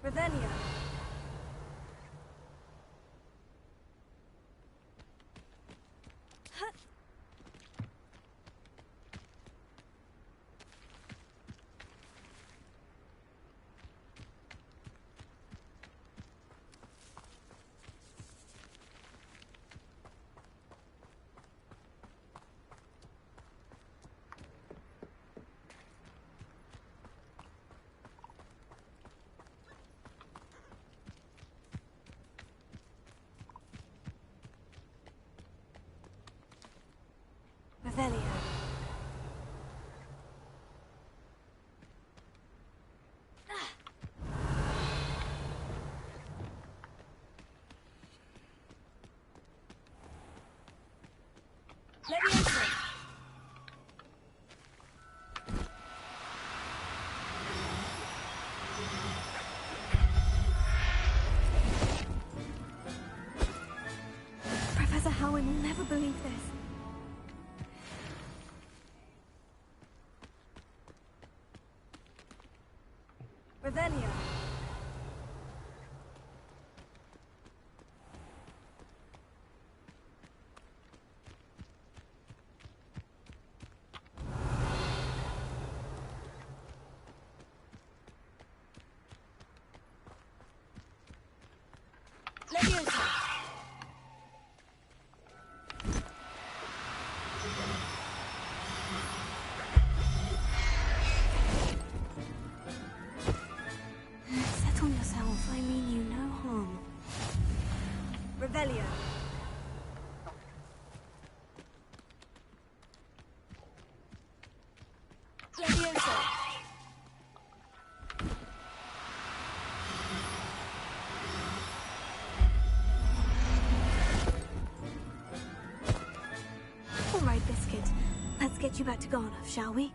Revelio. Revelio. Leviosa. Professor Howin will never believe this. Revelio. Leviosa. Settle yourself. I mean you no harm. Revelio. Leviosa. All right, Biscuit. Let's get you back to Garnoff, shall we?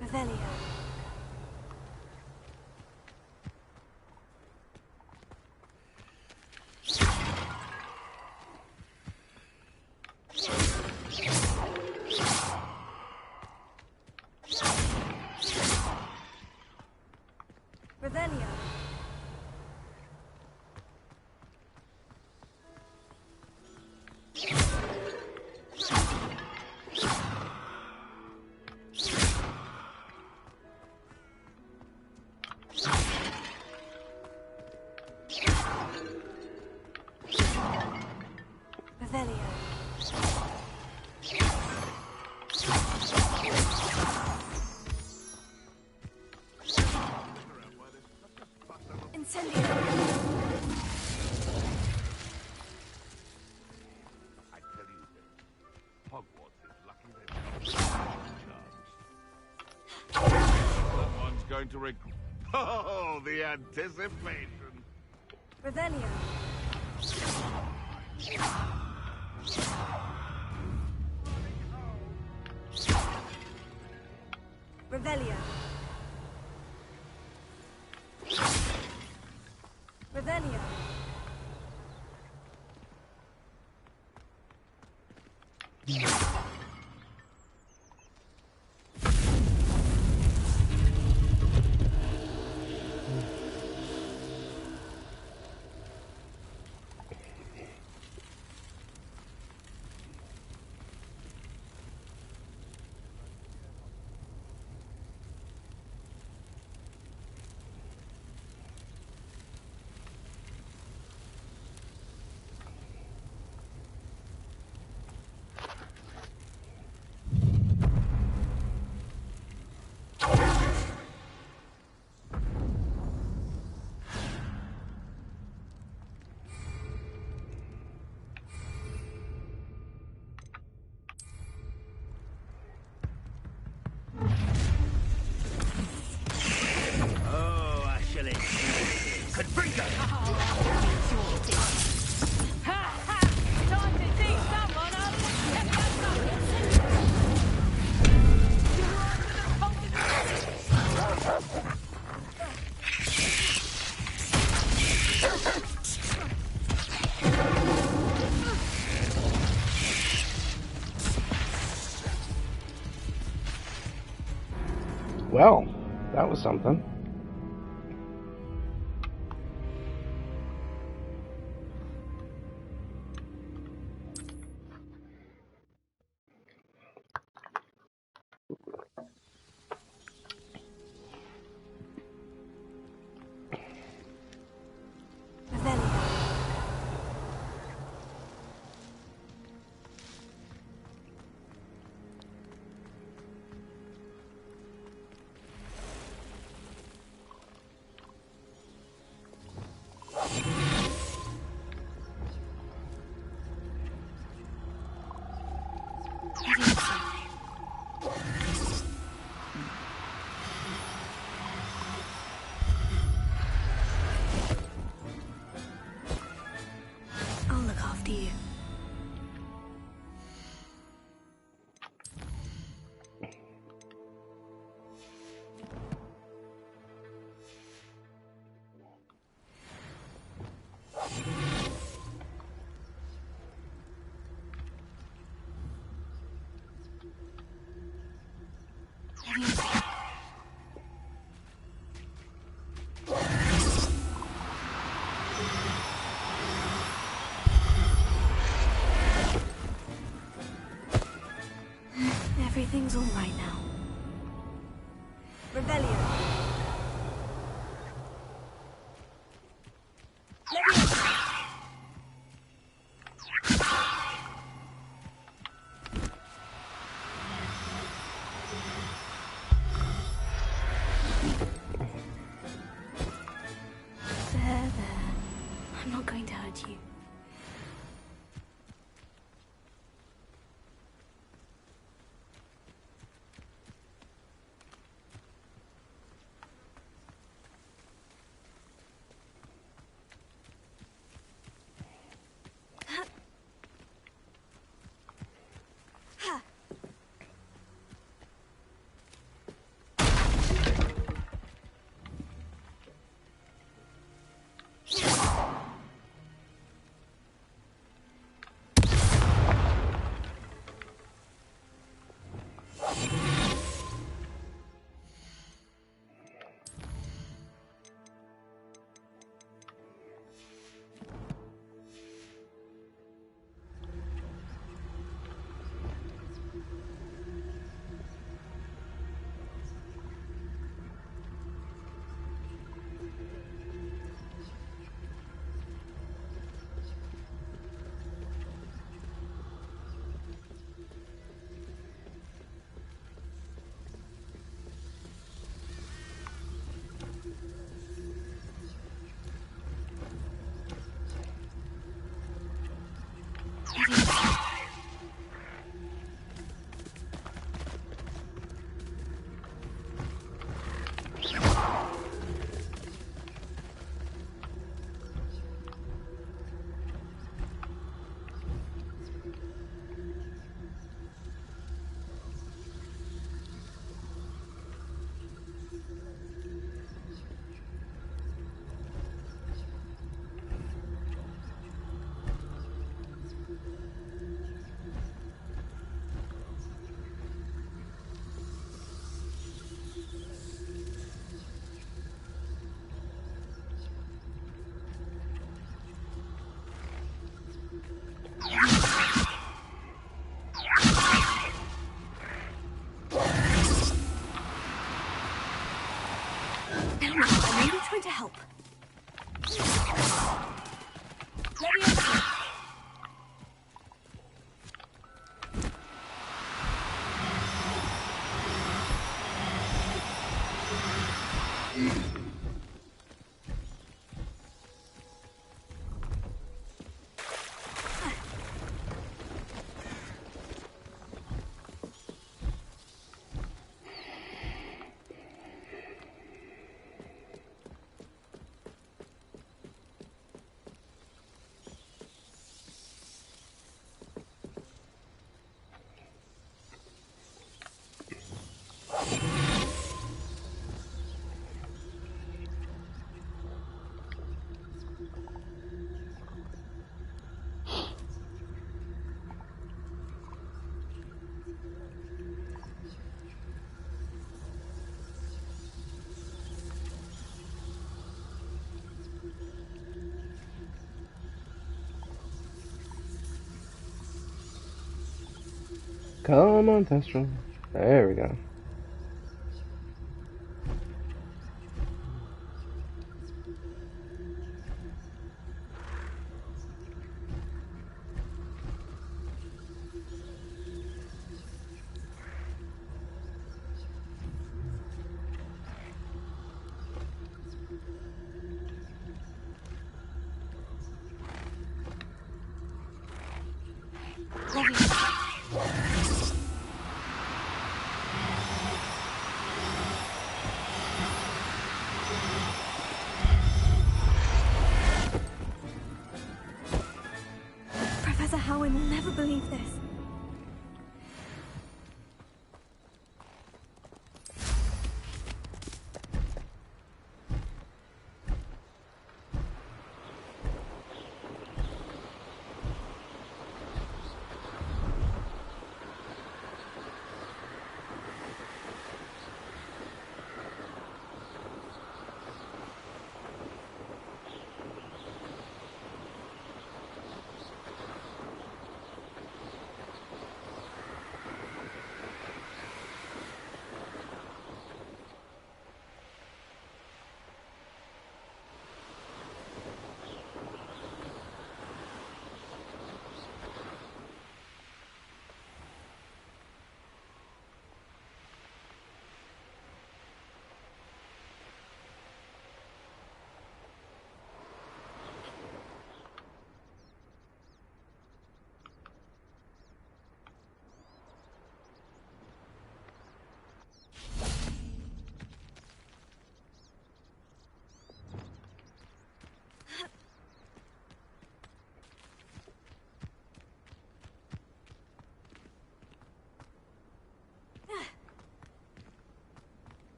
Revelio. Revelio. Revelio. Incendio. I tell you, Hogwarts is lucky they've got a chance. Someone's going to regret. Oh, the anticipation. Revelio. Revelio. Revelio. Well, that was something. I'll look after you. Everything's all right now. Revelio. There. I'm not going to hurt you. I'm only trying to help. Come on, Thestral. There we go. Professor Howin will never believe this.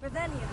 Revelio.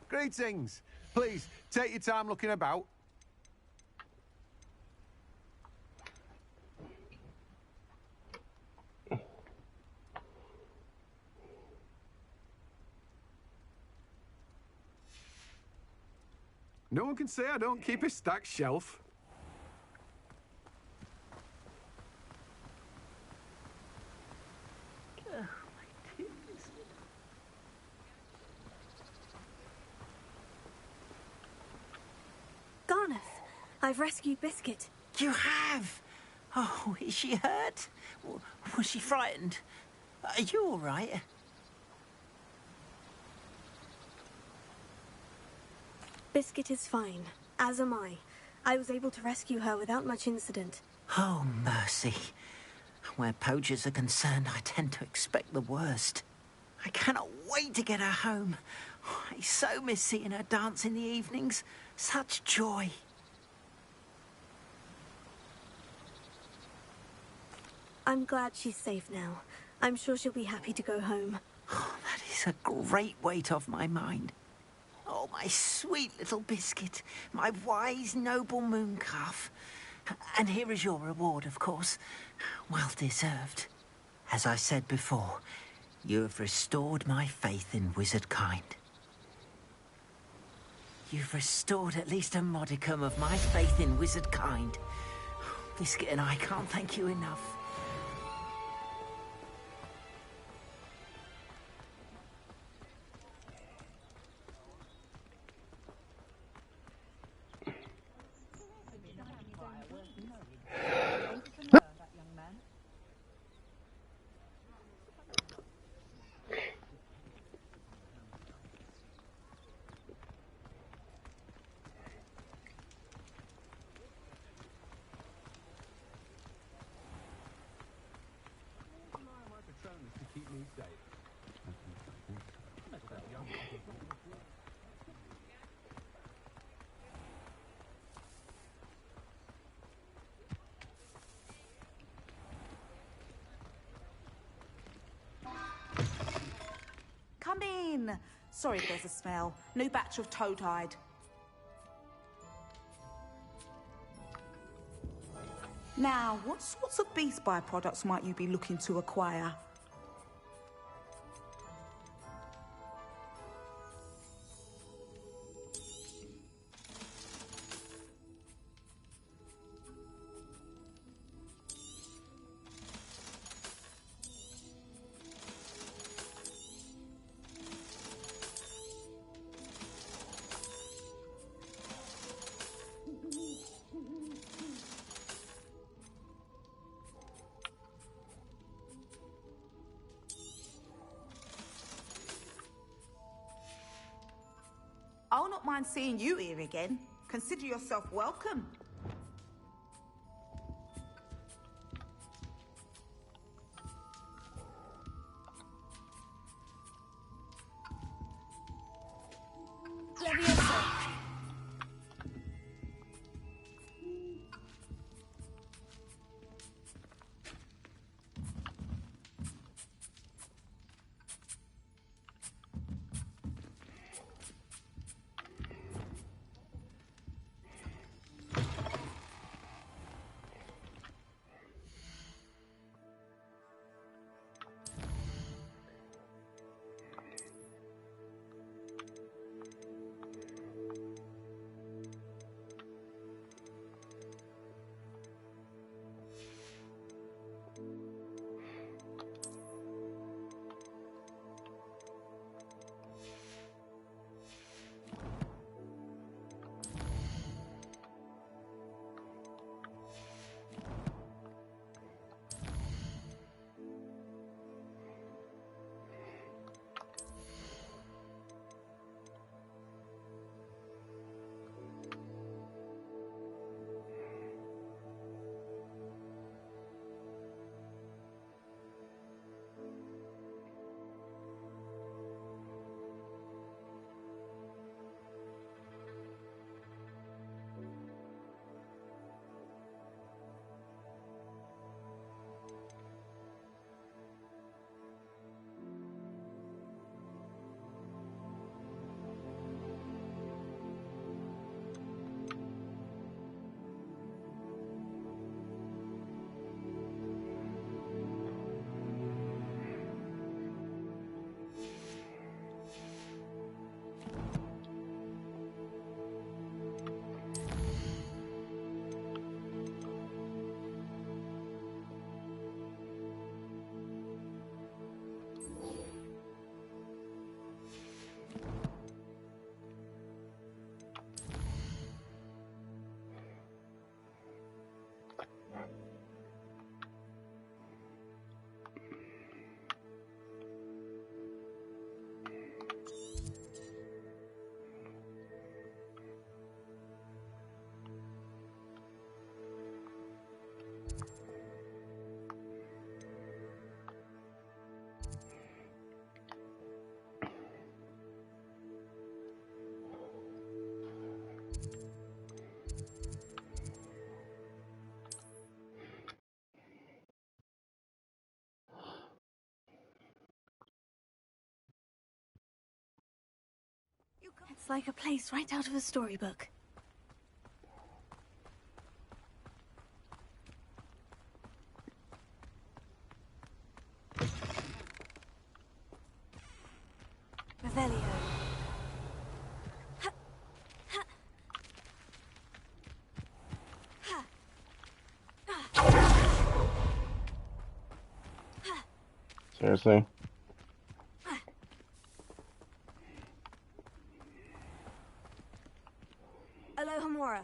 Greetings. Please, take your time looking about. No one can say I don't keep a stacked shelf. Garneth, I've rescued Biscuit. You have? Oh, is she hurt? Was she frightened? Are you all right? Biscuit is fine, as am I. I was able to rescue her without much incident. Oh, mercy. Where poachers are concerned, I tend to expect the worst. I cannot wait to get her home. I so miss seeing her dance in the evenings. Such joy. I'm glad she's safe now. I'm sure she'll be happy to go home. Oh, that is a great weight off my mind. Oh, my sweet little Biscuit, my wise, noble mooncalf. And here is your reward, of course. Well deserved. As I said before, you have restored my faith in wizard kind. You've restored at least a modicum of my faith in wizard kind. Biscuit and I can't thank you enough. Come in. Sorry if there's a smell. New batch of toad-hide. Now, what sorts of beast byproducts might you be looking to acquire? I'll not mind seeing you here again. Consider yourself welcome. It's like a place right out of a storybook. Revelio. Seriously. Alohomora.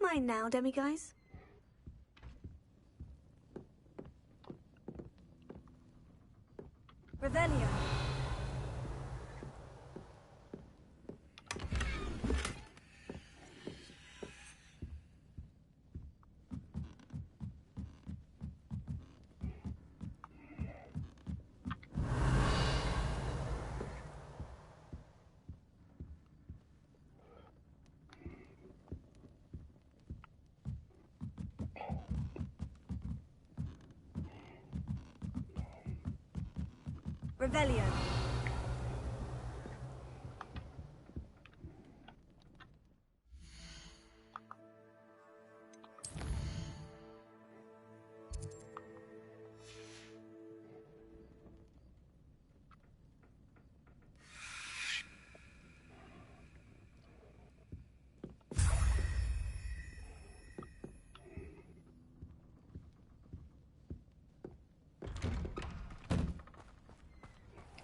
Mine now, demiguise. Revelio. Revelio.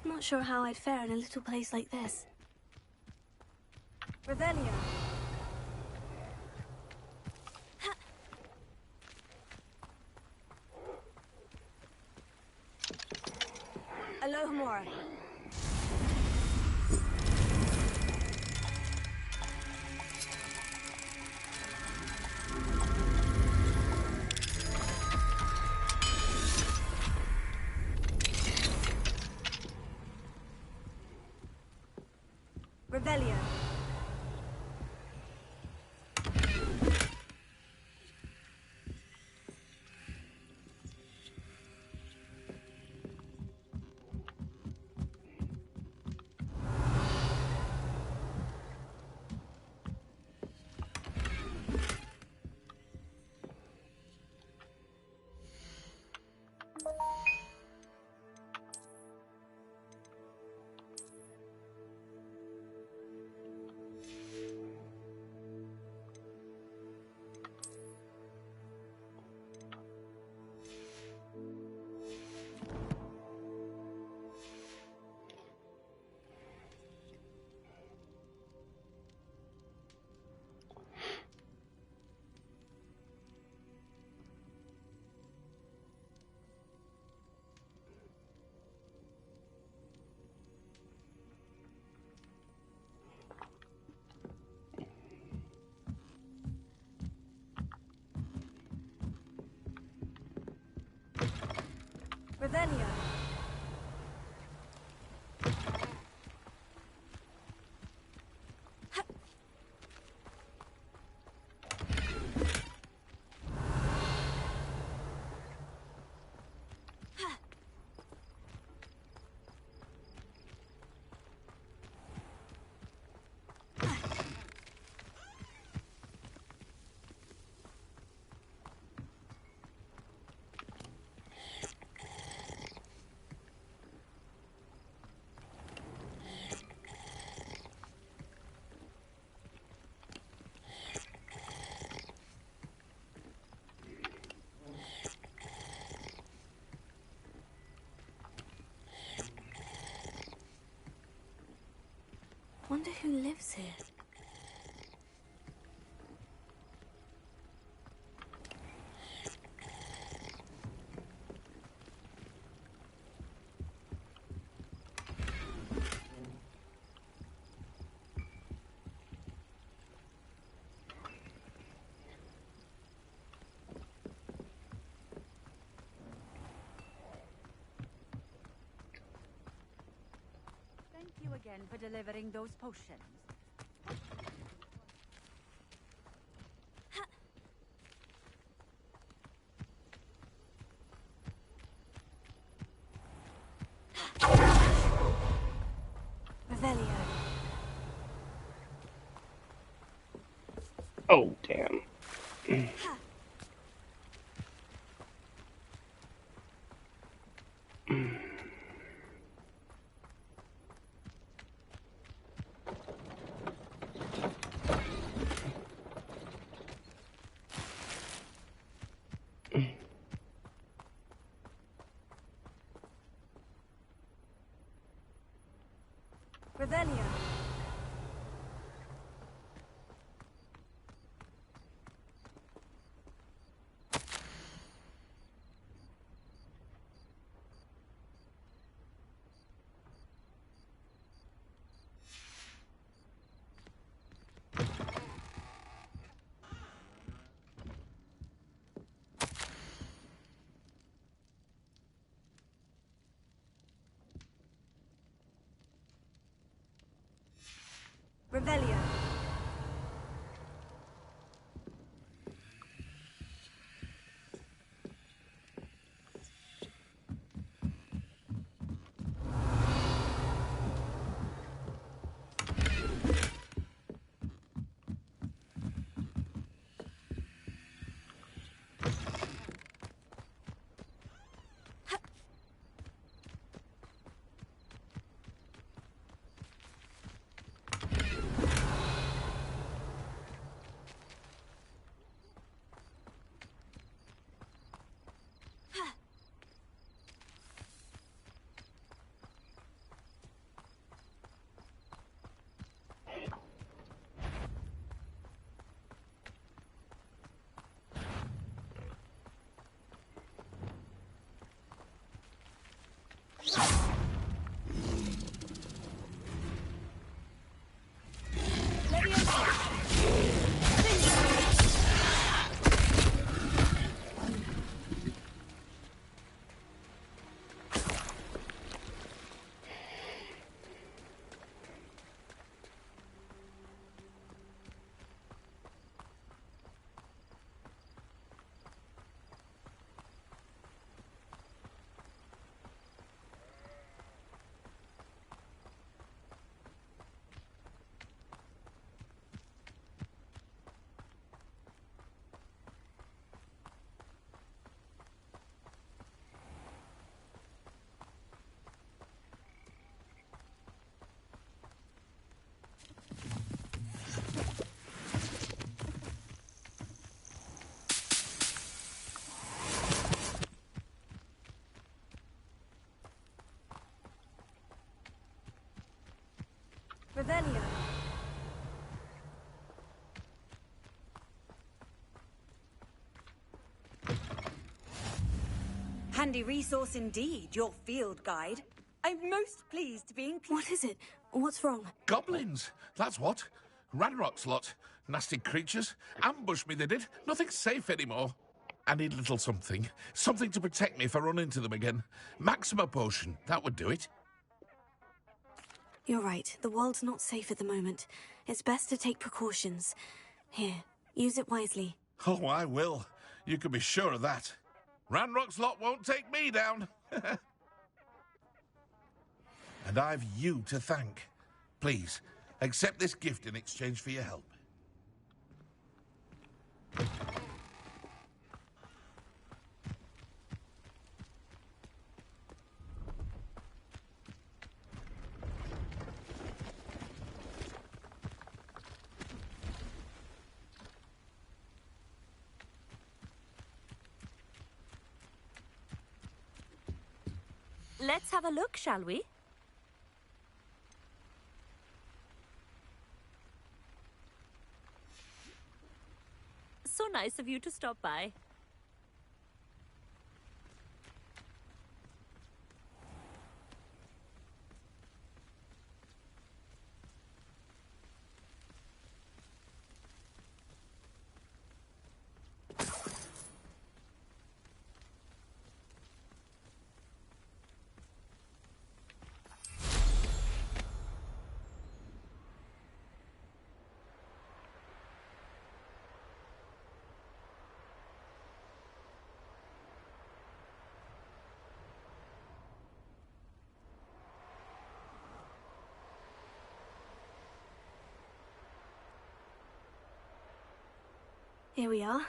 Not sure how I'd fare in a little place like this. Revelio. Alohomora. Revelio. Revelio. Wonder who lives here. Thank you again for delivering those potions. Revelio. Oh, damn. Revelia. Revelia. Revelia. Handy resource indeed, your field guide. I'm most pleased to be included. What is it? What's wrong? Goblins, that's what. Ranrock's lot. Nasty creatures. Ambushed me, they did. Nothing's safe anymore. I need a little something. Something to protect me if I run into them again. Maxima potion, that would do it. You're right. The world's not safe at the moment. It's best to take precautions. Here, use it wisely. Oh, I will. You can be sure of that. Ranrock's lot won't take me down. And I've you to thank. Please, accept this gift in exchange for your help. Let's have a look, shall we? So nice of you to stop by. Here we are.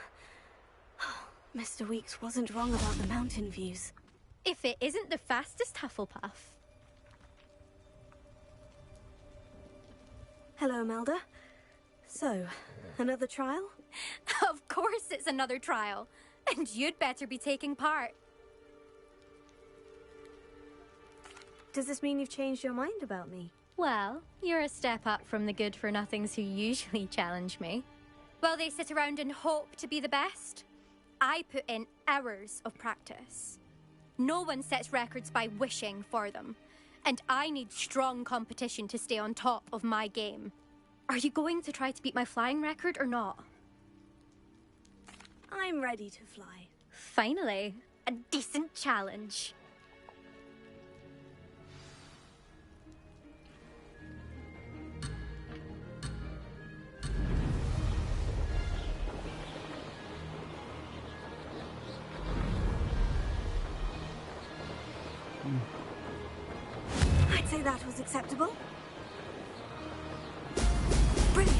Mr. Weeks wasn't wrong about the mountain views. If it isn't the fastest Hufflepuff. Hello, Melda. So, another trial? Of course it's another trial. And you'd better be taking part. Does this mean you've changed your mind about me? Well, you're a step up from the good-for-nothings who usually challenge me. While they sit around and hope to be the best, I put in hours of practice. No one sets records by wishing for them, and I need strong competition to stay on top of my game. Are you going to try to beat my flying record or not? I'm ready to fly. Finally, a decent challenge. I'd say that was acceptable. Brilliant.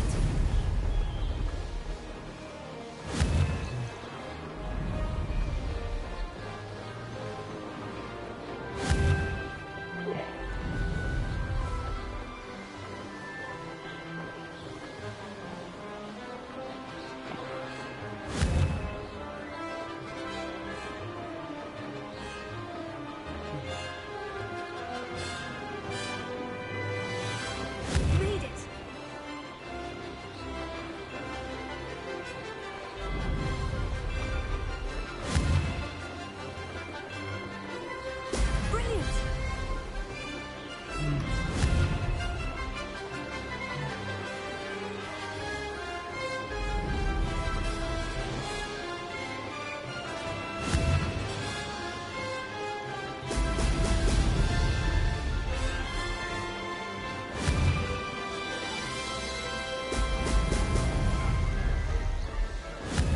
Made it. Brilliant.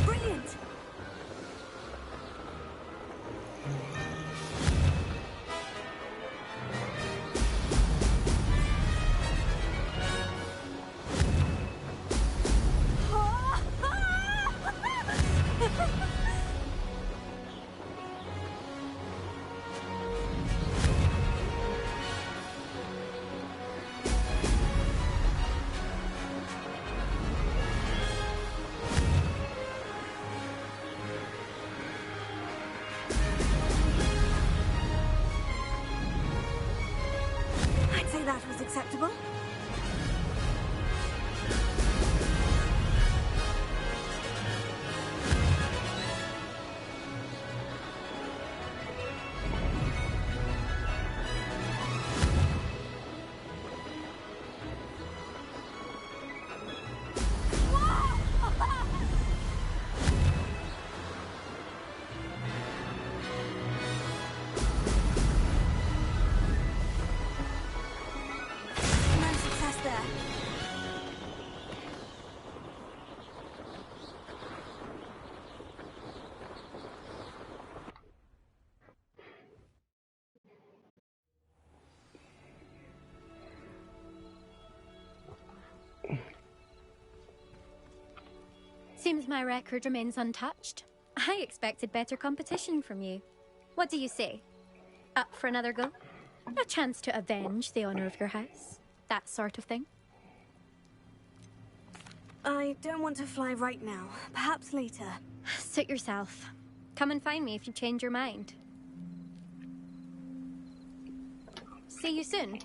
Brilliant. I'd say that was acceptable. No success there. Seems my record remains untouched. I expected better competition from you. What do you say? Up for another go? A chance to avenge the honor of your house? That sort of thing? I don't want to fly right now. Perhaps later. Suit yourself. Come and find me if you change your mind. See you soon.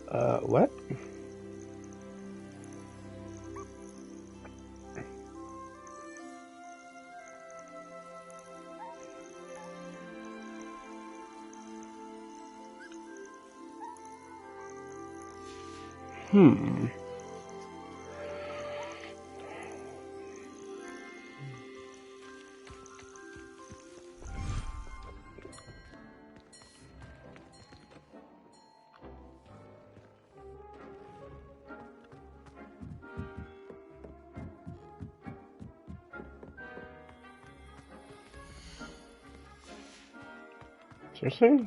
What? Seriously?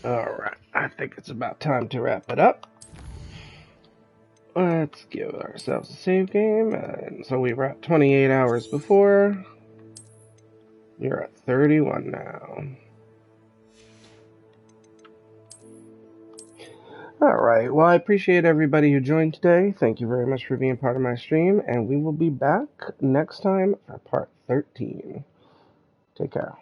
Alright, I think it's about time to wrap it up. Let's give ourselves a save game. And so we were at 28 hours before. You're at 31 now. Alright, well, I appreciate everybody who joined today. Thank you very much for being part of my stream, and we will be back next time for part 13. Take care.